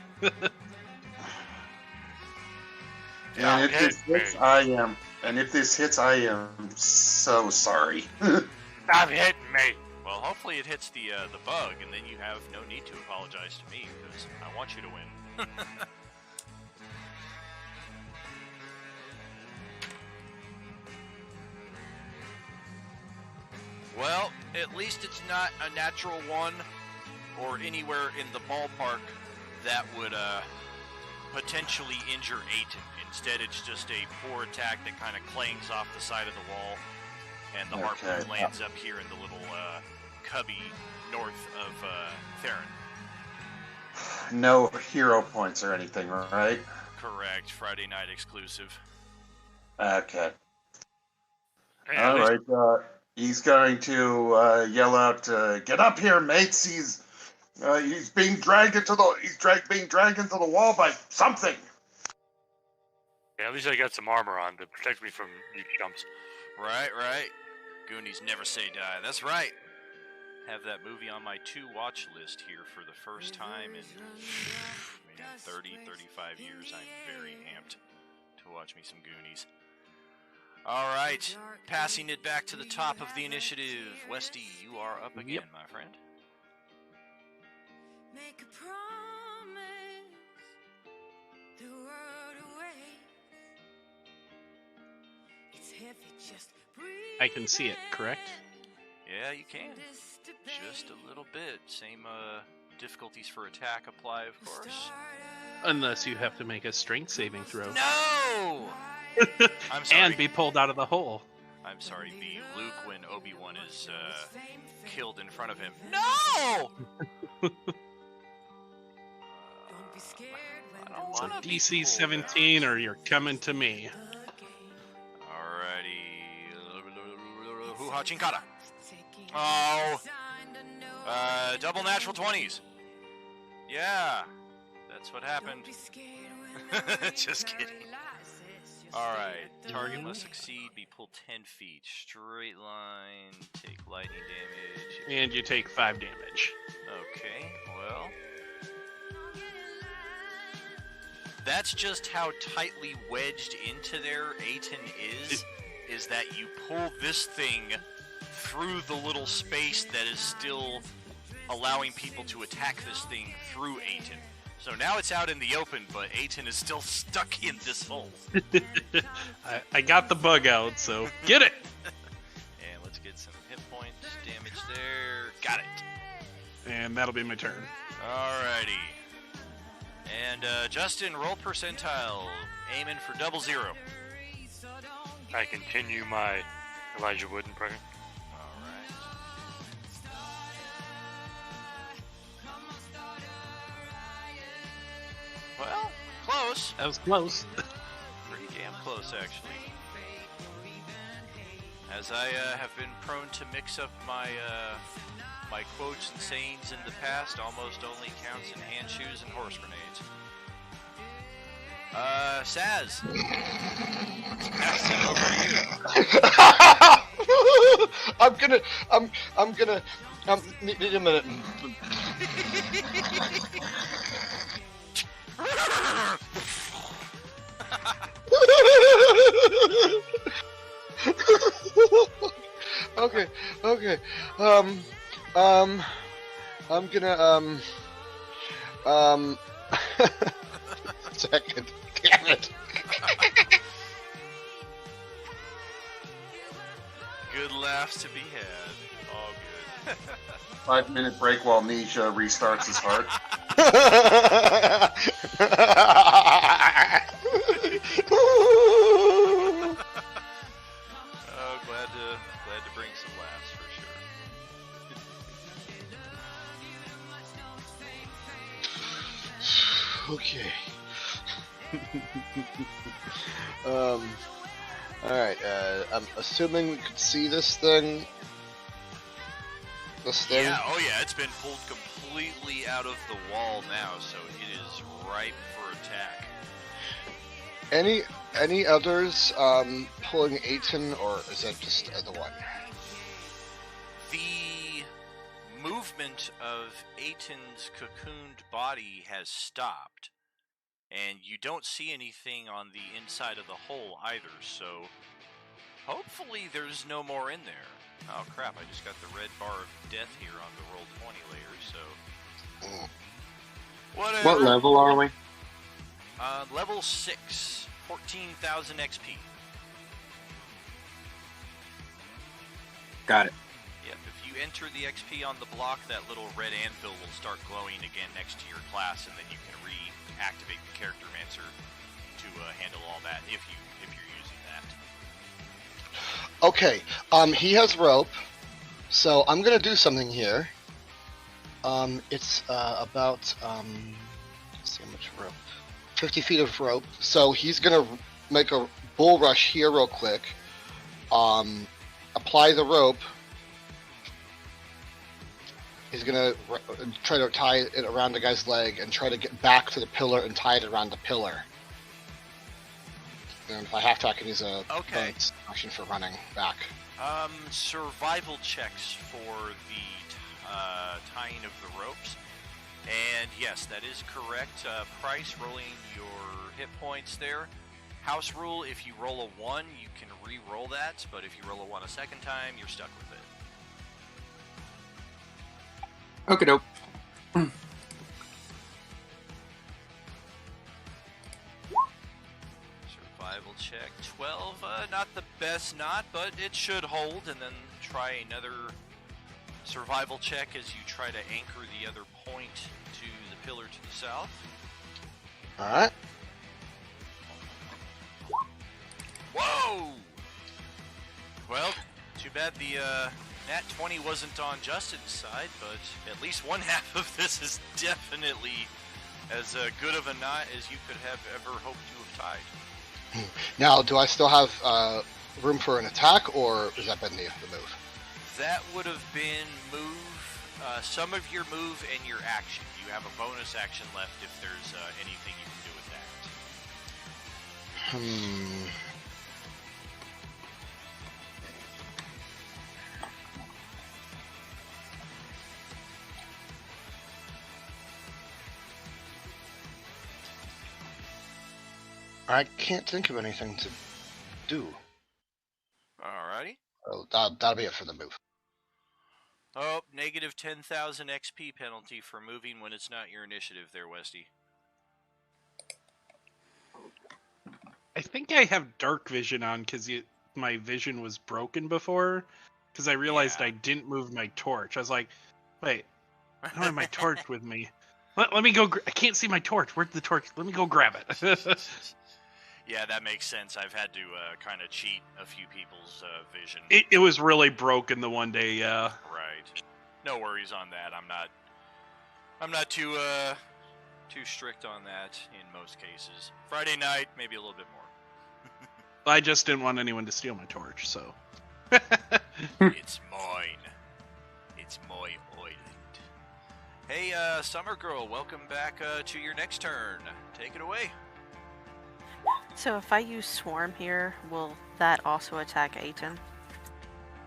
And if this hits, I am so sorry. Stop hitting me. Well, hopefully it hits the bug, and then you have no need to apologize to me, because I want you to win. Well, at least it's not a natural one, or anywhere in the ballpark that would potentially injure Aiton. Instead, it's just a poor attack that kind of clangs off the side of the wall, and the harpoon lands up here in the little cubby north of Theron. No hero points or anything, right? Correct. Friday night exclusive. Okay. Hey, All right. He's going to yell out, "Get up here, mates! He's being dragged into being dragged into the wall by something." Yeah, at least I got some armor on to protect me from you chumps. Right. Goonies never say die. That's right. Have that movie on my to-watch list here for the first time in 30, 35 years. I'm very amped to watch me some Goonies. All right, passing it back to the top of the initiative. Westy, you are up again, my friend. Make a promise, the world away. It's heavy, just breathe. I can see it, correct? Yeah, you can. Just a little bit. Same difficulties for attack apply, of course. Unless you have to make a strength saving throw. No! I'm sorry. And be pulled out of the hole. I'm sorry, be Luke when Obi-Wan is killed in front of him. No! I don't So wanna be DC pulled 17 out. or you're coming to me. Alrighty. Hoo-ha Chinkara. Oh. Double natural 20s. Yeah. That's what happened. Just kidding. Alright, target must succeed, be pulled 10 feet. Straight line, take lightning damage. And you take 5 damage. Okay, well. That's just how tightly wedged into there Aten is that you pull this thing through the little space that is still allowing people to attack this thing through Aten. So now it's out in the open, but Aten is still stuck in this hole. I got the bug out, so get it! And let's get some hit point damage there. Got it. And that'll be my turn. Alrighty. And Justin, roll percentile. Aiming for 00. I continue my Elijah Wood impression. Alright. Well, close. That was close. Pretty damn close, actually. As I have been prone to mix up my my quotes and sayings in the past, almost only counts in hand shoes and horse grenades. Saz. I'm gonna need a minute. Okay. I'm gonna second. Damn it. Good laughs to be had. All good. 5-minute break while Nisha restarts his heart. Oh, glad to bring some laughs for sure. Okay. Alright, I'm assuming we could see this thing. Yeah, oh yeah, it's been pulled completely out of the wall now, so it is ripe for attack. Any others pulling Aten, or is that just the one? The movement of Aten's cocooned body has stopped, and you don't see anything on the inside of the hole either, so hopefully there's no more in there. Oh crap, I just got the red bar of death here on the roll 20 layer, so... Whatever. What level are we? Level 6, 14,000 XP. Got it. Yep, if you enter the XP on the block, that little red anvil will start glowing again next to your class, and then you can reactivate the Character Mancer to handle all that if you're using that. Okay, he has rope, so I'm gonna do something here. It's about, let's see how much rope. 50 feet of rope, so he's gonna make a bull rush here real quick, apply the rope. He's gonna try to tie it around the guy's leg and try to get back to the pillar and tie it around the pillar. And if I have to, I can use a bonus action for running back. Survival checks for the tying of the ropes. And yes, that is correct. Price, rolling your hit points there. House rule, if you roll a 1, you can re-roll that, but if you roll a 1 a second time, you're stuck with it. Okie doke. Survival check 12, not the best knot, but it should hold, and then try another survival check as you try to anchor the other point to the pillar to the south. Alright. Whoa! Well, too bad the Nat 20 wasn't on Justin's side, but at least one half of this is definitely as good of a knot as you could have ever hoped to have tied. Now, do I still have room for an attack, or has that been the move? That would have been some of your move and your action. You have a bonus action left if there's anything you can do with that. I can't think of anything to do. Alrighty. Well, that'll be it for the move. Oh, negative 10,000 XP penalty for moving when it's not your initiative there, Westy. I think I have dark vision on because my vision was broken before. Because I realized I didn't move my torch. I was like, wait, I don't have my torch with me. Let me go. I can't see my torch. Where's the torch? Let me go grab it. Yeah, that makes sense. I've had to kind of cheat a few people's vision. It was really broken the one day, yeah. Right. No worries on that. I'm not too strict on that in most cases. Friday night, maybe a little bit more. I just didn't want anyone to steal my torch, so. It's mine. It's my island. Hey, Summer Girl, welcome back to your next turn. Take it away. So if I use Swarm here, will that also attack Aiton?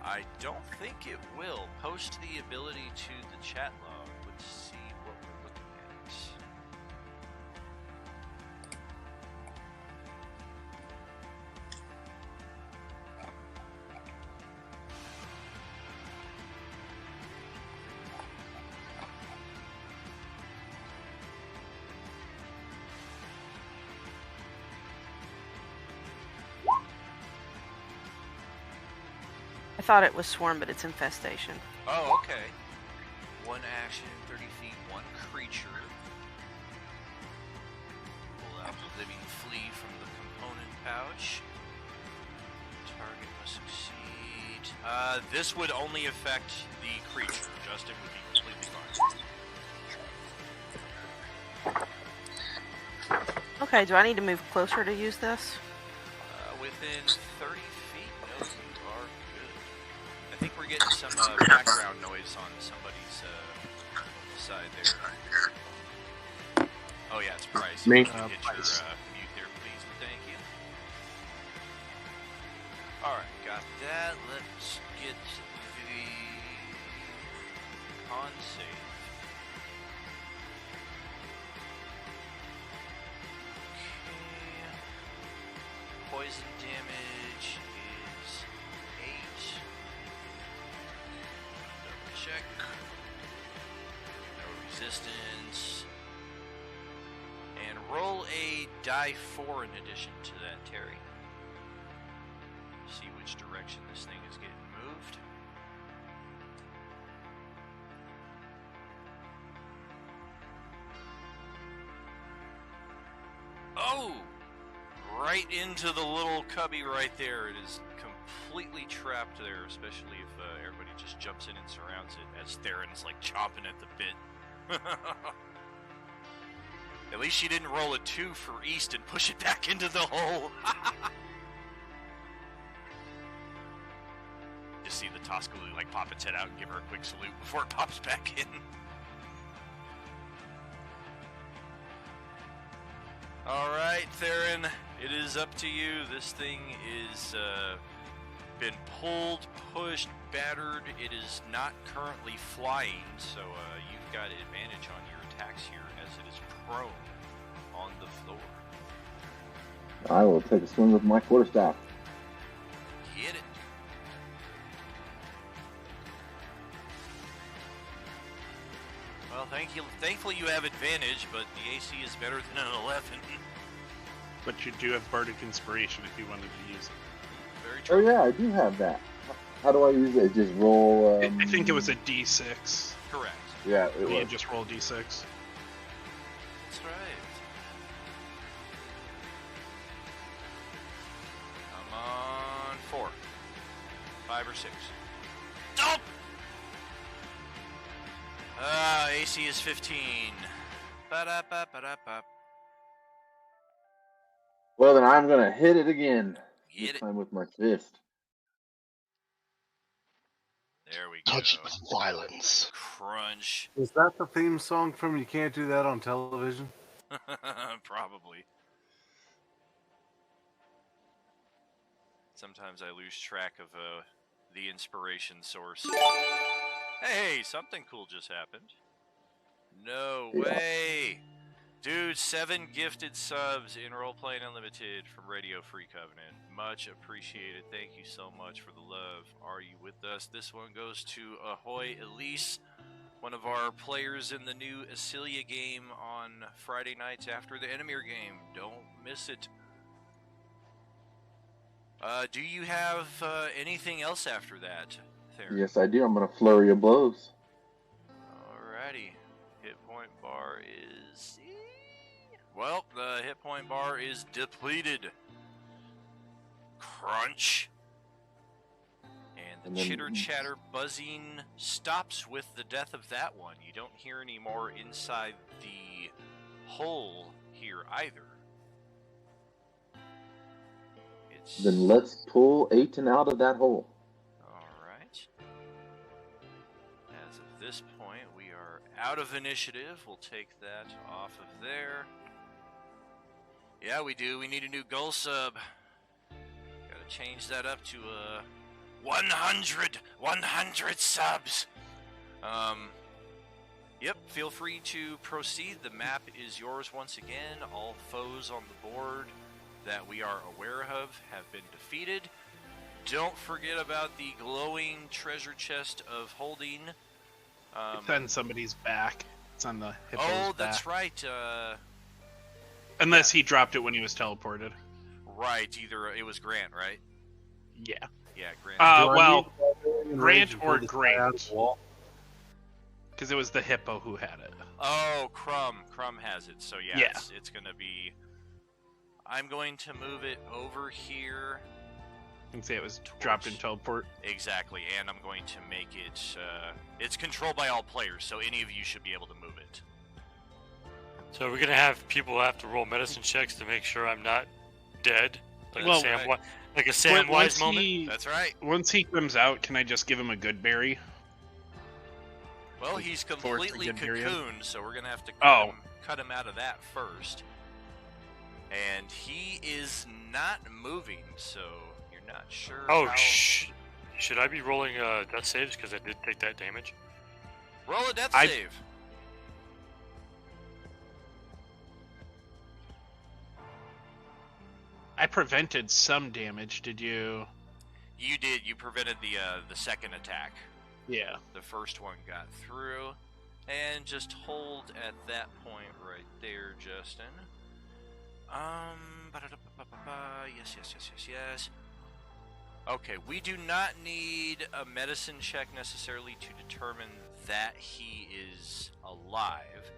I don't think it will. Post the ability to the chat log. Let's see what we're looking at. I thought it was Swarm, but it's Infestation. Oh, okay. One action, 30 feet, one creature. Pull out the living flea from the component pouch. Target must succeed. This would only affect the creature. Justin would be completely fine. Okay, do I need to move closer to use this? Within 30 feet, no, you are good. I think we're getting some background noise on somebody's side there. Oh yeah, it's Bryce. Me. Hit your mute there, please, and thank you. Alright, got that. Let's get the con save. Poison damage is 8. Double check. No resistance. And roll a die 4 in addition to that, Terry. See which direction this thing is getting moved. Oh! Right into the little cubby right there. It is completely trapped there, especially if everybody just jumps in and surrounds it as Theron is like chomping at the bit. At least she didn't roll a 2 for East and push it back into the hole. Just see the Toscaloo like pop its head out and give her a quick salute before it pops back in. Alright, Theron, it is up to you. This thing is been pulled, pushed, battered. It is not currently flying, so you've got advantage on your attacks here as it is prone on the floor. I will take a swing with my quarterstaff. Get it. Well, thankfully you have advantage, but the AC is better than an 11. But you do have Bardic Inspiration if you wanted to use it. Very true. Oh yeah, I do have that. How do I use it? Just roll... I think it was a D6. Correct. Yeah, it You was. just roll D6. That's right. I'm on 4. 5 or 6. Nope! AC is 15. Ba-da-ba-ba-da-ba. Well, then I'm gonna hit it again. Get this it. time with my fist. There we go. Touch with violence. Crunch. Is that the theme song from You Can't Do That on Television? Probably. Sometimes I lose track of the inspiration source. Hey, something cool just happened. No way! Dude, 7 gifted subs in Roleplaying Unlimited from Radio Free Covenant. Much appreciated. Thank you so much for the love. Are you with us? This one goes to Ahoy Elise, one of our players in the new Asilia game on Friday nights after the Enemir game. Don't miss it. Do you have anything else after that, Theron? Yes, I do. I'm going to flurry of blows. Alrighty. Hit point bar is... Well, the hit point bar is depleted. Crunch. And the chitter-chatter buzzing stops with the death of that one. You don't hear any more inside the hole here either. Then let's pull Aiton out of that hole. Alright. As of this point, we are out of initiative. We'll take that off of there. Yeah, we do. We need a new goal sub. Gotta change that up to 100 subs. Yep, feel free to proceed. The map is yours once again. All foes on the board that we are aware of have been defeated. Don't forget about the glowing treasure chest of holding. It's on somebody's back. It's on the hippo's Oh, that's back. right. Unless he dropped it when he was teleported. Right, either it was Grant, right? Yeah. Yeah, Grant. Well, Grant or Grant. Because it was the hippo who had it. Oh, Crumb. Crumb has it. So yeah, Yeah. It's going to be... I'm going to move it over here. You can say it was dropped in teleport. Exactly, and I'm going to make it... it's controlled by all players, so any of you should be able to move it. So we're gonna have people have to roll medicine checks to make sure I'm not dead, like Well, a Samwise moment. That's right. Once he comes out, can I just give him a good berry? Well, he's Force completely the good berry in? cocooned, so we're going to have to cut him out of that first. And he is not moving, so you're not sure Oh, how... should I be rolling death saves because I did take that damage? Roll a death save. I prevented some damage. Did you? You did. You prevented the second attack. Yeah. The first one got through. And just hold at that point right there, Justin. Yes. Okay, we do not need a medicine check necessarily to determine that he is alive.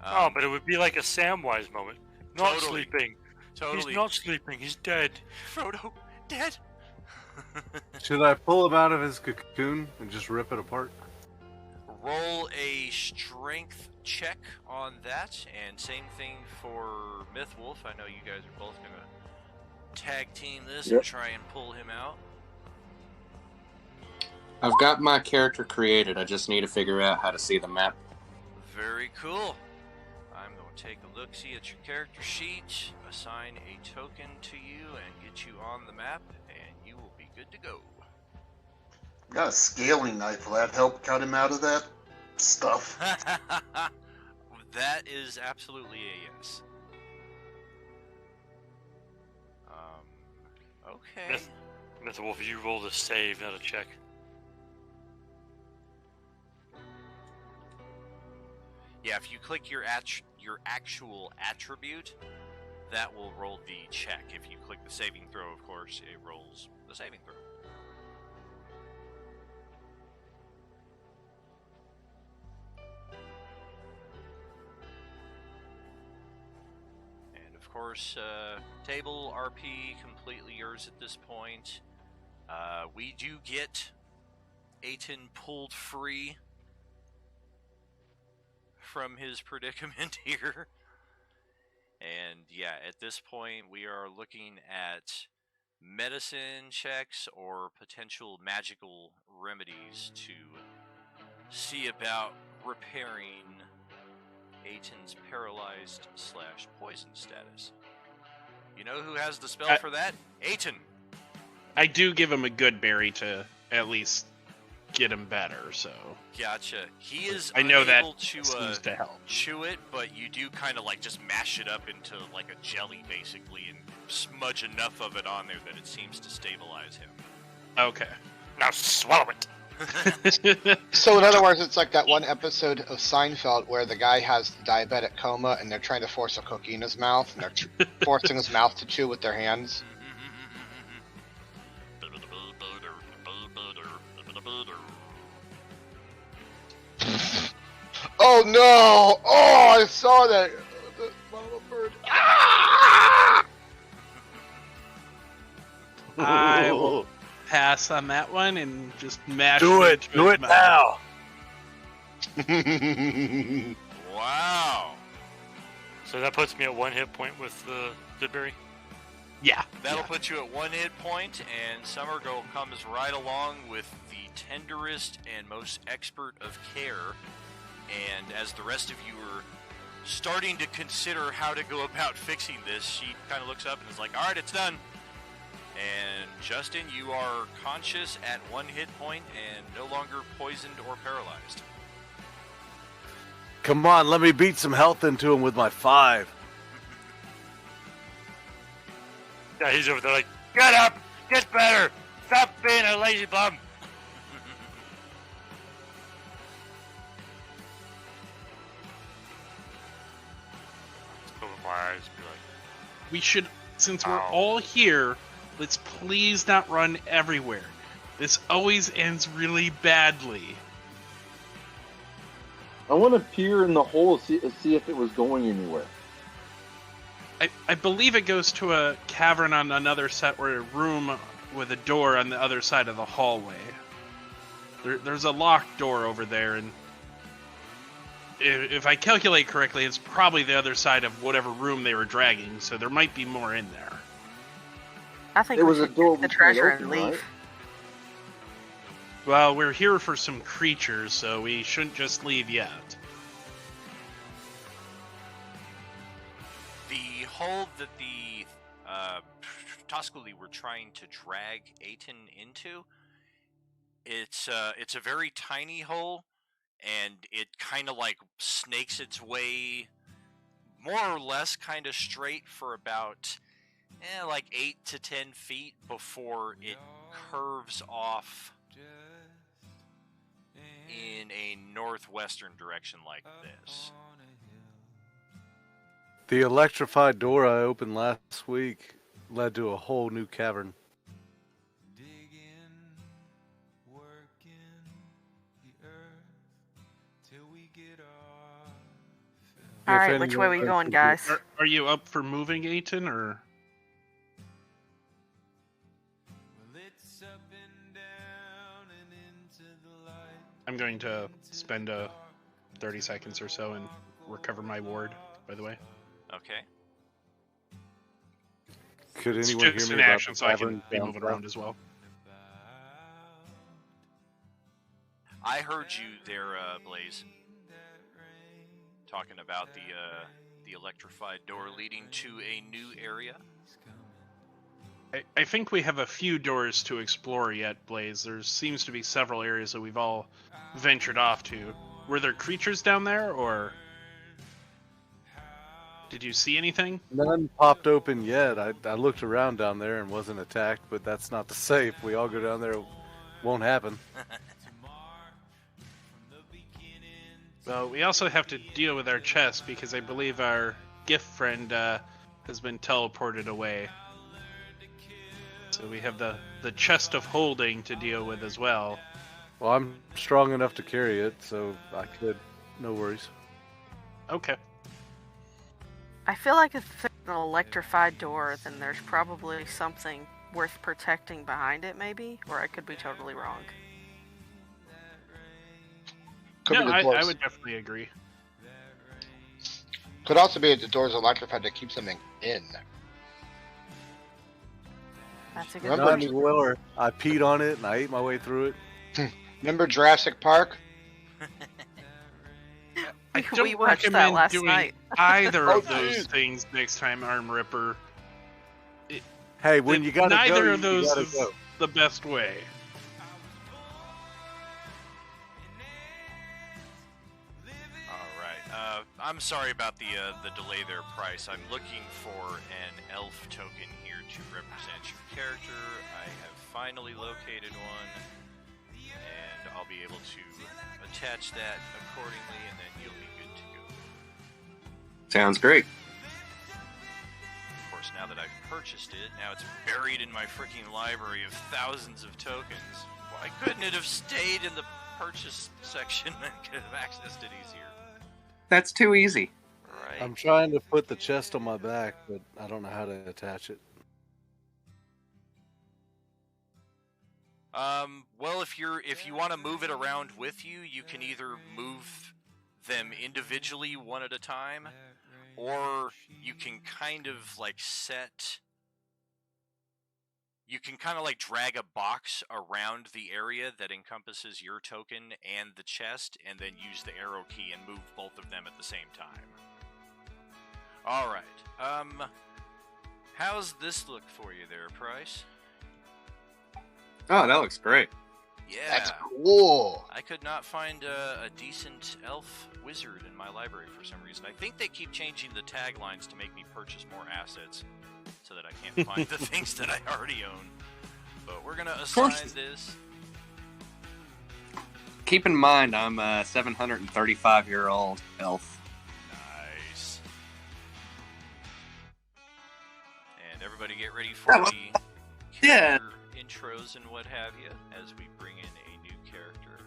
But it would be like a Samwise moment. Not Totally. sleeping. Totally. He's not sleeping. He's dead. Frodo, dead. Should I pull him out of his cocoon and just rip it apart? Roll a strength check on that, and same thing for Mythwolf. I know you guys are both gonna tag team this and try and pull him out. I've got my character created. I just need to figure out how to see the map. Very cool. I'm going to take a look-see at your character sheet, assign a token to you, and get you on the map, and you will be good to go. Got a scaling knife. Will that help cut him out of that stuff? That is absolutely a yes. Okay. Mythwolf, you rolled a save, not a check. Yeah, if you click your actual attribute, that will roll the check. If you click the saving throw, of course, it rolls the saving throw. And of course, table RP completely yours at this point. We do get Aiton pulled free from his predicament here. And yeah, at this point we are looking at medicine checks or potential magical remedies to see about repairing Aiton's paralyzed / poison status. You know who has the spell for that? Aiton! I do give him a good berry to at least get him better. So Gotcha. He is I know that unable to seems to help. chew it, but you do kind of like just mash it up into like a jelly, basically, and smudge enough of it on there that it seems to stabilize him. Okay. Now swallow it. So in other words, it's like that one episode of Seinfeld where the guy has diabetic coma and they're trying to force a cookie in his mouth and they're forcing his mouth to chew with their hands. Oh no! Oh, I saw that. The mama bird. Ah! I will pass on that one and just mash Do it. it. into Do his it mouth. now. Wow. So that puts me at 1 hit point with the Goodberry? Yeah. That'll put you at 1 hit point, and Summergirl comes right along with the tenderest and most expert of care. And as the rest of you are starting to consider how to go about fixing this, she kind of looks up and is like, "All right, it's done." And Justin, you are conscious at 1 hit point and no longer poisoned or paralyzed. Come on, let me beat some health into him with my 5. Yeah, he's over there like, get up! Get better! Stop being a lazy bum! Open my eyes and be like, We should, since we're all here, let's please not run everywhere. This always ends really badly. I want to peer in the hole to see if it was going anywhere. I believe it goes to a cavern on another side, or a room with a door on the other side of the hallway. There's a locked door over there, and if I calculate correctly, it's probably the other side of whatever room they were dragging, so there might be more in there. I think There we was a should door get the we treasure open, and leave. right? Well, we're here for some creatures, so we shouldn't just leave yet. The hole that the Toscoli were trying to drag Aten into, it's a very tiny hole, and it kind of like snakes its way more or less kind of straight for about like 8 to 10 feet before it curves off in a northwestern direction like this. The electrified door I opened last week led to a whole new cavern. Alright, which way are we going, guys? Are you up for moving, Aten, or? I'm going to spend 30 seconds or so and recover my ward, by the way. Okay. Could It's anyone just hear an me about action, the so I can cavern be down moving south? around as well. I heard you there, Blaze, talking about the electrified door leading to a new area. I think we have a few doors to explore yet, Blaze. There seems to be several areas that we've all ventured off to. Were there creatures down there, or did you see anything? None popped open yet. I looked around down there and wasn't attacked, but that's not to say if we all go down there, it won't happen. Well, we also have to deal with our chest because I believe our gift friend has been teleported away. So we have the chest of holding to deal with as well. Well, I'm strong enough to carry it, so I could. No worries. Okay. I feel like if it's an electrified door, then there's probably something worth protecting behind it, maybe? Or I could be totally wrong. Could be No, the I doors. would definitely agree. Could also be the doors electrified to keep something in. That's a good Not point. anymore. I peed on it and I ate my way through it. Remember Jurassic Park? I We don't watched that recommend last doing night. either Oh, of those dude. things next time, Arm Ripper. Hey, when you gotta Neither go, of those you gotta is go. the best way. I'm sorry about the delay there, Price. I'm looking for an elf token here to represent your character. I have finally located one, and I'll be able to attach that accordingly, and then you'll be good to go. Sounds great. Of course, now that I've purchased it, now it's buried in my freaking library of thousands of tokens. Why couldn't it have stayed in the purchase section and could have accessed it easier? That's too easy. Right. I'm trying to put the chest on my back, but I don't know how to attach it. Well, if you want to move it around with you, you can either move them individually one at a time, or you can kind of like you can kind of like drag a box around the area that encompasses your token and the chest, and then use the arrow key and move both of them at the same time. Alright, how's this look for you there, Price? Oh, that looks great. Yeah. That's cool. I could not find a decent elf wizard in my library for some reason. I think they keep changing the taglines to make me purchase more assets so that I can't find the things that I already own. But we're going to assign this. Keep in mind, I'm a 735-year-old elf. Nice. And everybody get ready for the character intros and what have you as we bring in a new character.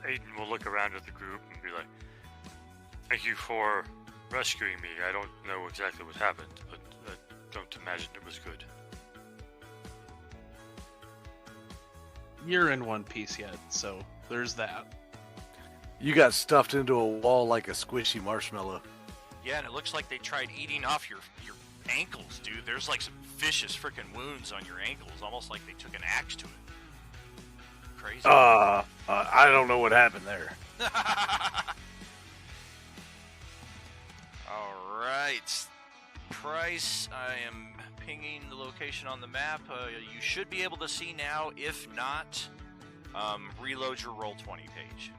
Aiden will look around at the group and be like, "Thank you for rescuing me. I don't know exactly what happened, but I don't imagine it was good." You're in one piece yet, so there's that. You got stuffed into a wall like a squishy marshmallow. Yeah, and it looks like they tried eating off your ankles, dude. There's like some vicious freaking wounds on your ankles, almost like they took an axe to it. Crazy. I don't know what happened there. Alright. Price, I am pinging the location on the map. You should be able to see now. If not, reload your Roll20 page.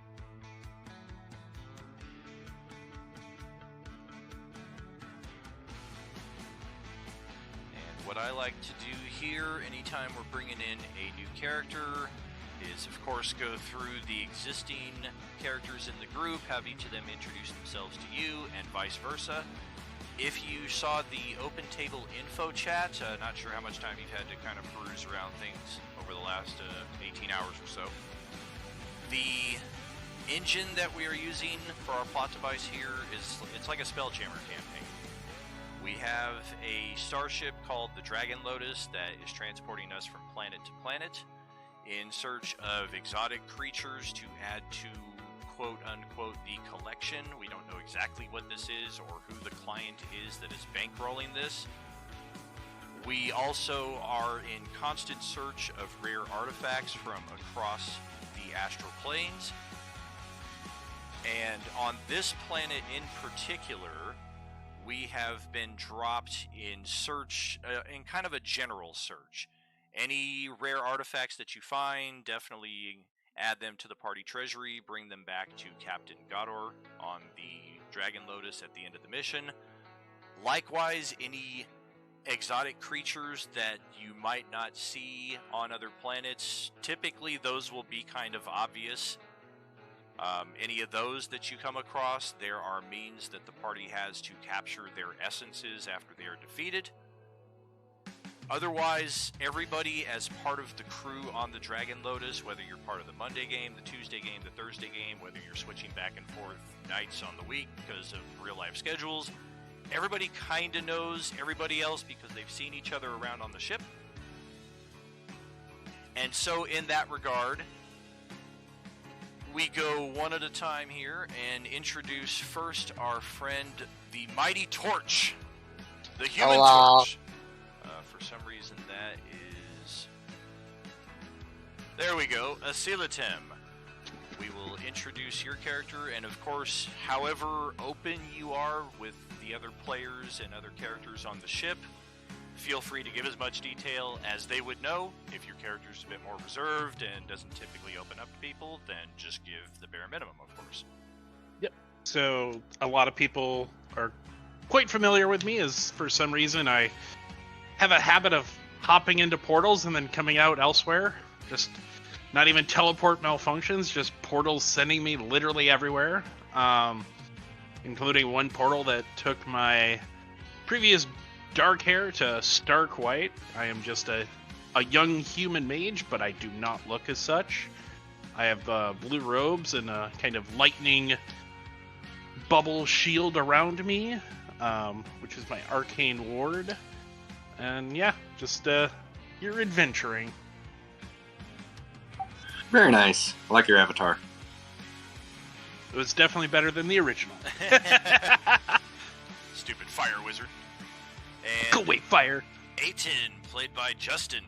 And what I like to do here, anytime we're bringing in a new character, is of course go through the existing characters in the group, have each of them introduce themselves to you, and vice versa. If you saw the open table info chat, not sure how much time you've had to kind of peruse around things over the last 18 hours or so. The engine that we are using for our plot device here it's like a Spelljammer campaign. We have a starship called the Dragon Lotus that is transporting us from planet to planet in search of exotic creatures to add to quote-unquote the collection. We don't know exactly what this is or who the client is that is bankrolling this. We also are in constant search of rare artifacts from across the astral planes. And on this planet in particular, we have been dropped in search, in kind of a general search. Any rare artifacts that you find, definitely add them to the party treasury, bring them back to Captain Godor on the Dragon Lotus at the end of the mission. Likewise, any exotic creatures that you might not see on other planets, typically those will be kind of obvious. Any of those that you come across, there are means that the party has to capture their essences after they are defeated. Otherwise, everybody as part of the crew on the Dragon Lotus, whether you're part of the Monday game, the Tuesday game, the Thursday game, whether you're switching back and forth nights on the week because of real-life schedules, everybody kind of knows everybody else because they've seen each other around on the ship. And so in that regard, we go one at a time here and introduce first our friend, the Mighty Torch, the Human Torch. For some reason that is... There we go, Asilatem. We will introduce your character, and of course, however open you are with the other players and other characters on the ship, feel free to give as much detail as they would know. If your character is a bit more reserved and doesn't typically open up to people, then just give the bare minimum, of course. Yep. So a lot of people are quite familiar with me, as for some reason I have a habit of hopping into portals and then coming out elsewhere. Just not even teleport malfunctions, just portals sending me literally everywhere. Including one portal that took my previous dark hair to stark white. I am just a young human mage, but I do not look as such. I have blue robes and a kind of lightning bubble shield around me, which is my arcane ward. And yeah, just you're adventuring. Very nice. I like your avatar. It was definitely better than the original. Stupid fire wizard. And Go away, fire. Aten, played by Justin.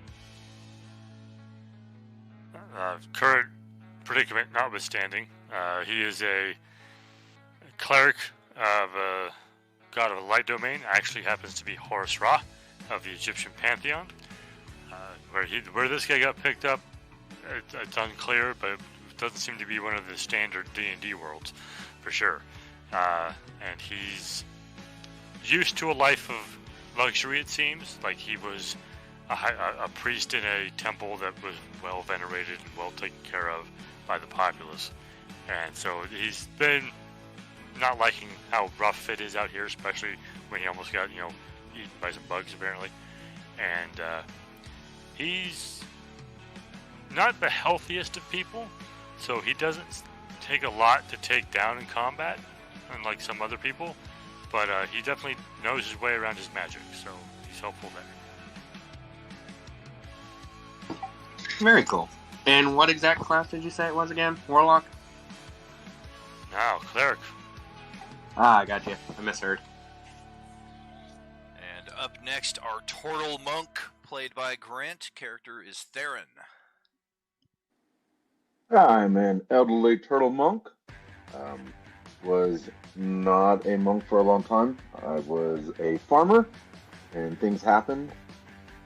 Current predicament notwithstanding, he is a cleric of a god of a light domain. Actually happens to be Horus Ra of the Egyptian pantheon. Where this guy got picked up, it's unclear, but it doesn't seem to be one of the standard D&D worlds, for sure. And he's used to a life of luxury, it seems. Like he was a priest in a temple that was well venerated and well taken care of by the populace. And so he's been not liking how rough it is out here, especially when he almost got, eaten by some bugs, apparently. And he's not the healthiest of people, so he doesn't take a lot to take down in combat, unlike some other people. But he definitely knows his way around his magic, so he's helpful there. Very cool. And what exact class did you say it was again? Warlock? No, cleric. Ah, I got you. I misheard. And up next, our Turtle Monk, played by Grant. Character is Theron. I'm an elderly turtle monk. Was not a monk for a long time. I was a farmer, and things happened.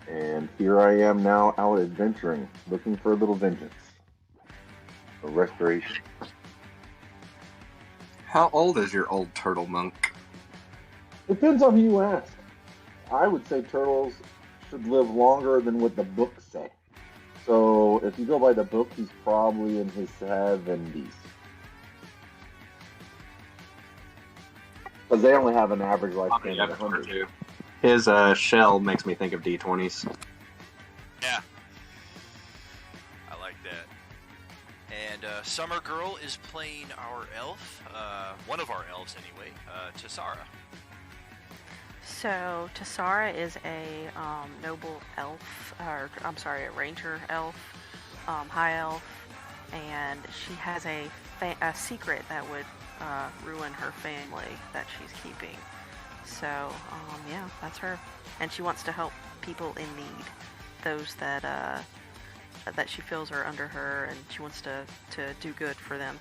And here I am now out adventuring, looking for a little vengeance. A restoration. How old is your old turtle monk? Depends on who you ask. I would say turtles should live longer than what the books say. So if you go by the book, he's probably in his 70s. Because they only have an average lifespan of 100. His shell makes me think of D20s. Yeah. I like that. And Summer Girl is playing our elf, one of our elves anyway, Tessara. So Tessara is a noble elf, or I'm sorry, a ranger elf, high elf, and she has a secret that would ruin her family that she's keeping. So yeah, that's her, and she wants to help people in need, those that that she feels are under her, and she wants to do good for them.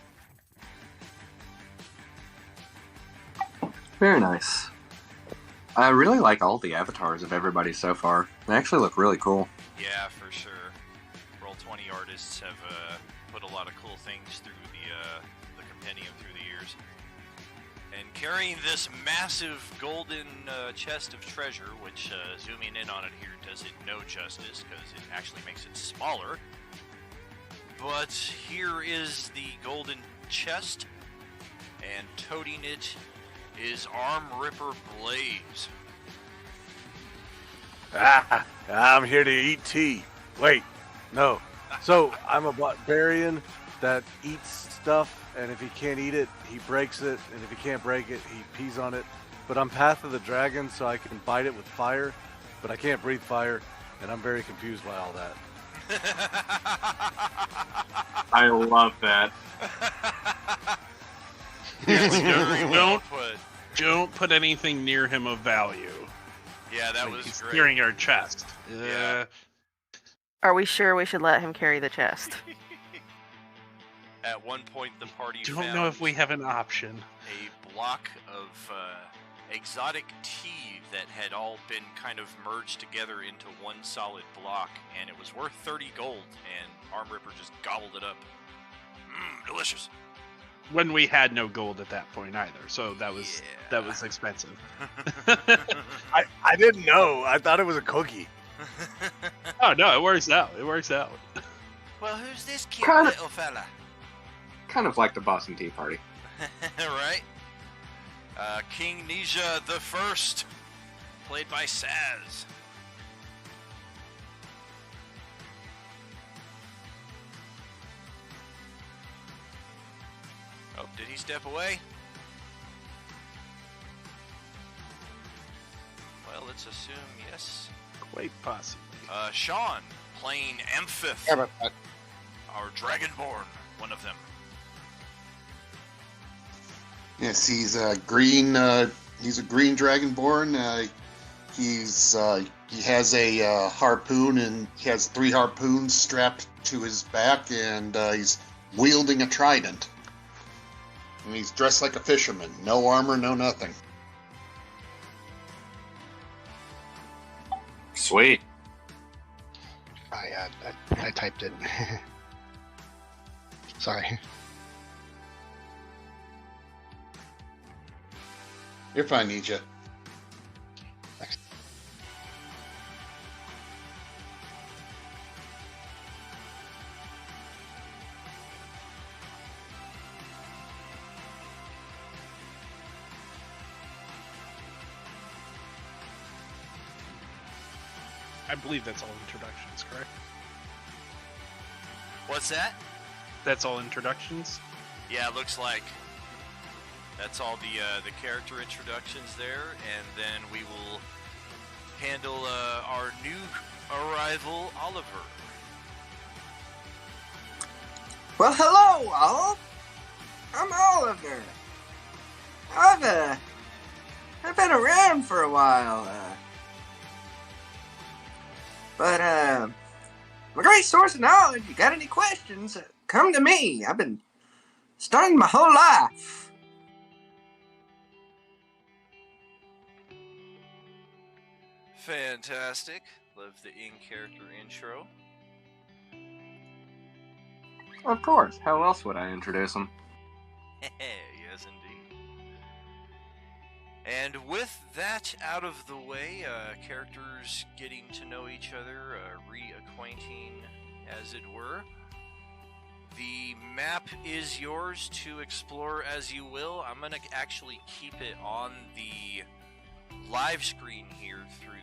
Very nice. I really like all the avatars of everybody so far. They actually look really cool. Yeah, for sure. Roll20 artists have put a lot of cool things through the compendium through the years. And carrying this massive golden chest of treasure, which zooming in on it here does it no justice because it actually makes it smaller. But here is the golden chest, and toting it is Arm Ripper Blaze. I'm here to eat tea. Wait, no. So I'm a barbarian that eats stuff, and if he can't eat it, he breaks it, and if he can't break it, he pees on it. But I'm Path of the Dragon, so I can bite it with fire, but I can't breathe fire, and I'm very confused by all that. I love that. Don't put anything near him of value. Yeah, that was he's great. carrying our chest. Yeah. Are we sure we should let him carry the chest? At one point, the party Don't found know if we have an option. a block of exotic tea that had all been kind of merged together into one solid block, and it was worth 30 gold, and Arm Ripper just gobbled it up. Delicious. when we had no gold at that point either, so that was expensive. I didn't know. I thought it was a cookie. Oh no, it works out. It works out. Well, who's this cute Kind of- little fella? Kind of like the Boston Tea Party. Right? King Nija the First, played by Saz. Oh, did he step away? Well, let's assume yes. Quite possibly. Sean, playing Amphith, Yeah, but our Dragonborn, one of them. Yes, he's a green. He's a green dragonborn. He has a harpoon, and he has 3 harpoons strapped to his back, and he's wielding a trident. And he's dressed like a fisherman. No armor, no nothing. Sweet. I typed it. Sorry. You're fine, Nija. I believe that's all introductions, correct? What's that? That's all introductions. Yeah, it looks like that's all the character introductions there, and then we will handle our new arrival, Oliver. Well, hello, all. I'm Oliver. I've been around for a while, but I'm a great source of knowledge. You got any questions? Come to me. I've been studying my whole life. Fantastic. Love the in-character intro. Of course. How else would I introduce him? Yes, indeed. And with that out of the way, characters getting to know each other, reacquainting, as it were. The map is yours to explore as you will. I'm going to actually keep it on the live screen here through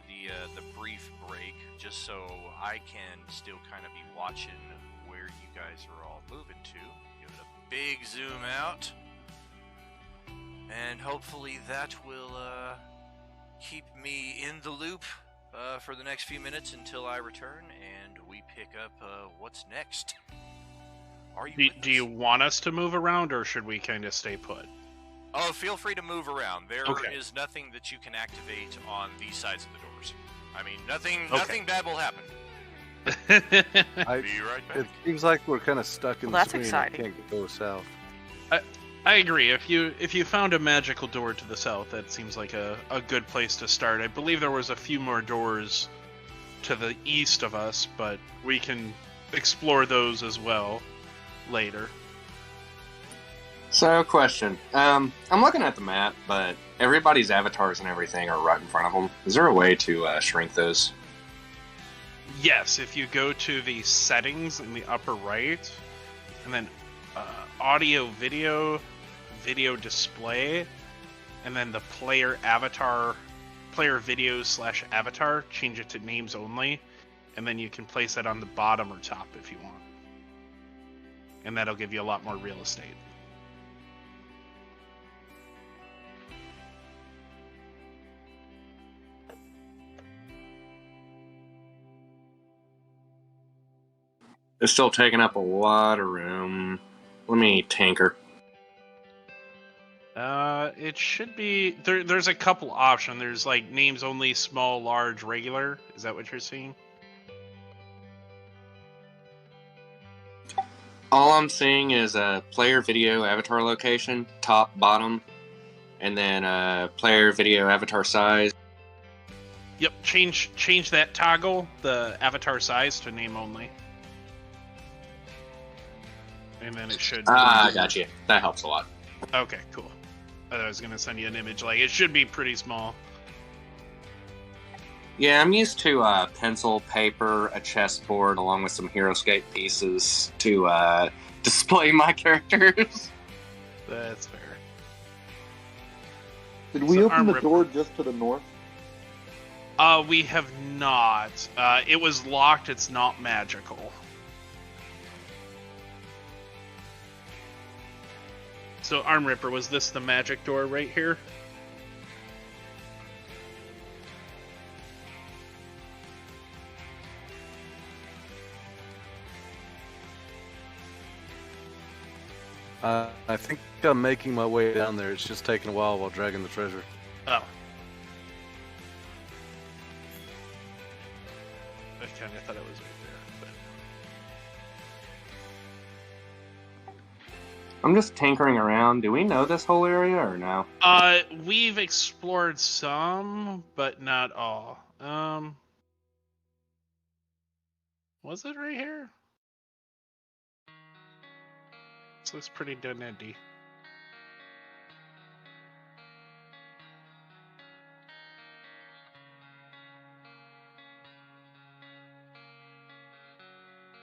the brief break, just so I can still kind of be watching where you guys are all moving to. Give it a big zoom out. And hopefully that will keep me in the loop for the next few minutes until I return and we pick up what's next. Are you Do you want us to move around, or should we kind of stay put? Oh, feel free to move around. There is Okay. nothing that you can activate on these sides of the doors. I mean, nothing bad will happen. Be right back. It seems like we're kind of stuck in Well, that's between. exciting. Can't go south. I agree. If you found a magical door to the south, that seems like a good place to start. I believe there was a few more doors to the east of us, but we can explore those as well later. So, question. I'm looking at the map, but everybody's avatars and everything are right in front of them. Is there a way to shrink those? Yes, if you go to the settings in the upper right, and then audio, video display, and then the player video / avatar, change it to names only, and then you can place that on the bottom or top if you want. And that'll give you a lot more real estate. They're still taking up a lot of room. Let me tinker. It should be there's a couple options. There's like names only, small, large, regular. Is that what you're seeing? All I'm seeing is a player video avatar location, top, bottom, and then player video avatar size. Yep, change that toggle, the avatar size, to name only. and then it should. I got you. That helps a lot. Okay, cool. I was gonna send you an image. Like it should be pretty small. Yeah, I'm used to pencil, paper, a chessboard, along with some HeroScape pieces to display my characters. That's fair. Did we So open Arm the Ripper. door just to the north? We have not. It was locked. It's not magical. So Arm Ripper, was this the magic door right here? I think I'm making my way down there. It's just taking a while dragging the treasure. Oh. I kind of thought it was right there. I'm just tinkering around. Do we know this whole area or no? We've explored some, but not all. Was it right here? This looks pretty done empty.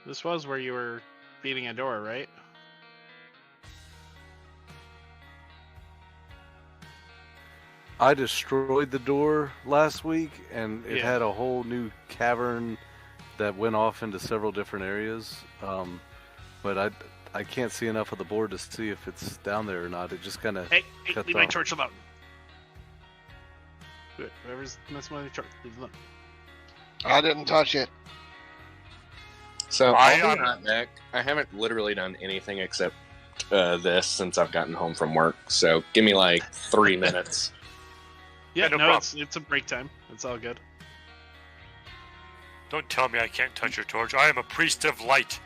This was where you were beating a door, right? I destroyed the door last week, and it Yeah. had a whole new cavern that went off into several different areas. But I can't see enough of the board to see if it's down there or not. It just kind of Hey, cut leave my off. torch alone. Whoever's messing with the torch, leave it alone. I didn't touch it. So I- I'll be right back. I haven't literally done anything except this since I've gotten home from work. So give me like 3 minutes. Yeah, no no, problem. it's a break time. It's all good. Don't tell me I can't touch your torch. I am a priest of light.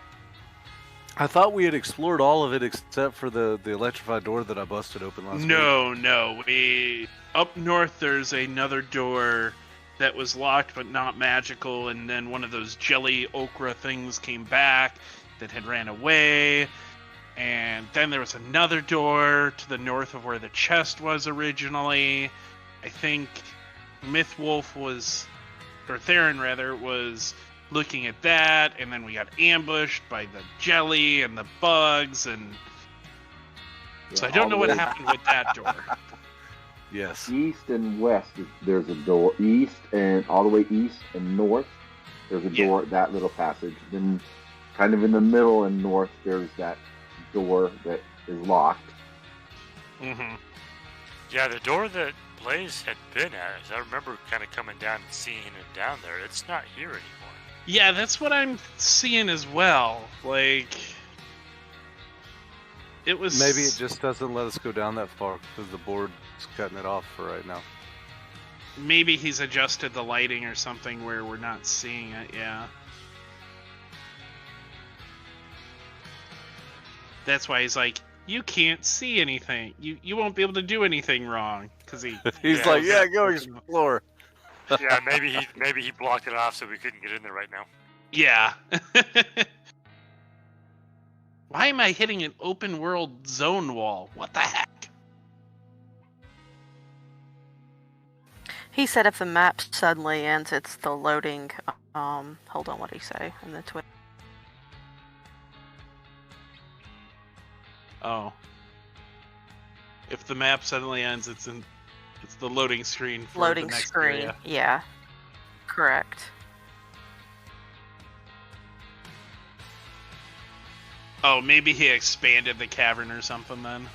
I thought we had explored all of it except for the electrified door that I busted open last week. No. Up north, there's another door that was locked but not magical, and then one of those jelly okra things came back that had ran away. And then there was another door to the north of where the chest was originally. I think Mythwolf was, or Theron rather, was looking at that, and then we got ambushed by the jelly and the bugs, and so I Yeah, don't all know the what way- happened with that door. Yes. East and west, there's a door. East and all the way east and north, there's a door, that little passage. Then, kind of in the middle and north, there's that door that is locked. Mm-hmm. Yeah, the door that Blaze had been at, I remember kind of coming down and seeing him down there. It's not here anymore. Yeah, that's what I'm seeing as well. Like, it was Maybe it just doesn't let us go down that far because the board's cutting it off for right now. Maybe he's adjusted the lighting or something where we're not seeing it. Yeah. That's why he's like, you can't see anything. You won't be able to do anything wrong because he. He's like, yeah, go explore. Yeah, maybe he blocked it off so we couldn't get in there right now. Yeah. Why am I hitting an open world zone wall? What the heck? He said if the map suddenly ends, it's the loading. Hold on, what did he say in the Twitter? Oh. If the map suddenly ends, it's the loading screen for Loading the next screen. area. Yeah. Correct. Oh, maybe he expanded the cavern or something then.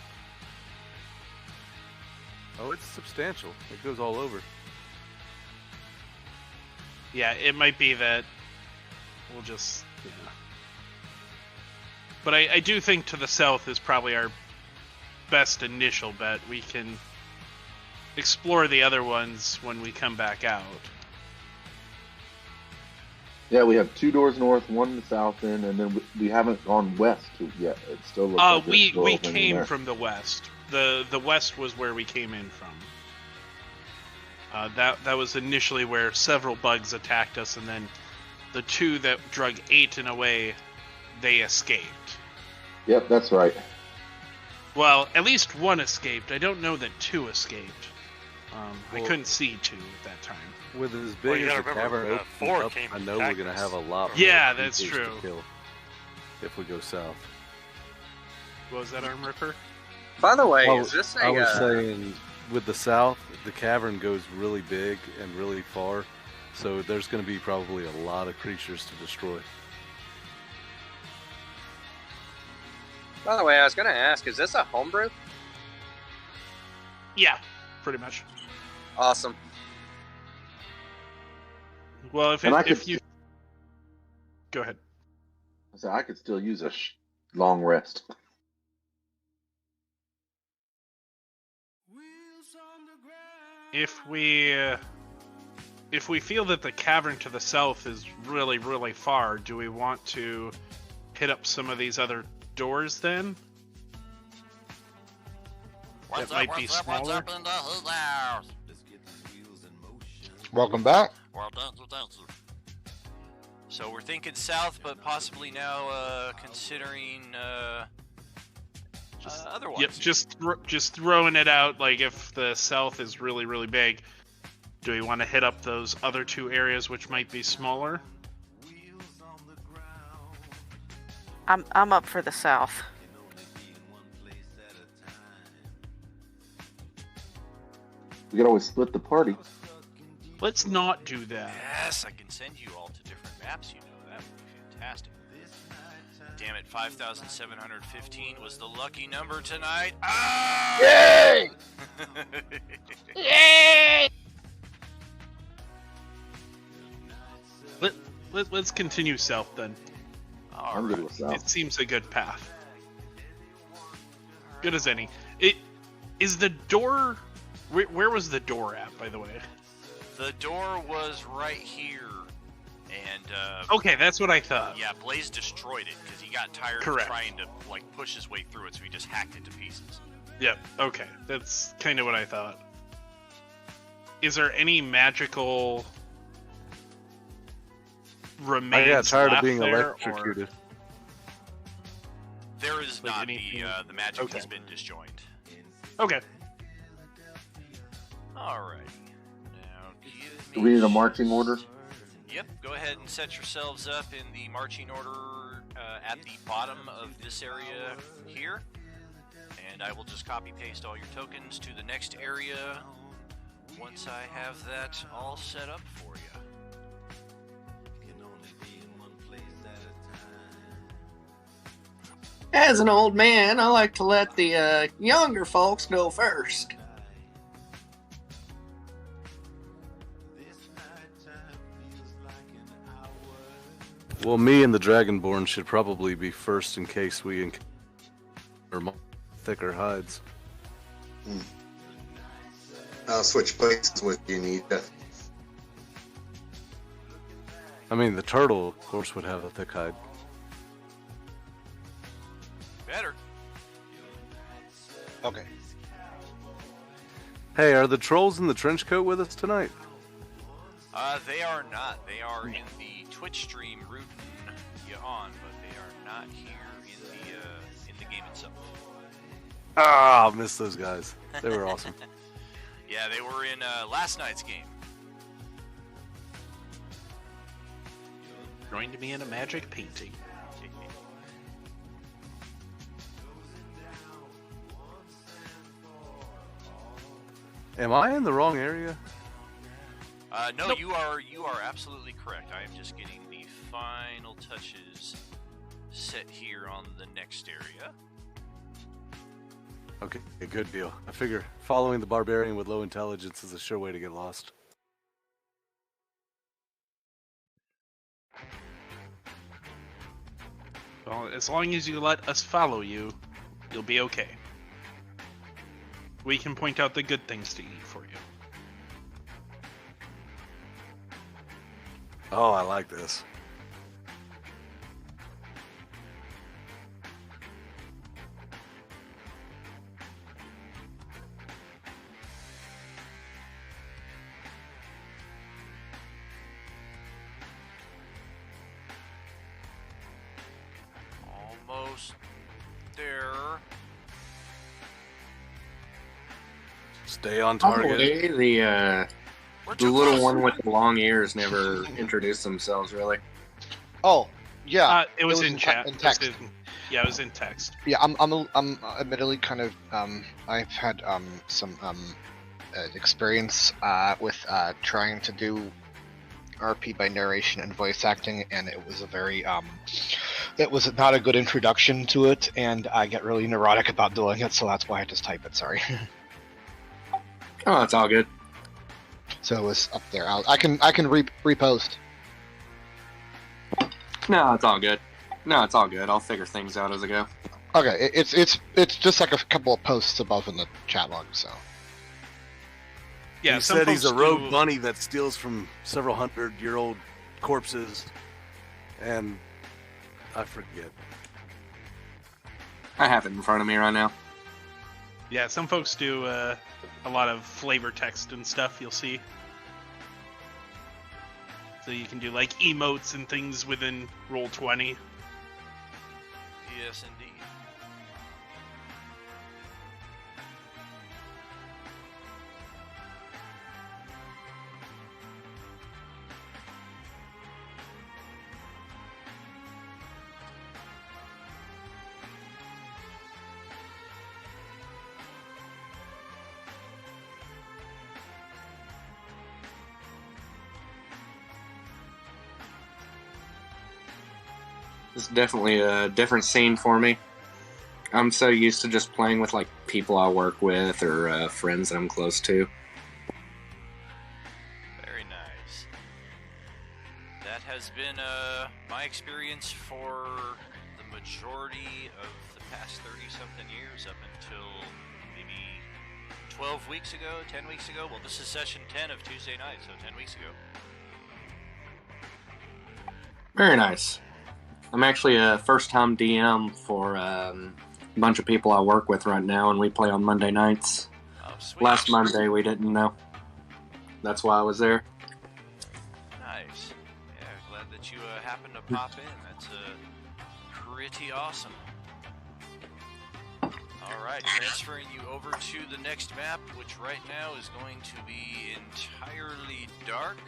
Oh, it's substantial. It goes all over. Yeah, it might be that we'll just... Yeah. But I do think to the south is probably our best initial bet. We can explore the other ones when we come back out. Yeah, we have 2 doors north, 1 in the south end, and then we haven't gone west yet. It still looks like We there's a door opening came there. from the west. The west was where we came in from. That was initially where several bugs attacked us, and then the 2 that drug Aiton away, they escaped. Yep, that's right. Well, at least one escaped. I don't know that two escaped. I Well- couldn't see two at that time. With as Well, big you as gotta the remember, cavern opens 4 up, came I to know we're attack gonna us. have a lot more Yeah, that's creatures true. to kill if we go south. What was that, Arm Ripper? By the way, Well, is this a? I was saying, with the south, the cavern goes really big and really far, so there's going to be probably a lot of creatures to destroy. By the way, I was gonna ask, is this a homebrew? Yeah, pretty much. Awesome. Well, if And I if could- you go ahead. So I could still use a long rest. If we feel that the cavern to the south is really, really far, do we want to hit up some of these other doors then? That might be smaller. in the house? Welcome back. Well, thank you. So we're thinking south, but possibly now considering other ones. Yep, just throwing it out. Like if the south is really, really big, do we want to hit up those other two areas which might be smaller? I'm up for the south. We could always split the party. Let's not do that. Yes, I can send you all to different maps. You know that would be fantastic. Damn it, 5,715 was the lucky number tonight. Ah! Yay! Yay! Let's continue south then. I'm good with south. It seems a good path. Good as any. Is the door. Where was the door at, by the way? The door was right here, and Okay, that's what I thought. yeah, Blaze destroyed it because he got tired Correct. of trying to like push his way through it, so he just hacked it to pieces. Yep, okay. That's kind of what I thought. Is there any magical remains I got tired of left being there, electrocuted. There is Like not anything- the magic okay. has been disjoined. Okay. Alright. Now give Do me we need a marching order? Yep, go ahead and set yourselves up in the marching order at the bottom of this area here. And I will just copy paste all your tokens to the next area once I have that all set up for you. As an old man, I like to let the younger folks go first. Well, me and the Dragonborn should probably be first in case we encounter thicker hides. I'll switch places with you, Nita. I mean, the turtle, of course, would have a thick hide. Better. Okay. Hey, are the trolls in the trench coat with us tonight? They are not. They are in the Twitch stream rooting you on, but they are not here in the game itself. Ah, I miss those guys. They were awesome. Yeah, they were in last night's game. Joined me in a magic painting. Am I in the wrong area? No, you are absolutely correct. I am just getting the final touches set here on the next area. Okay, good deal. I figure following the barbarian with low intelligence is a sure way to get lost. Well, as long as you let us follow you, you'll be okay. We can point out the good things to eat for you. Oh, I like this. Almost there. Stay on target. The little one with the long ears never introduced themselves, really. Oh, yeah. It was in chat. In text. It was in text. Yeah, I'm admittedly kind of I've had some experience with trying to do RP by narration and voice acting, and it was a very it was not a good introduction to it, and I get really neurotic about doing it, so that's why I just type it. Sorry. Oh, it's all good. So it was up there. I can repost. No, it's all good. I'll figure things out as I go. Okay, it's just like a couple of posts above in the chat log, so. Yeah, he some said he's a folks rogue do- bunny that steals from several hundred-year-old corpses, and I forget. I have it in front of me right now. Yeah, some folks do a lot of flavor text and stuff, you'll see. So you can do like emotes and things within Roll20. Yes, indeed. It's definitely a different scene for me. I'm so used to just playing with like people I work with or friends that I'm close to. Very nice. That has been my experience for the majority of the past 30-something years up until maybe 12 weeks ago, 10 weeks ago. Well, this is session 10 of Tuesday night, so 10 weeks ago. Very nice. I'm actually a first-time DM for a bunch of people I work with right now, and we play on Monday nights. Oh, sweet. Last Monday we didn't know. That's why I was there. Nice. Yeah, glad that you happened to pop in. That's pretty awesome. Alright, transferring you over to the next map, which right now is going to be entirely dark.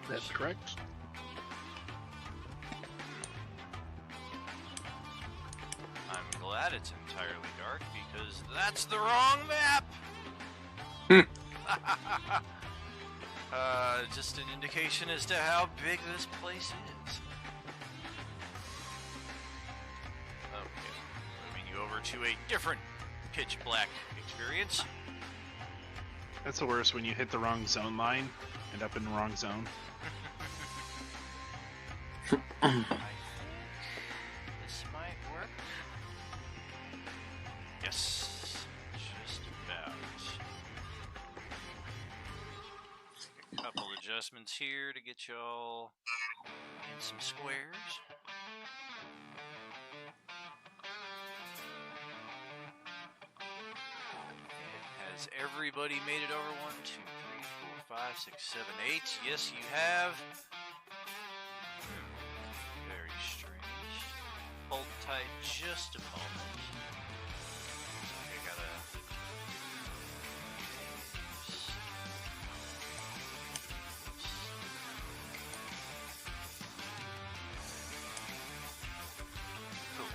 That's correct. I'm glad it's entirely dark because that's the wrong map! Just an indication as to how big this place is. Okay, moving you over to a different pitch black experience. That's the worst when you hit the wrong zone line, end up in the wrong zone. I think this might work. Yes, just about. A couple adjustments here to get y'all in some squares. Has everybody made it over? 1, 2, 3, 4, 5, 6, 7, 8. Yes, you have. Very strange. Hold tight just a moment. I gotta. Cool.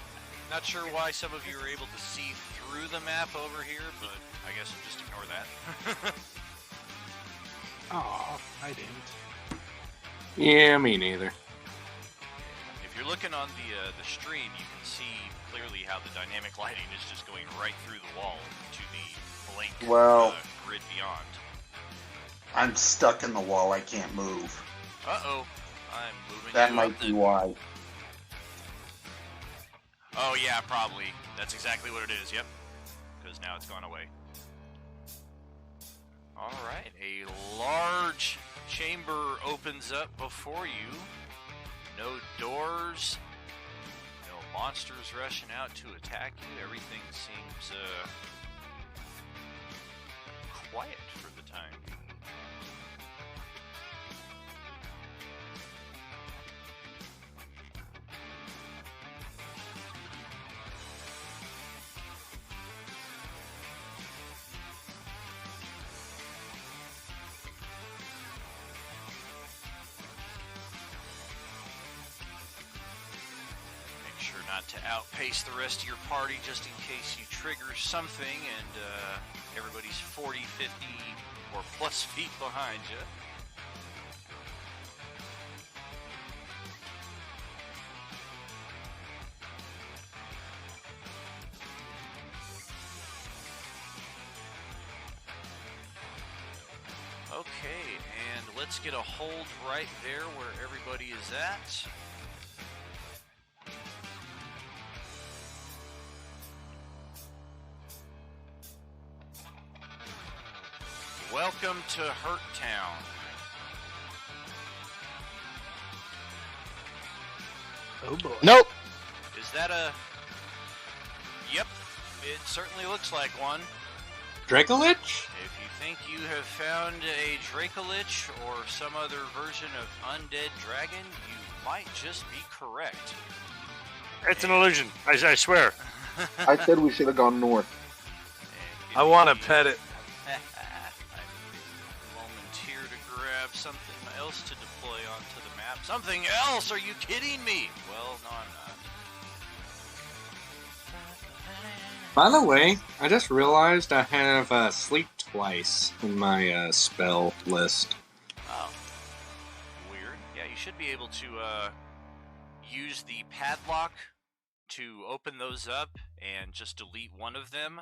Not sure why some of you are able to see through the map over here, but I guess we'll just ignore that. Oh, I didn't. Yeah, me neither. If you're looking on the stream, you can see clearly how the dynamic lighting is just going right through the wall to the blank Well- grid beyond. I'm stuck in the wall. I can't move. Uh-oh. I'm moving That you might up be then. why. Oh yeah, probably. That's exactly what it is, yep. Because now it's gone away. Alright, a large chamber opens up before you. No doors. No monsters rushing out to attack you. Everything seems quiet for the time being. not to outpace the rest of your party just in case you trigger something and everybody's 40, 50, or plus feet behind you. Okay, and let's get a hold right there where everybody is at. Welcome to Hurt Town. Oh boy. Nope. Is that a... Yep, it certainly looks like one. Dracolich? If you think you have found a Dracolich or some other version of Undead Dragon, you might just be correct. It's an illusion. I swear. I said we should have gone north. I want to pet it. Moment here to grab something else to deploy onto the map. Something else? Are you kidding me? Well, no, I'm not. By the way, I just realized I have sleep twice in my spell list. Oh. Weird. Yeah, you should be able to use the padlock to open those up and just delete one of them.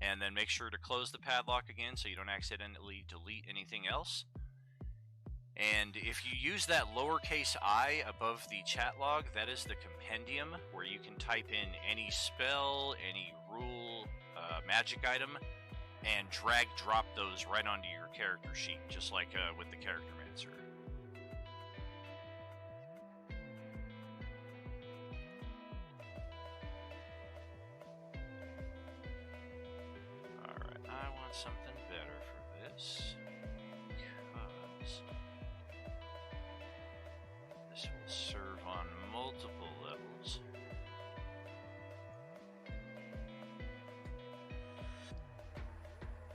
And then make sure to close the padlock again so you don't accidentally delete anything else. And if you use that lowercase I above the chat log, that is the compendium where you can type in any spell, any rule, magic item, and drag drop those right onto your character sheet, just like with the Character Mancer. Alright, I want something better for this. Because this will serve on multiple levels.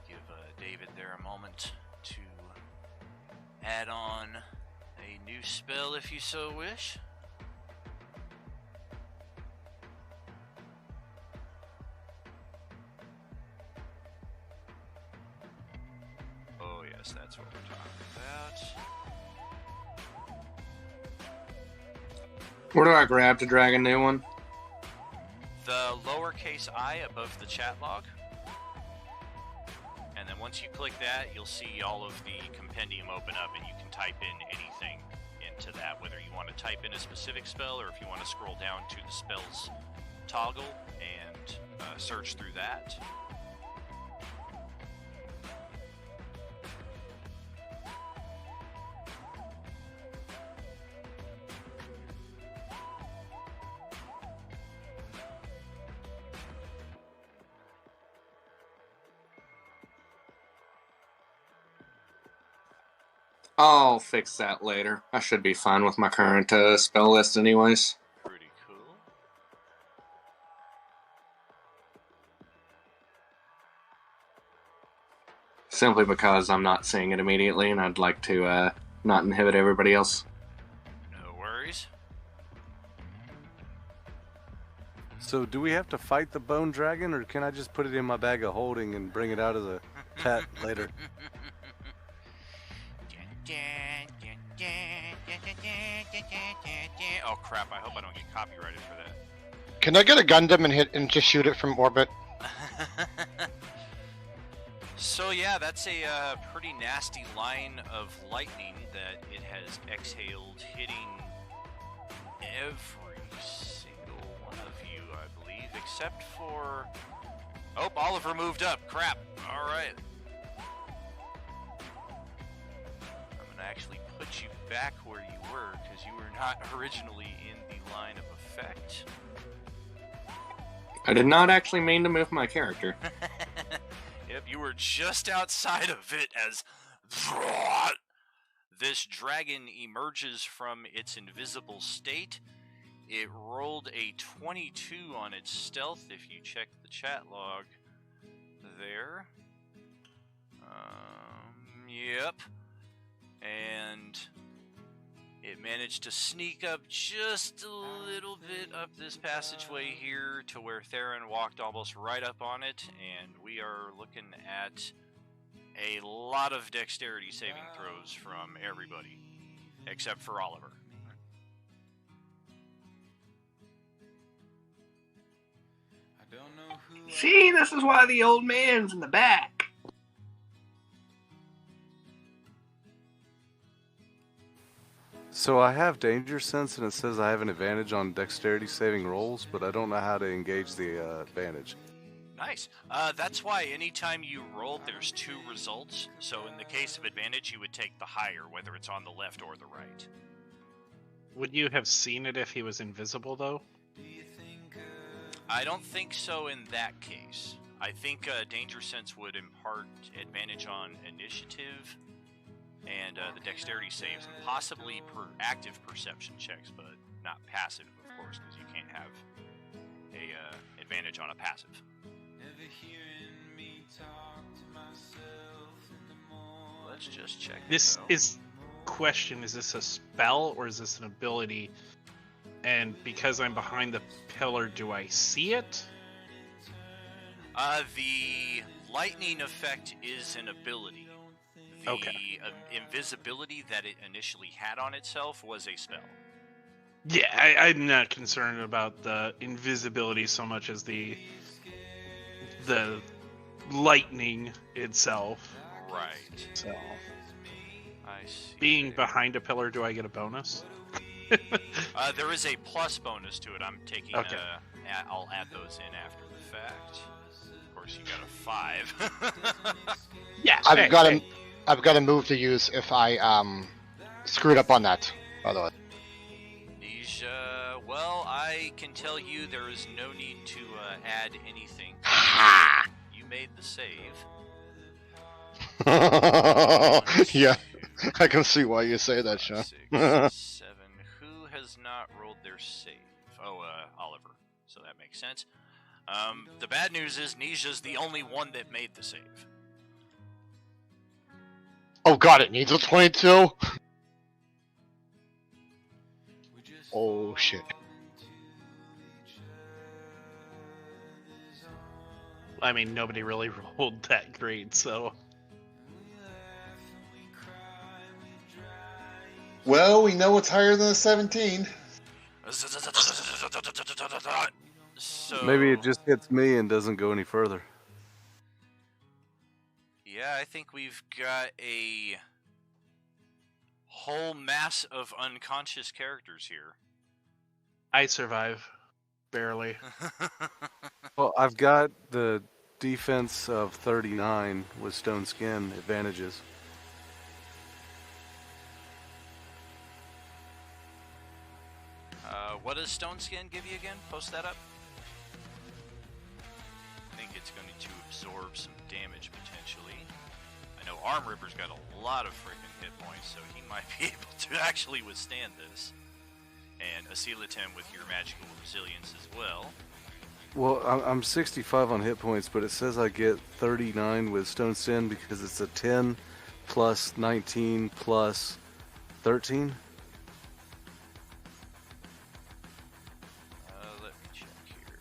Give David there a moment to add on a new spell if you so wish. Oh yes, that's what we're talking about. Where do I grab to drag a new one? The lowercase I above the chat log. And then once you click that, you'll see all of the compendium open up and you can type in anything into that, whether you want to type in a specific spell or if you want to scroll down to the spells toggle and search through that. I'll fix that later. I should be fine with my current spell list anyways. Pretty cool. Simply because I'm not seeing it immediately and I'd like to not inhibit everybody else. No worries. So do we have to fight the bone dragon, or can I just put it in my bag of holding and bring it out as a pet later? Oh crap, I hope I don't get copyrighted for that. Can I get a Gundam and hit and just shoot it from orbit? So yeah, that's a pretty nasty line of lightning that it has exhaled, hitting every single one of you, I believe, except for... Oh, Oliver moved up. Crap. Alright. I'm going to actually put you back where you were, because you were not originally in the line of effect. I did not actually mean to move my character. Yep, you were just outside of it as this dragon emerges from its invisible state. It rolled a 22 on its stealth, if you check the chat log there. Yep. And It managed to sneak up just a little bit up this passageway here to where Theron walked almost right up on it, and we are looking at a lot of dexterity saving throws from everybody, except for Oliver. See, this is why the old man's in the back. So I have danger sense, and it says I have an advantage on dexterity saving rolls, but I don't know how to engage the advantage. Nice. That's why anytime you roll, there's 2 results. So in the case of advantage, you would take the higher, whether it's on the left or the right. Would you have seen it if he was invisible, though? I don't think so in that case. I think Danger Sense would impart advantage on initiative and the dexterity saves, and possibly active perception checks, but not passive, of course, because you can't have a advantage on a passive. Let's just check. This is question: is this a spell or is this an ability? And because I'm behind the pillar, do I see it? The lightning effect is an ability. The invisibility that it initially had on itself was a spell. Yeah, I'm not concerned about the invisibility so much as the lightning itself. Right. So, I see. Being behind a pillar, do I get a bonus? There is a plus bonus to it. I'm taking. Okay. I'll add those in after the fact. Of course, you got a 5. Yeah. I've got a move to use if I screwed up on that. By the way. Nisha, well, I can tell you there is no need to add anything. You made the save. Yeah, I can see why you say that, Sean. 6, 7. Who has not rolled their save? Oh, Oliver. So that makes sense. The bad news is Nisha's the only one that made the save. Oh god, it needs a 22? Oh shit. I mean, nobody really rolled that great, so... Well, we know it's higher than a 17. So, Maybe it just hits me and doesn't go any further. yeah, I think we've got a whole mass of unconscious characters here. I survive. Barely. Well, I've got the defense of 39 with stone skin advantages. What does Stone Skin give you again? Post that up. I think it's going to absorb some damage potentially. I know Arm Ripper's got a lot of freaking hit points, so he might be able to actually withstand this. And Asilatem with your magical resilience as well. Well, I'm 65 on hit points, but it says I get 39 with Stone Sin because it's a 10 plus 19 plus 13. Let me check here.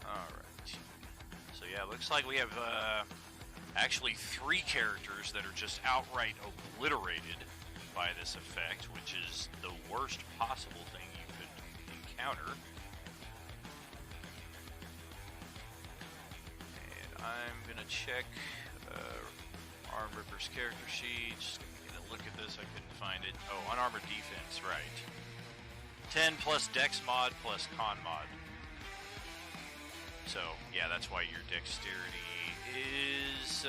Alright. So yeah, looks like we have actually 3 characters that are just outright obliterated by this effect, which is the worst possible thing you could encounter. And I'm gonna check Arm Ripper's character sheet. Just gonna look at this. I couldn't find it. Oh, unarmored defense, right. 10 plus Dex mod plus Con mod. So yeah, that's why your dexterity is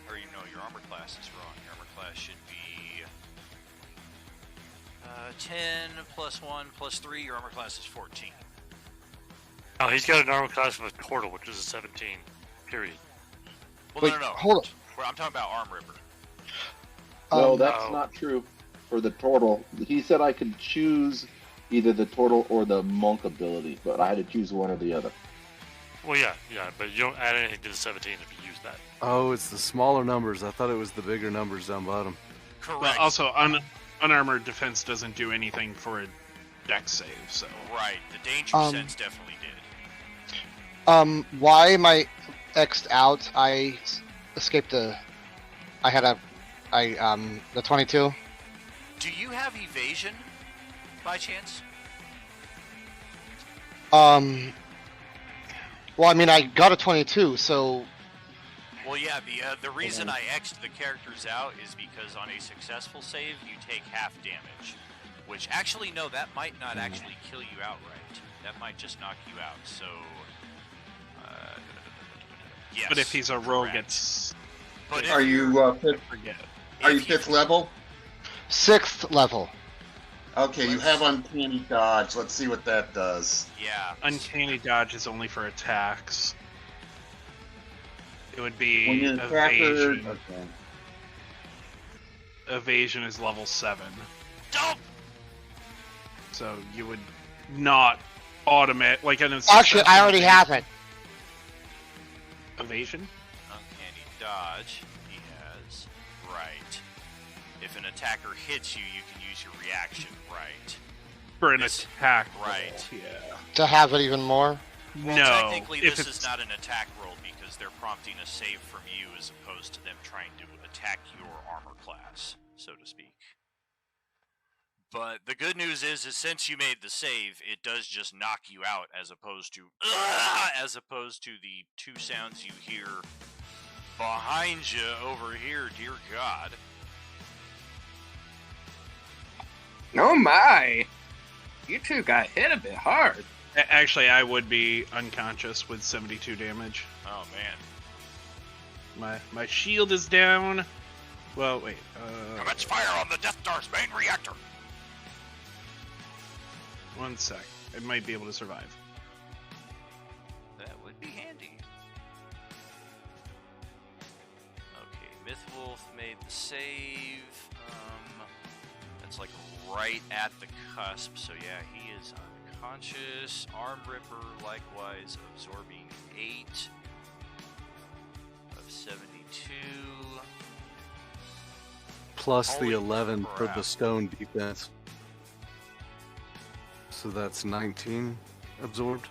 or you know, your armor class is wrong. Your armor class should be 10 plus 1 plus 3. Your armor class is 14. Oh, he's got an armor class of a turtle, which is a 17. Period. Well, Wait, no. hold I'm talking about Arm Ripper. No, that's not true for the turtle. He said I could choose either the turtle or the monk ability, but I had to choose one or the other. Well, yeah, but you don't add anything to the 17 if you use that. Oh, it's the smaller numbers. I thought it was the bigger numbers down bottom. Correct. But also, unarmored defense doesn't do anything for a dex save, so. Right, the danger sense definitely did. Why am I X'd out? I escaped the. I had the 22. Do you have evasion, by chance? Well, I mean, I got a 22, so. Well, yeah, the reason I X'd the characters out is because on a successful save, you take half damage. Which, actually, no, that might not actually kill you outright. That might just knock you out, so... yes. But if he's a rogue, correct. it's... But Are you fifth? Are you fifth level? 6th level. Okay, you have Uncanny Dodge. Let's see what that does. Yeah. Uncanny Dodge is only for attacks. It would When be you evasion. okay. Evasion is level 7. Dope! So you would not automate like an. Actually, I already have it. Evasion. Uncanny Dodge, he has. Right. If an attacker hits you, you can use your reaction, right? For an attack. Right. Yeah. To have it even more? Well, No. technically if this it's... is not an attack roll because they're prompting a save from you as opposed to them trying to attack your armor class, so to speak. But the good news is since you made the save, it does just knock you out as opposed to the two sounds you hear behind you over here, dear God. Oh my! You two got hit a bit hard. Actually, I would be unconscious with 72 damage. Oh man. My shield is down. Well, wait. Commence fire on the Death Star's main reactor. 1 sec. I might be able to survive. That would be handy. Okay, Mythwolf made the save. That's like right at the cusp, so yeah, he is unconscious. Arm Ripper likewise absorbing 8 of 72. Plus Holy the 11 for crap. the stone defense. So that's 19 absorbed.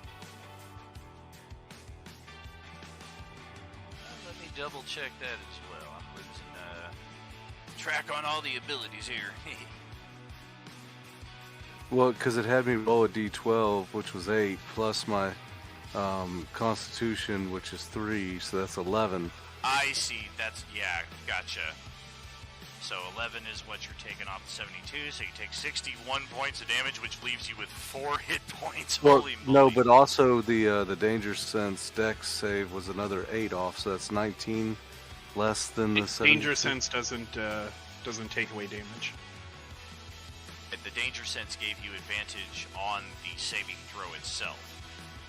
Let me double check that as well. I'm losing track on all the abilities here. Well, because it had me roll a d12, which was 8, plus my constitution, which is 3, so that's 11. I see. That's, yeah, gotcha. So 11 is what you're taking off the 72, so you take 61 points of damage, which leaves you with 4 hit points. Well, Holy no, moly. but also the danger sense dex save was another 8 off, so that's 19 less than the 72. Danger sense doesn't take away damage. The danger sense gave you advantage on the saving throw itself,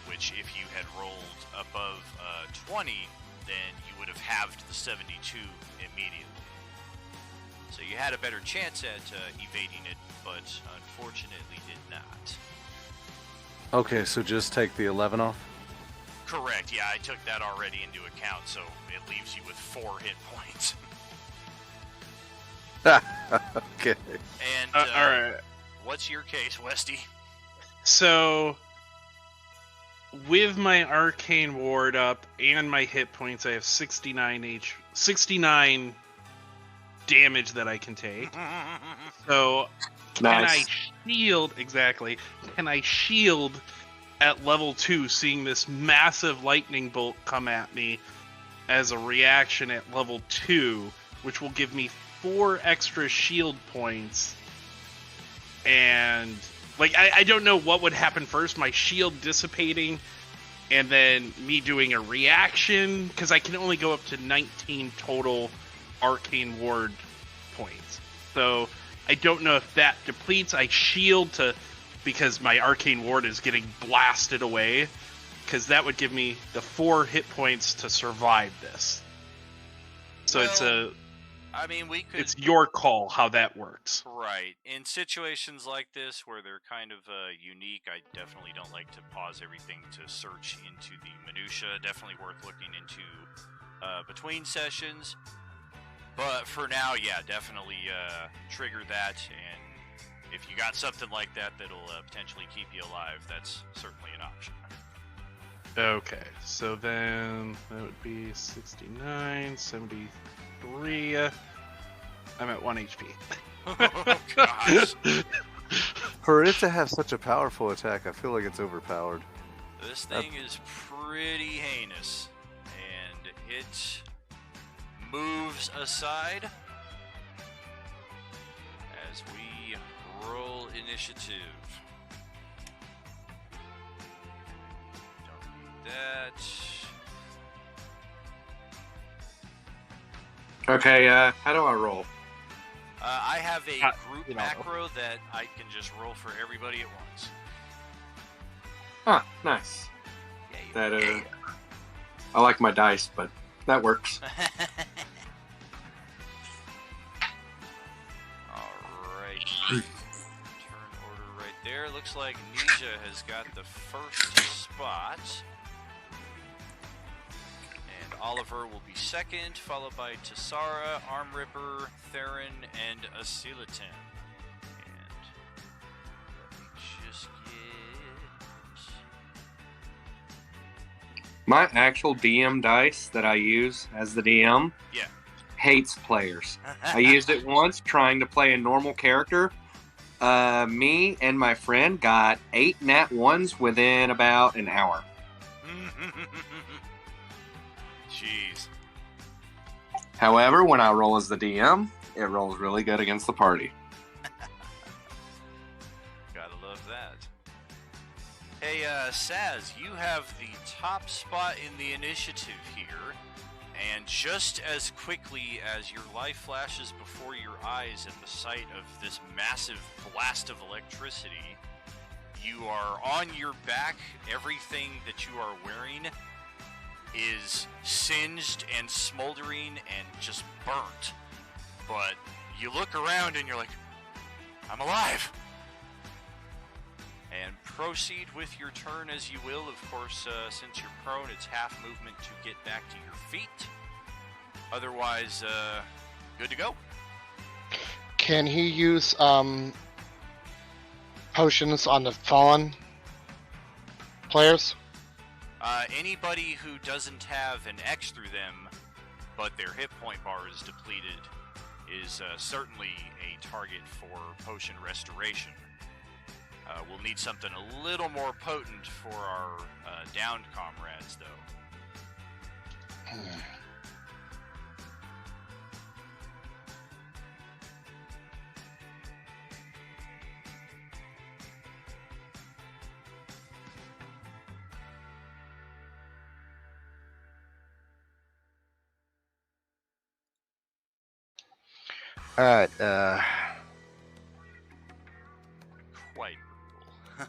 which if you had rolled above 20, then you would have halved the 72 immediately. So you had a better chance at evading it, but unfortunately did not. Okay, so just take the 11 off? Correct, yeah, I took that already into account, so it leaves you with 4 hit points. Okay. And alright. What's your case, Westy? So, with my arcane ward up and my hit points, I have 69 damage that I can take. So, can I shield? Exactly. Can I shield at level 2, seeing this massive lightning bolt come at me as a reaction at level 2, which will give me 4 extra shield points? And like I don't know what would happen first, my shield dissipating and then me doing a reaction, because I can only go up to 19 total arcane ward points. So I don't know if that depletes. I shield because my arcane ward is getting blasted away, because that would give me the 4 hit points to survive this. So it's a I mean, we could. It's your call how that works. Right. In situations like this where they're kind of unique, I definitely don't like to pause everything to search into the minutia. Definitely worth looking into between sessions. But for now, yeah, definitely trigger that. And if you got something like that that'll potentially keep you alive, that's certainly an option. Okay, so then that would be 69, 73. I'm at 1 HP. Oh, gosh. For it to have such a powerful attack, I feel like it's overpowered. This thing is pretty heinous. And it moves aside as we roll initiative. Don't need that. Okay, how do I roll? I have a group macro that I can just roll for everybody at once. Ah, nice. That I like my dice, but that works. Alright. Turn order right there. Looks like Nisha has got the first spot. And Oliver will be second, followed by Tassara, Armripper, Theron, and Asilatin. And let me just get... My actual DM dice that I use as the DM hates players. I used it once trying to play a normal character. Me and my friend got 8 nat 1s within about an hour. Jeez. However, when I roll as the DM, it rolls really good against the party. Gotta love that. Hey, Saz, you have the top spot in the initiative here, and just as quickly as your life flashes before your eyes at the sight of this massive blast of electricity, you are on your back. Everything that you are wearing is singed and smoldering and just burnt. But you look around and you're like, I'm alive! And proceed with your turn as you will. Of course, since you're prone, it's half movement to get back to your feet. Otherwise, good to go. Can he use potions on the fallen players? Anybody who doesn't have an X through them, but their hit point bar is depleted, is certainly a target for potion restoration. We'll need something a little more potent for our downed comrades, though. Alright, Quite brutal.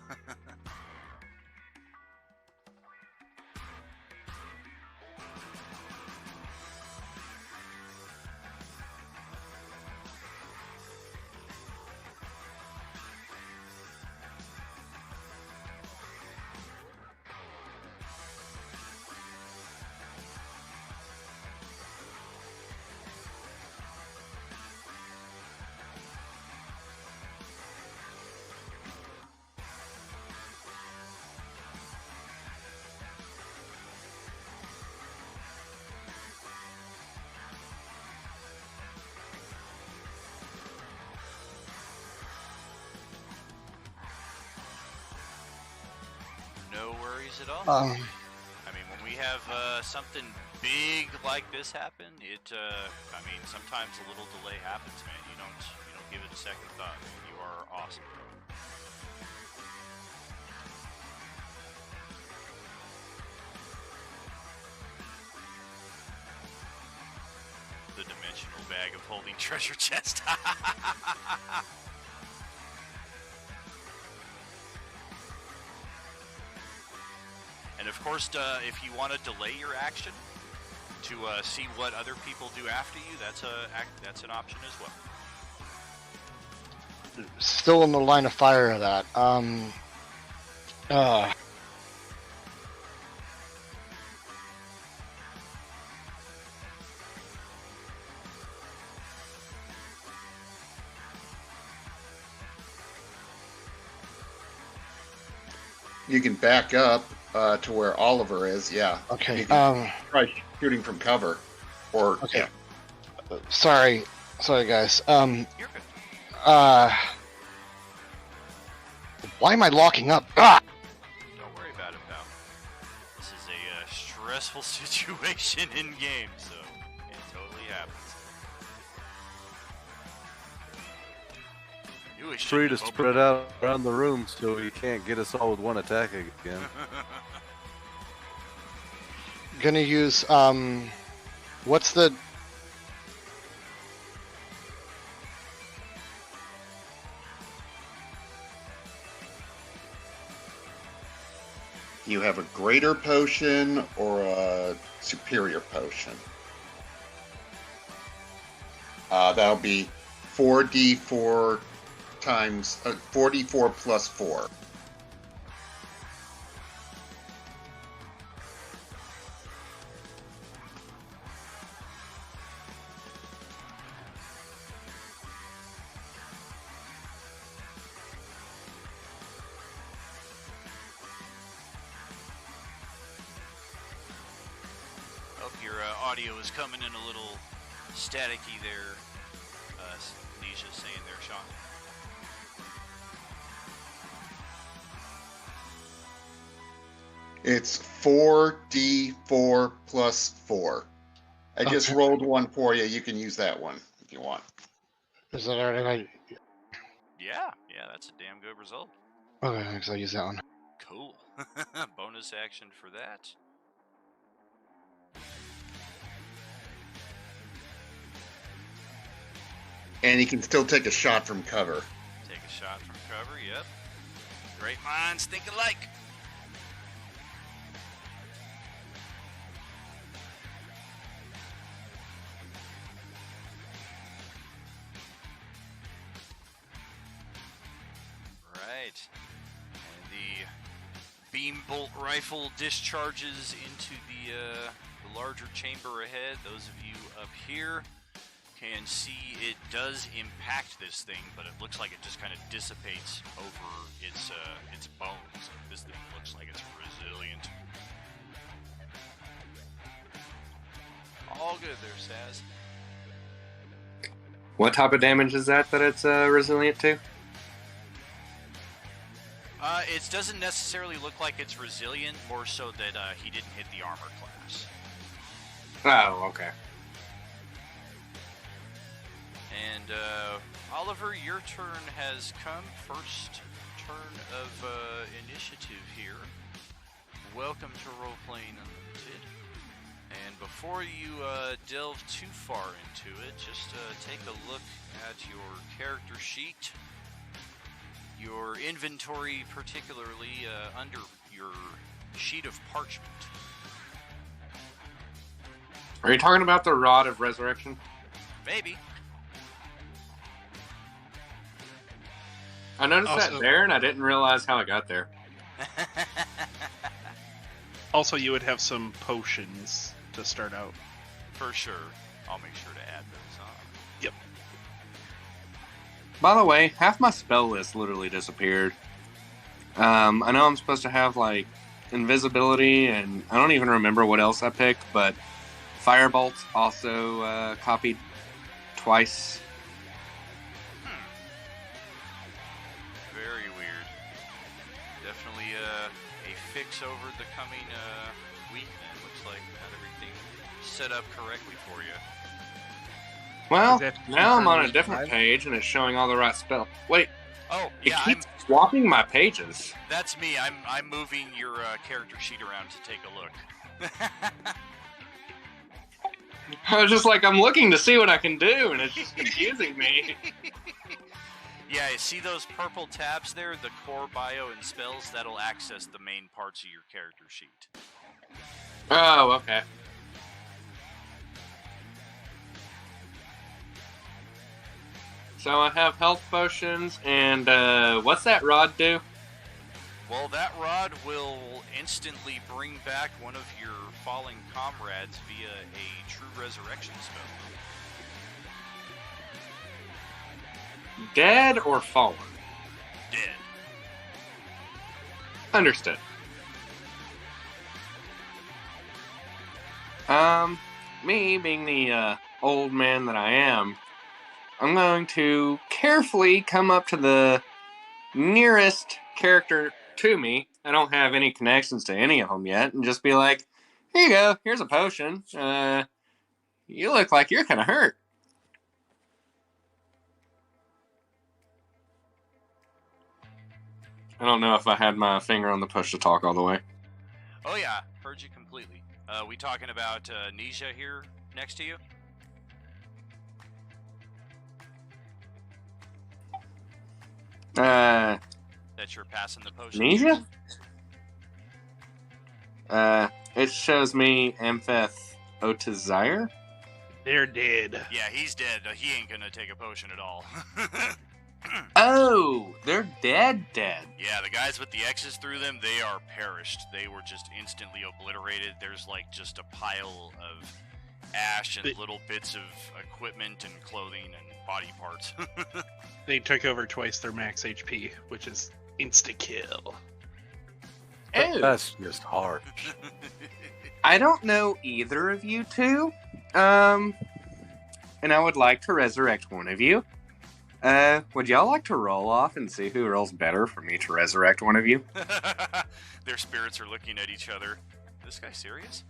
No worries at all. I mean, when we have something big like this happen, I mean, sometimes a little delay happens, man. You don't give it a second thought. You are awesome. The dimensional bag of holding treasure chest. And of course, if you want to delay your action to see what other people do after you, that's an option as well. Still in the line of fire of that. You can back up to where Oliver is. Yeah. Okay. You can try shooting from cover, or Okay. yeah. Sorry, guys. You're good. Why am I locking up? Ah! Don't worry about it, pal. This is a stressful situation in game, so it totally happens. You wish Free to you'd opened spread out around the room so he can't get us all with one attack again. Gonna use what's the You have a greater potion or a superior potion. That'll be 4d4 times 4d4 plus 4. Hope your audio is coming in a little staticky there. Nisha's saying there, Sean. It's 4d4 plus 4. I just Okay. rolled one for you. You can use that one if you want. is that alright? Yeah, that's a damn good result. Okay, thanks. I'll use that one. Cool. Bonus action for that. And you can still take a shot from cover. Take a shot from cover, yep. Great minds think alike. Right. And the beam bolt rifle discharges into the larger chamber ahead. Those of you up here can see it does impact this thing, but it looks like it just kind of dissipates over its bones. This thing looks like it's resilient. All good there, Saz. What type of damage is that it's resilient to? It doesn't necessarily look like it's resilient, more so that he didn't hit the armor class. Oh, okay. And Oliver, your turn has come. First turn of initiative here. Welcome to Role Playing Unlimited. And before you delve too far into it, just take a look at your character sheet. Your inventory, particularly under your sheet of parchment. Are you talking about the Rod of Resurrection? Maybe. I noticed that there, and I didn't realize how I got there. Also, you would have some potions to start out. For sure. I'll make sure to add those on. Yep. By the way, half my spell list literally disappeared. I know I'm supposed to have, like, invisibility, and I don't even remember what else I picked, but Firebolt also copied twice. Very weird. Definitely a fix over the coming week then. Looks like we had everything set up correctly for you. Well, now I'm on a different page, and it's showing all the right spell. Wait. Oh, It yeah, keeps swapping my pages. That's me. I'm moving your character sheet around to take a look. I was just like, I'm looking to see what I can do, and it's just confusing me. Yeah, you see those purple tabs there? The core bio and spells, that'll access the main parts of your character sheet. Oh, okay. So I have health potions, and what's that rod do? Well, that rod will instantly bring back one of your fallen comrades via a true resurrection spell. Dead or fallen? Dead. Understood. Me being the old man that I am, I'm going to carefully come up to the nearest character to me. I don't have any connections to any of them yet, and just be like, "Here you go. Here's a potion. You look like you're kind of hurt." I don't know if I had my finger on the push to talk all the way. Oh yeah, heard you completely. We talking about Nisha here next to you? That you're passing the potion. Nisha? It shows me Amphith Otazire. They're dead. Yeah, he's dead. He ain't gonna take a potion at all. Oh, they're dead. Yeah, the guys with the X's through them, they are perished. They were just instantly obliterated. There's like just a pile of ash and little bits of equipment and clothing and body parts. They took over twice their max HP, which is insta-kill. Oh. That's just harsh. I don't know either of you two, and I would like to resurrect one of you. Would y'all like to roll off and see who rolls better for me to resurrect one of you? Their spirits are looking at each other. This guy serious?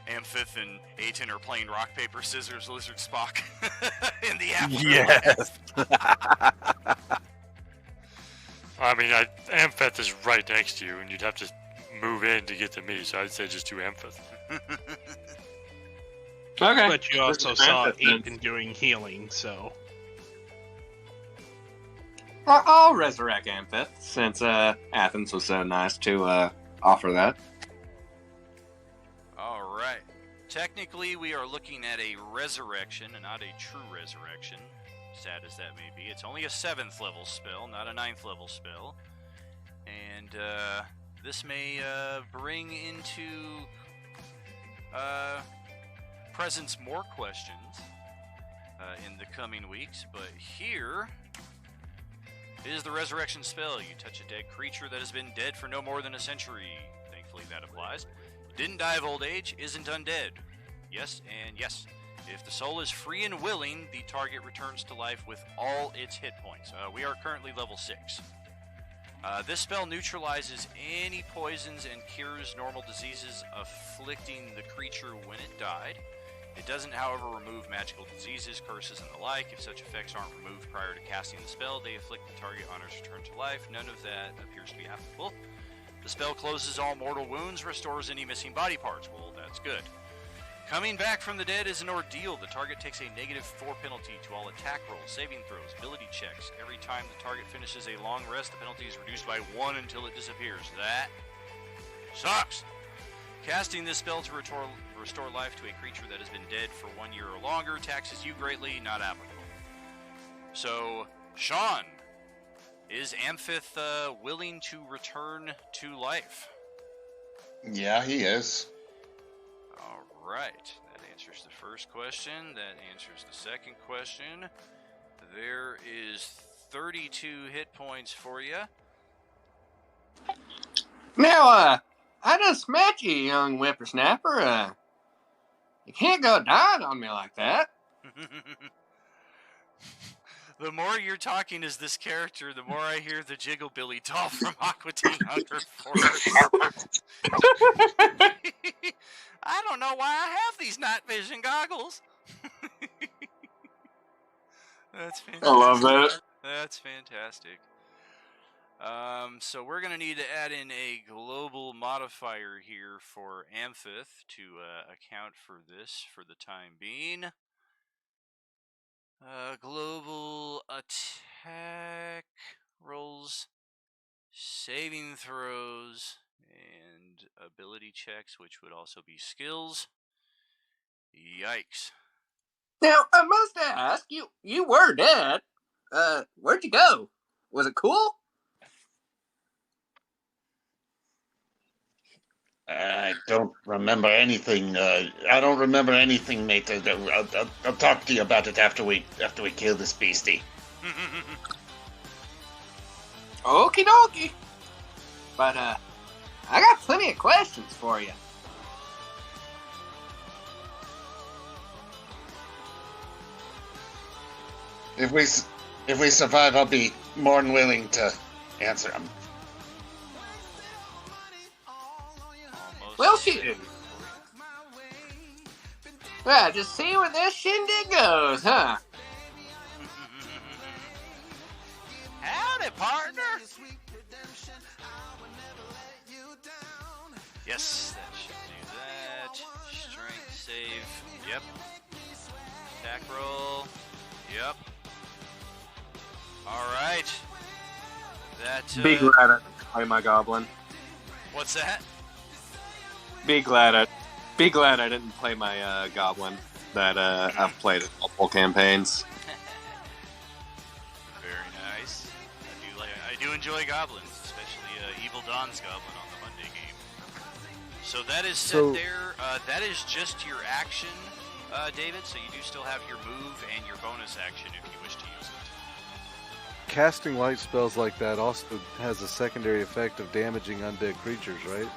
Amphith and Aten are playing rock, paper, scissors, lizard, Spock in the afterlife. Yes. I mean, Amphith is right next to you, and you'd have to move in to get to me, so I'd say just do Amphith. Okay. But you also saw Aiden doing healing, so... I'll resurrect Amphith, since Athens was so nice to offer that. Alright. Technically, we are looking at a resurrection and not a true resurrection. Sad as that may be. It's only a 7th level spell, not a 9th level spell. And this may bring into presence more questions in the coming weeks, but here is the resurrection spell. You touch a dead creature that has been dead for no more than a century. Thankfully that applies. Didn't die of old age, isn't undead. Yes and yes. If the soul is free and willing, the target returns to life with all its hit points. We are currently level 6. This spell neutralizes any poisons and cures normal diseases afflicting the creature when it died. It doesn't, however, remove magical diseases, curses, and the like. If such effects aren't removed prior to casting the spell, they afflict the target on its return to life. None of that appears to be applicable. The spell closes all mortal wounds, restores any missing body parts. Well, that's good. Coming back from the dead is an ordeal. The target takes a -4 penalty to all attack rolls, saving throws, ability checks. Every time the target finishes a long rest, the penalty is reduced by 1 until it disappears. That sucks! Casting this spell to restore life to a creature that has been dead for 1 year or longer taxes you greatly, not applicable. So, Sean, is Amphith willing to return to life? Yeah, he is. Alright, that answers the first question. That answers the second question. There is 32 hit points for you. Now, I just met you, young whippersnapper. You can't go dying on me like that. The more you're talking as this character, the more I hear the Jiggle Billy doll from Aqua Teen Hunger Force. I don't know why I have these night vision goggles. That's fantastic. I love that. That's fantastic. So we're going to need to add in a global modifier here for Amphith to account for this for the time being. Global attack rolls, saving throws, and ability checks, which would also be skills. Yikes. Now, I must ask, you were dead. Where'd you go? Was it cool? I don't remember anything. I don't remember anything, mate. I'll talk to you about it after we kill this beastie. Okie dokie. But, I got plenty of questions for you. If we survive, I'll be more than willing to answer them. Well, shoot. Well, just see where this shindig goes, huh? Howdy, partner. Yes, that should do that. Strength save. Yep. Attack roll. Yep. All right. That. Be glad I didn't play my goblin. What's that? Be glad I didn't play my goblin that I've played in multiple campaigns. Very nice. I do enjoy goblins, especially Evil Dawn's goblin on the Monday game. So that is set there. That is just your action, David. So you do still have your move and your bonus action if you wish to use it. Casting light spells like that also has a secondary effect of damaging undead creatures, right?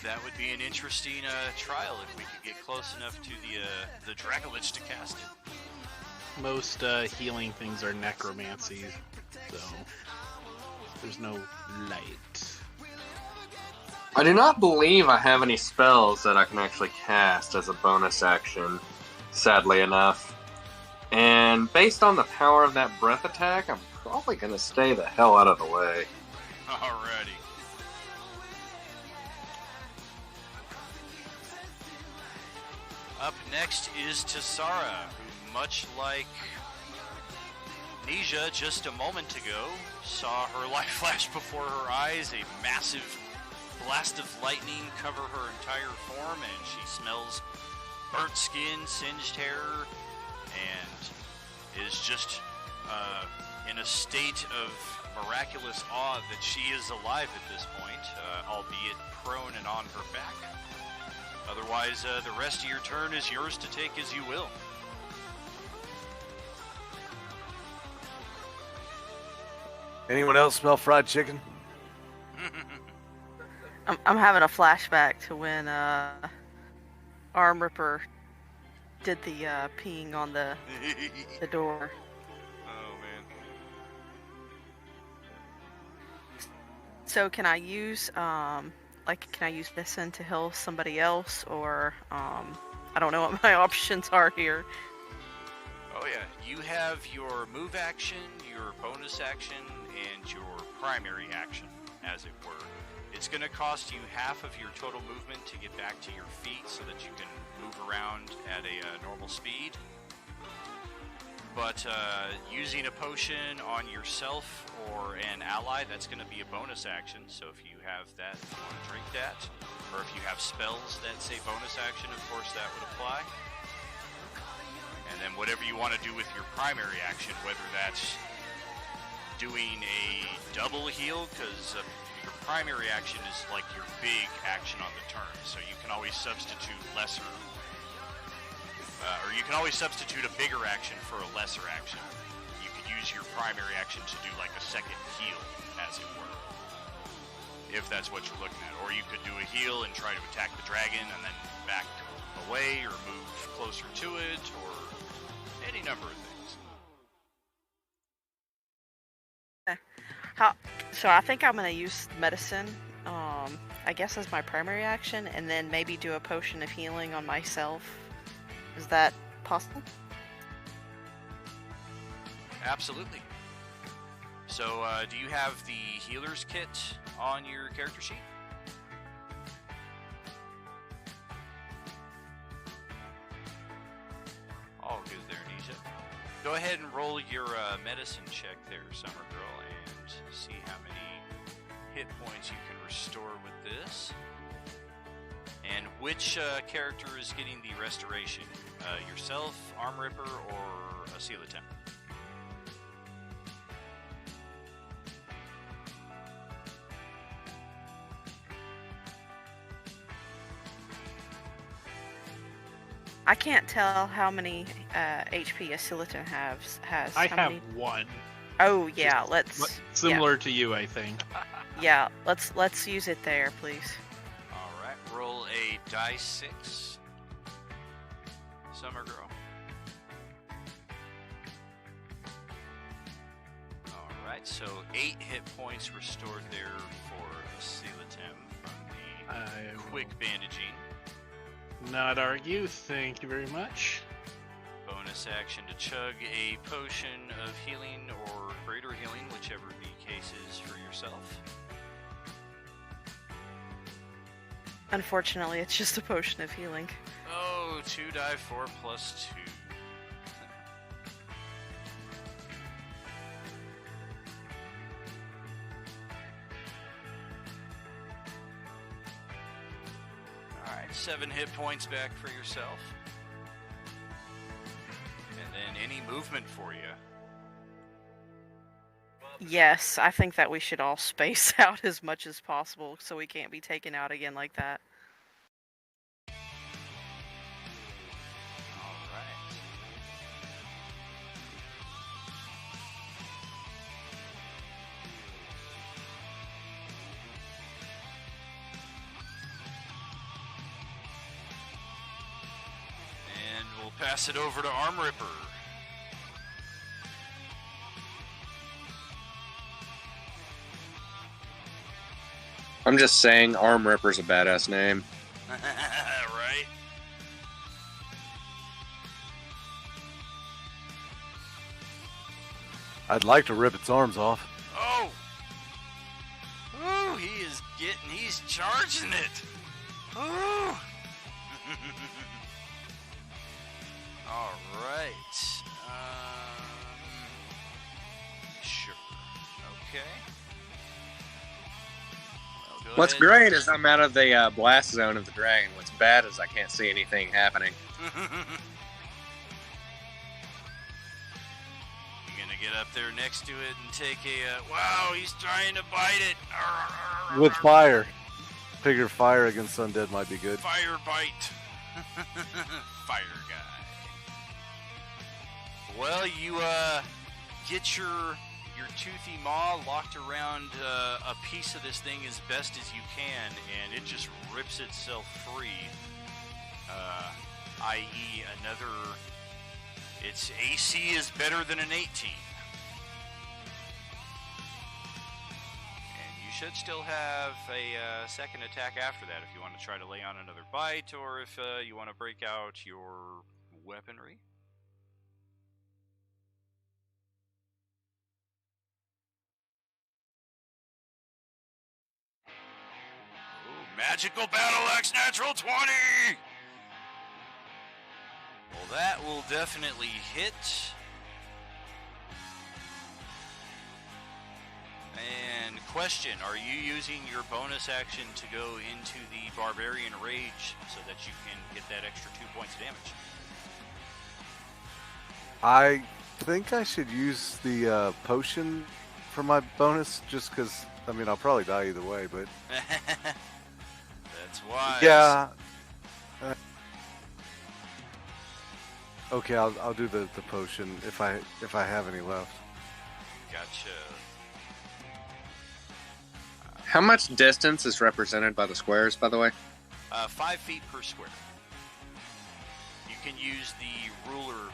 That would be an interesting trial if we could get close enough to the Dracolich to cast it. Most healing things are necromancy, so there's no light. I do not believe I have any spells that I can actually cast as a bonus action, sadly enough. And based on the power of that breath attack, I'm probably going to stay the hell out of the way. Alrighty. Up next is Tassara, who, much like Nisha just a moment ago, saw her life flash before her eyes, a massive blast of lightning cover her entire form, and she smells burnt skin, singed hair, and is just in a state of miraculous awe that she is alive at this point, albeit prone and on her back. Otherwise, the rest of your turn is yours to take as you will. Anyone else smell fried chicken? I'm having a flashback to when Arm Ripper did the peeing on the door. Oh man. So can I use can I use Listen to heal somebody else, or I don't know what my options are here. Oh yeah, you have your move action, your bonus action, and your primary action, as it were. It's going to cost you half of your total movement to get back to your feet so that you can move around at a normal speed. But using a potion on yourself or an ally, that's going to be a bonus action. So if you have that, if you want to drink that, or if you have spells that say bonus action, of course that would apply. And then whatever you want to do with your primary action, whether that's doing a double heal, because your primary action is like your big action on the turn, so you can always substitute lesser, or you can always substitute a bigger action for a lesser action. You could use your primary action to do like a second heal, as it were, if that's what you're looking at. Or you could do a heal and try to attack the dragon and then back away or move closer to it, or any number of things. So I think I'm going to use medicine, I guess as my primary action, and then maybe do a potion of healing on myself. Is that possible? Absolutely. So, do you have the healer's kit on your character sheet? All good there, Nisha. Go ahead and roll your medicine check there, Summer Girl, and see how many hit points you can restore with this. And which character is getting the restoration? Yourself, Arm Ripper, or a Coelatem? I can't tell how many HP a Coelatem has. I How have many? 1. Oh yeah, let's. Similar to you, I think. Yeah, let's use it there, please. All right, roll a die 6. Summer Girl. All right, so 8 hit points restored there for the Coelatem from the quick bandaging. Not argue. Thank you very much. Bonus action to chug a potion of healing or greater healing, whichever the case is for yourself. Unfortunately, it's just a potion of healing. Oh, 2 die 4 plus 2. Alright, 7 hit points back for yourself. And then any movement for you. Yes, I think that we should all space out as much as possible so we can't be taken out again like that. And we'll pass it over to Arm Ripper. I'm just saying, Arm Ripper's a badass name. Right? I'd like to rip its arms off. Oh! Ooh, he's charging it! Ooh! Alright. Sure. Okay. Well, go What's ahead. great is I'm out of the blast zone of the dragon. What's bad is I can't see anything happening. You're gonna get up there next to it and take a... wow, he's trying to bite it! With fire. Figure fire against undead might be good. Fire bite. Fire guy. Well, you get your toothy maw locked around a piece of this thing as best as you can, and it just rips itself free. I.e., another. Its AC is better than an 18. You should still have a second attack after that if you want to try to lay on another bite, or if you want to break out your weaponry. Ooh, magical battle axe, natural 20! Well, that will definitely hit. And question, are you using your bonus action to go into the Barbarian Rage so that you can get that extra 2 points of damage? I think I should use the potion for my bonus, just because, I mean, I'll probably die either way, but... That's wise. Yeah. Okay, I'll do the potion if I have any left. Gotcha. How much distance is represented by the squares, by the way? 5 feet per square. You can use the ruler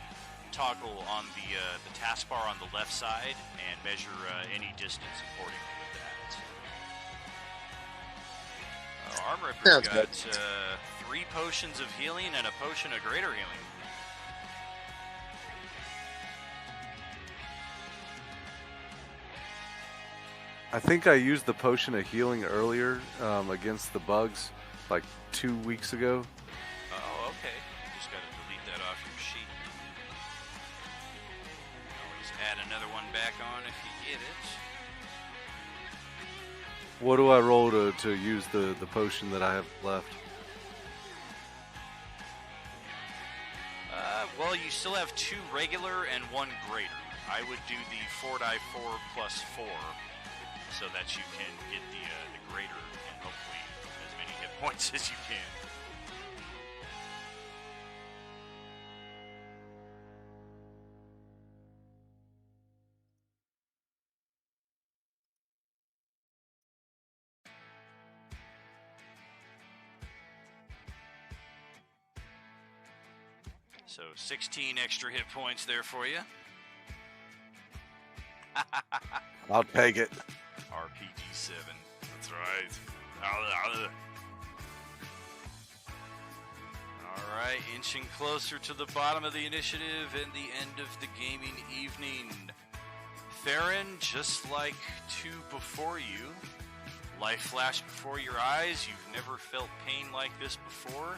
toggle on the taskbar on the left side and measure any distance accordingly with that. Arm Ripper's got 3 potions of healing and a potion of greater healing. I think I used the potion of healing earlier against the bugs, like 2 weeks ago. Oh, okay. Just got to delete that off your sheet. Always add another one back on if you get it. What do I roll to use the potion that I have left? Well, you still have 2 regular and 1 greater. I would do the 4die4 plus 4 so that you can get the greater and hopefully as many hit points as you can. So 16 extra hit points there for you. I'll take it. RPG-7. That's right. All right, inching closer to the bottom of the initiative and the end of the gaming evening. Theron, just like 2 before you, life flashed before your eyes. You've never felt pain like this before.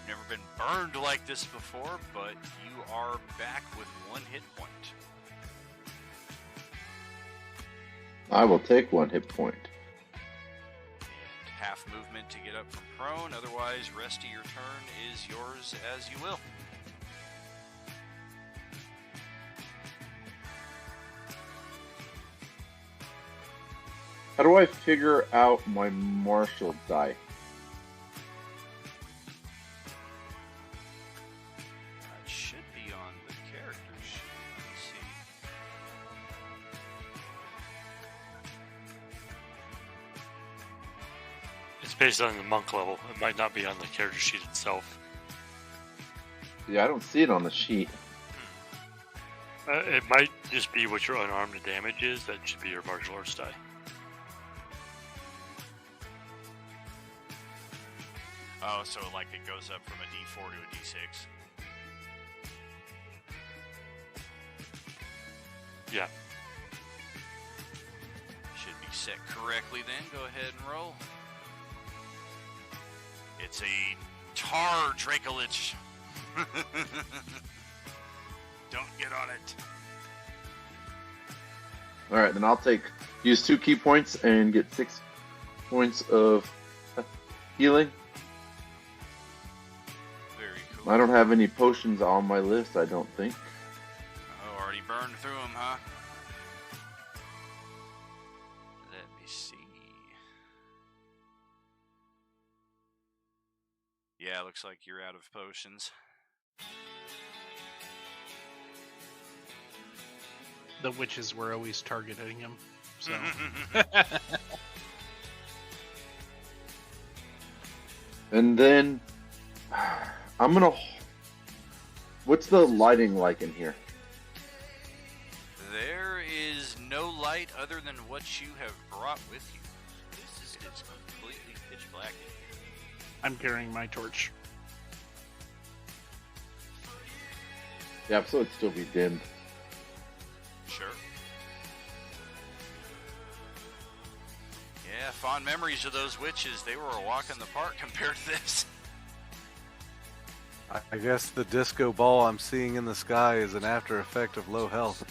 You've never been burned like this before, but you are back with 1 hit point. I will take 1 hit point. And half movement to get up from prone. Otherwise, rest of your turn is yours as you will. How do I figure out my martial die? It should be on the character sheet. Let's see. It's based on the monk level. It might not be on the character sheet itself. Yeah, I don't see it on the sheet. It might just be what your unarmed damage is. That should be your martial arts die. Oh, so like it goes up from a D4 to a D6. Yeah. Should be set correctly then. Go ahead and roll. It's a Tar Dracolich. Don't get on it. Alright, then I'll use 2 key points and get 6 points of healing. Very cool. I don't have any potions on my list, I don't think. Oh, already burned through them, huh? Let me see. Yeah, looks like you're out of potions. The witches were always targeting him, so. And then I'm gonna. What's the lighting like in here? There is no light other than what you have brought with you. It is completely pitch black. I'm carrying my torch. Yeah, so it'd still be dimmed. Sure. Yeah, fond memories of those witches. They were a walk in the park compared to this. I guess the disco ball I'm seeing in the sky is an after effect of low health.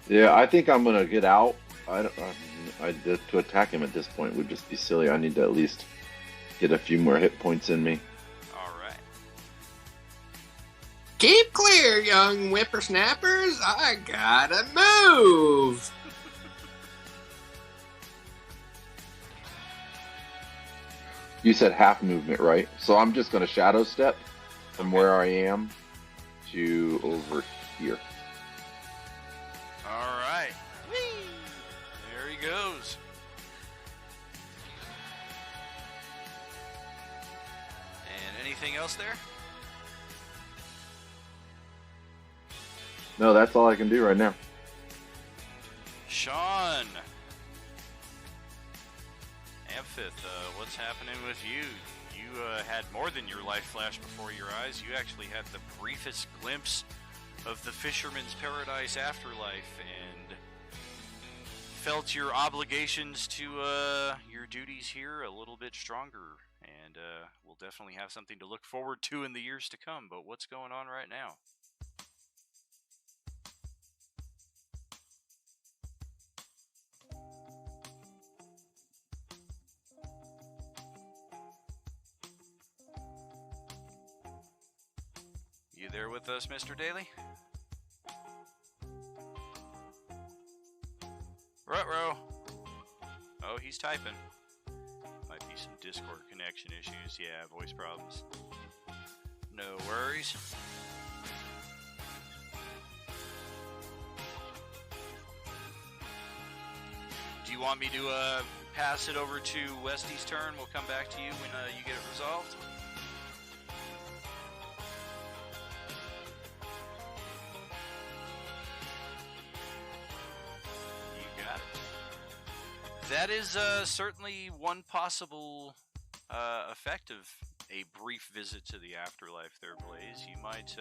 Yeah, I think I'm gonna get out. To attack him at this point would just be silly. I need to at least get a few more hit points in me. Alright. Keep clear, young whippersnappers. I gotta move. You said half movement, right? So I'm just gonna shadow step from where I am to over here. Alright. There he goes. And anything else there? No, that's all I can do right now. Sean. Amphith, what's happening with you? You had more than your life flash before your eyes. You actually had the briefest glimpse of the fisherman's paradise afterlife and felt your obligations to your duties here a little bit stronger. And we'll definitely have something to look forward to in the years to come. But what's going on right now? with us, Mr. Daly? Ruh-roh. Oh, he's typing. Might be some Discord connection issues. Yeah, voice problems. No worries. Do you want me to pass it over to Westy's turn? We'll come back to you when you get it resolved. You got it. That is certainly one possible effect of a brief visit to the afterlife there, Blaze. You might...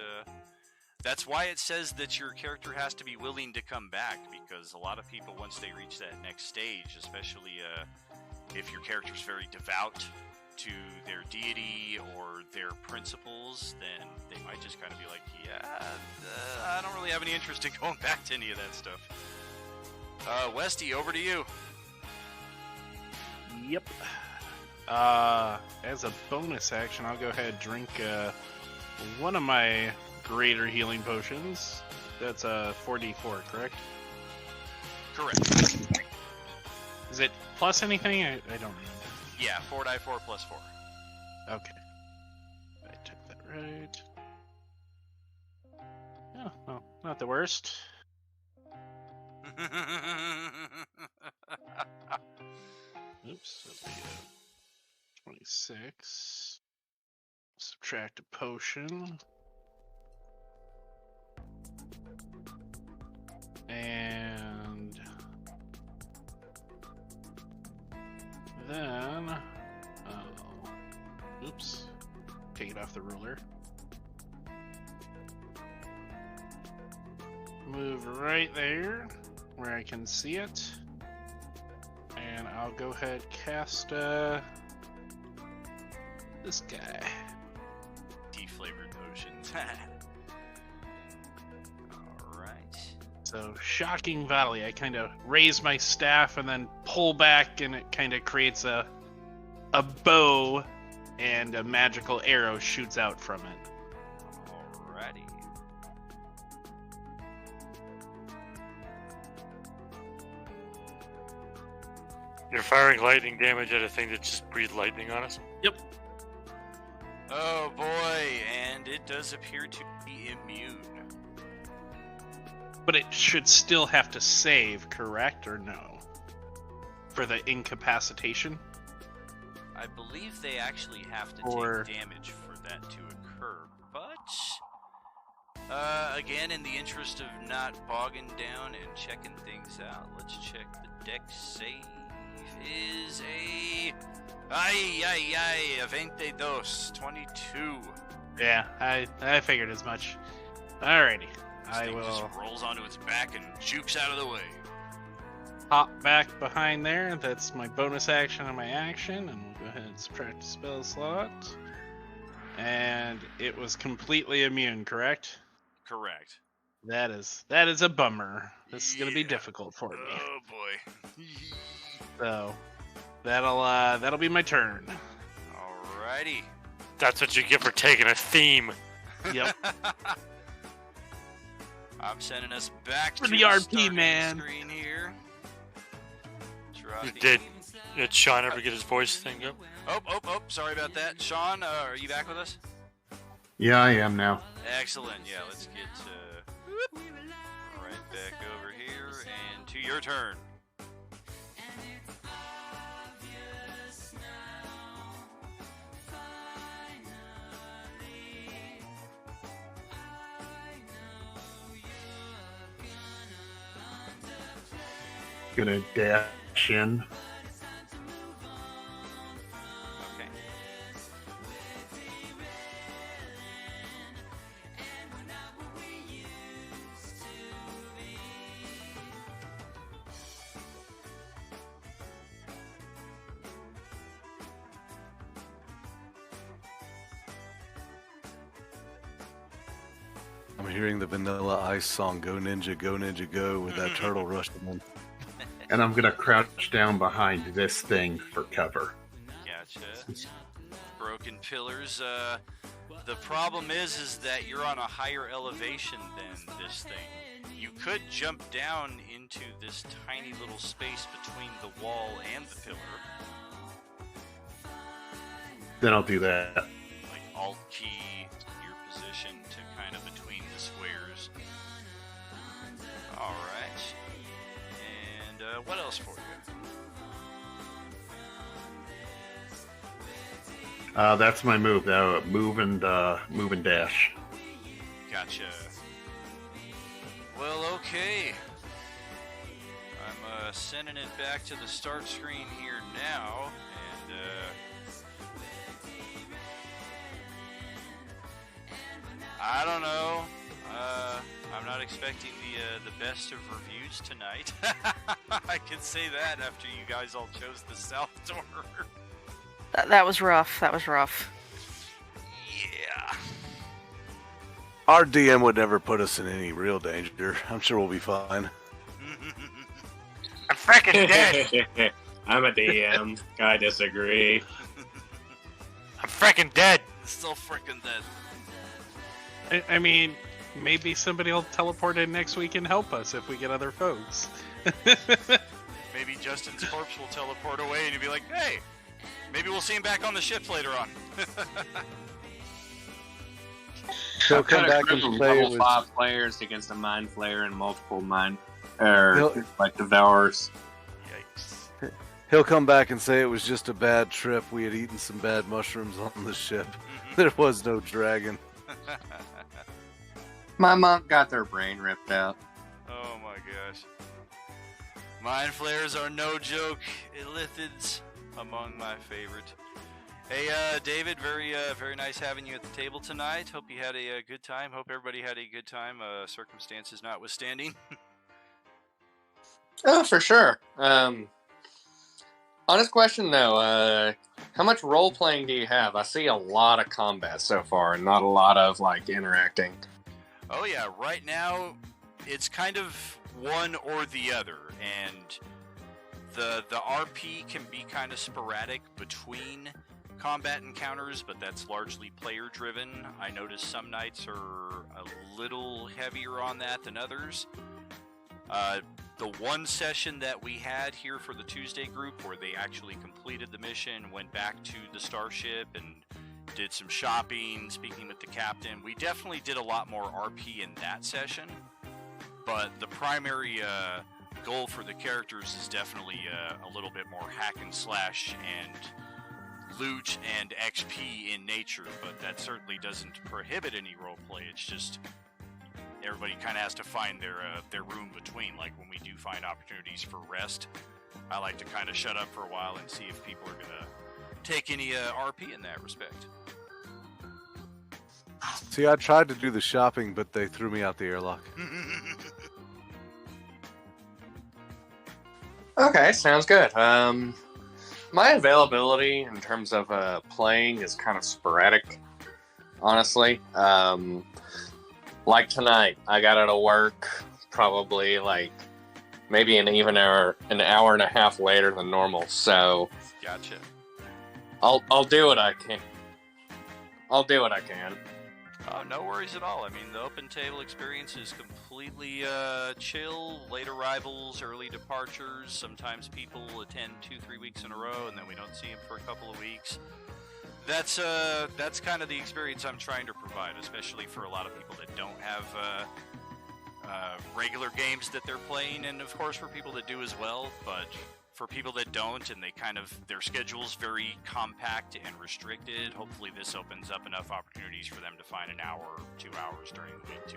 That's why it says that your character has to be willing to come back, because a lot of people, once they reach that next stage, especially if your character's very devout to their deity or their principles, then they might just kind of be like, yeah, I don't really have any interest in going back to any of that stuff. Westy, over to you. Yep. As a bonus action, I'll go ahead and drink one of my greater healing potions. That's a 4d4, correct? Correct. Is it plus anything? I don't remember. Yeah, 4d4 plus 4. Okay. I took that right. Oh, well, not the worst. Oops, that'll be 26. Subtract a potion. And then, oops, take it off the ruler. Move right there where I can see it. And I'll go ahead and cast this guy. Tea-flavored potions. Alright. So, Shocking Valley. I kind of raise my staff and then pull back, and it kind of creates a bow, and a magical arrow shoots out from it. Alrighty. You're firing lightning damage at a thing that just breathed lightning on us? Yep. Oh boy, and it does appear to be immune. But it should still have to save, correct, or no? For the incapacitation? I believe they actually have to take damage for that to occur, but... again, in the interest of not bogging down and checking things out, let's check the dex save. Is a... Ay, 22. Yeah, I figured as much. Alrighty. I will just rolls onto its back and jukes out of the way. hop back behind there. That's my bonus action on my action, and we'll go ahead and subtract a spell slot. And it was completely immune, correct? Correct. That is a bummer. This is gonna be difficult for me. Oh boy. So that'll be my turn. Alrighty. That's what you get for taking a theme. Yep. I'm sending us back For to the RP, starting man. Screen here. Did Sean ever get his voice thing up? Oh, sorry about that. Sean, are you back with us? Yeah, I am now. Excellent. Yeah, let's get right back over here and to your turn. Gonna dash in. Okay. I'm hearing the Vanilla Ice song "Go Ninja, Go Ninja, Go" with that turtle rushing in. And I'm gonna crouch down behind this thing for cover. Gotcha. Broken pillars. The problem is that you're on a higher elevation than this thing. You could jump down into this tiny little space between the wall and the pillar. Then I'll do that. Like Alt key your position to kind of between the squares. All right. And what else for you? That's my move. Move and dash. Gotcha. Well, okay. I'm sending it back to the start screen here now, and I don't know. I'm not expecting the best of reviews tonight. I can say that after you guys all chose the south door. That was rough. That was rough. Yeah. Our DM would never put us in any real danger. I'm sure we'll be fine. I'm freaking dead. I'm a DM. I disagree. I'm freaking dead. Still freaking dead. I mean, maybe somebody will teleport in next week and help us if we get other folks. Maybe Justin's corpse will teleport away and you'll be like, hey, maybe we'll see him back on the ship later on. He'll come back and say it level was... 5 players against a Mind Flayer and multiple like Devourers. Yikes. He'll come back and say it was just a bad trip. We had eaten some bad mushrooms on the ship. There was no dragon. My monk got their brain ripped out. Oh my gosh. Mind flayers are no joke. Illithids among my favorite. Hey, David, very nice having you at the table tonight. Hope you had a good time. Hope everybody had a good time, circumstances notwithstanding. Oh, for sure. Honest question, though. How much role-playing do you have? I see a lot of combat so far, and not a lot of, interacting. Oh, yeah. Right now, it's kind of one or the other, and the RP can be kind of sporadic between combat encounters, but that's largely player driven. I notice some nights are a little heavier on that than others. The one session that we had here for the Tuesday group where they actually completed the mission, went back to the starship and did some shopping, speaking with the captain, we definitely did a lot more RP in that session, but the primary goal for the characters is definitely a little bit more hack and slash and loot and XP in nature, but that certainly doesn't prohibit any roleplay. It's just everybody kind of has to find their room between. Like when we do find opportunities for rest, I like to kind of shut up for a while and see if people are gonna take any RP in that respect. See, I tried to do the shopping, but they threw me out the airlock. Okay, sounds good. My availability in terms of playing is kind of sporadic, honestly. Like tonight, I got out of work probably maybe an hour and a half later than normal. So, gotcha. I'll do what I can. I'll do what I can. No worries at all. I mean, the open table experience is completely chill. Late arrivals, early departures. Sometimes people attend 2-3 weeks in a row, and then we don't see them for a couple of weeks. That's kind of the experience I'm trying to provide, especially for a lot of people that don't have regular games that they're playing, and of course for people that do as well. But for people that don't, and their schedule's very compact and restricted, hopefully this opens up enough opportunities for them to find an hour or 2 hours during the week to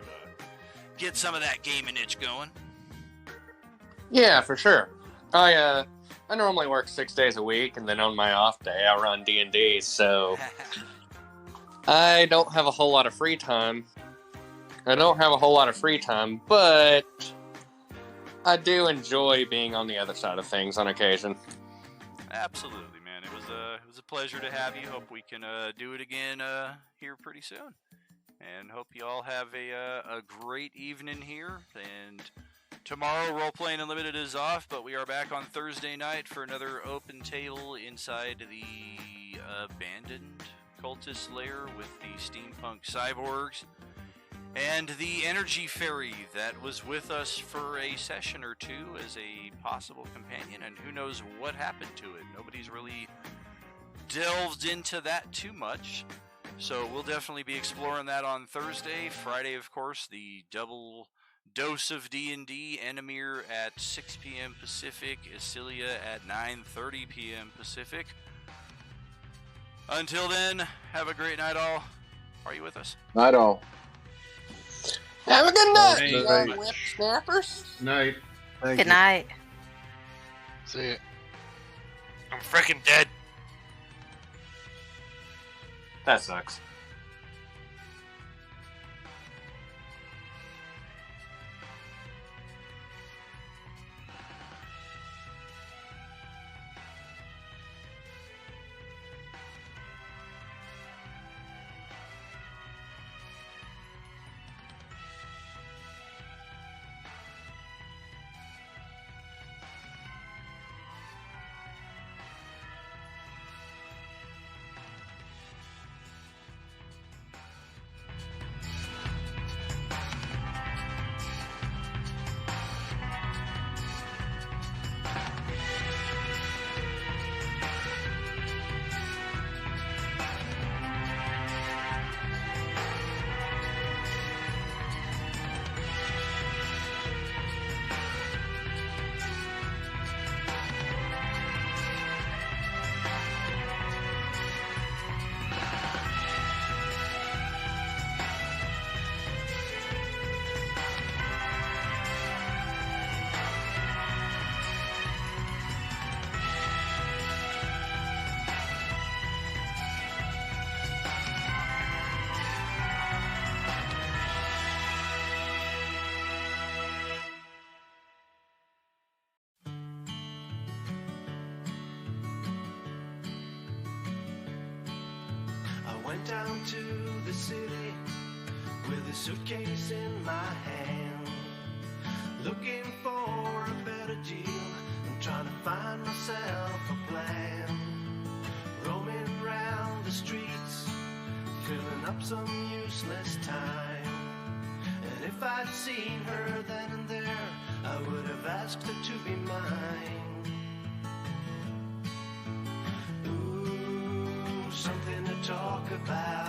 get some of that gaming itch going. Yeah, for sure. I normally work 6 days a week, and then on my off day, I run D&D, so I don't have a whole lot of free time. But I do enjoy being on the other side of things on occasion. Absolutely, man. It was a pleasure to have you. Hope we can do it again here pretty soon. And hope you all have a great evening here. And tomorrow, Role Playing Unlimited is off, but we are back on Thursday night for another open table inside the abandoned cultist lair with the steampunk cyborgs, and the energy fairy that was with us for a session or two as a possible companion, and who knows what happened to it. Nobody's really delved into that too much, so we'll definitely be exploring that on Thursday. Friday, of course, the double dose of D&D, Enemir at 6 p.m. Pacific, Isilia at 9:30 p.m. Pacific. Until then, have a great night all. Are you with us? Night all. Have a good night, Thank you young very much. whipsnappers. Night. Good night. See ya. I'm freaking dead. That sucks. Went down to the city with a suitcase in my hand, looking for a better deal. I'm trying to find myself a plan, roaming around the streets, filling up some useless time. And if I'd seen her then and there, I would have asked her to be mine. Something to talk about.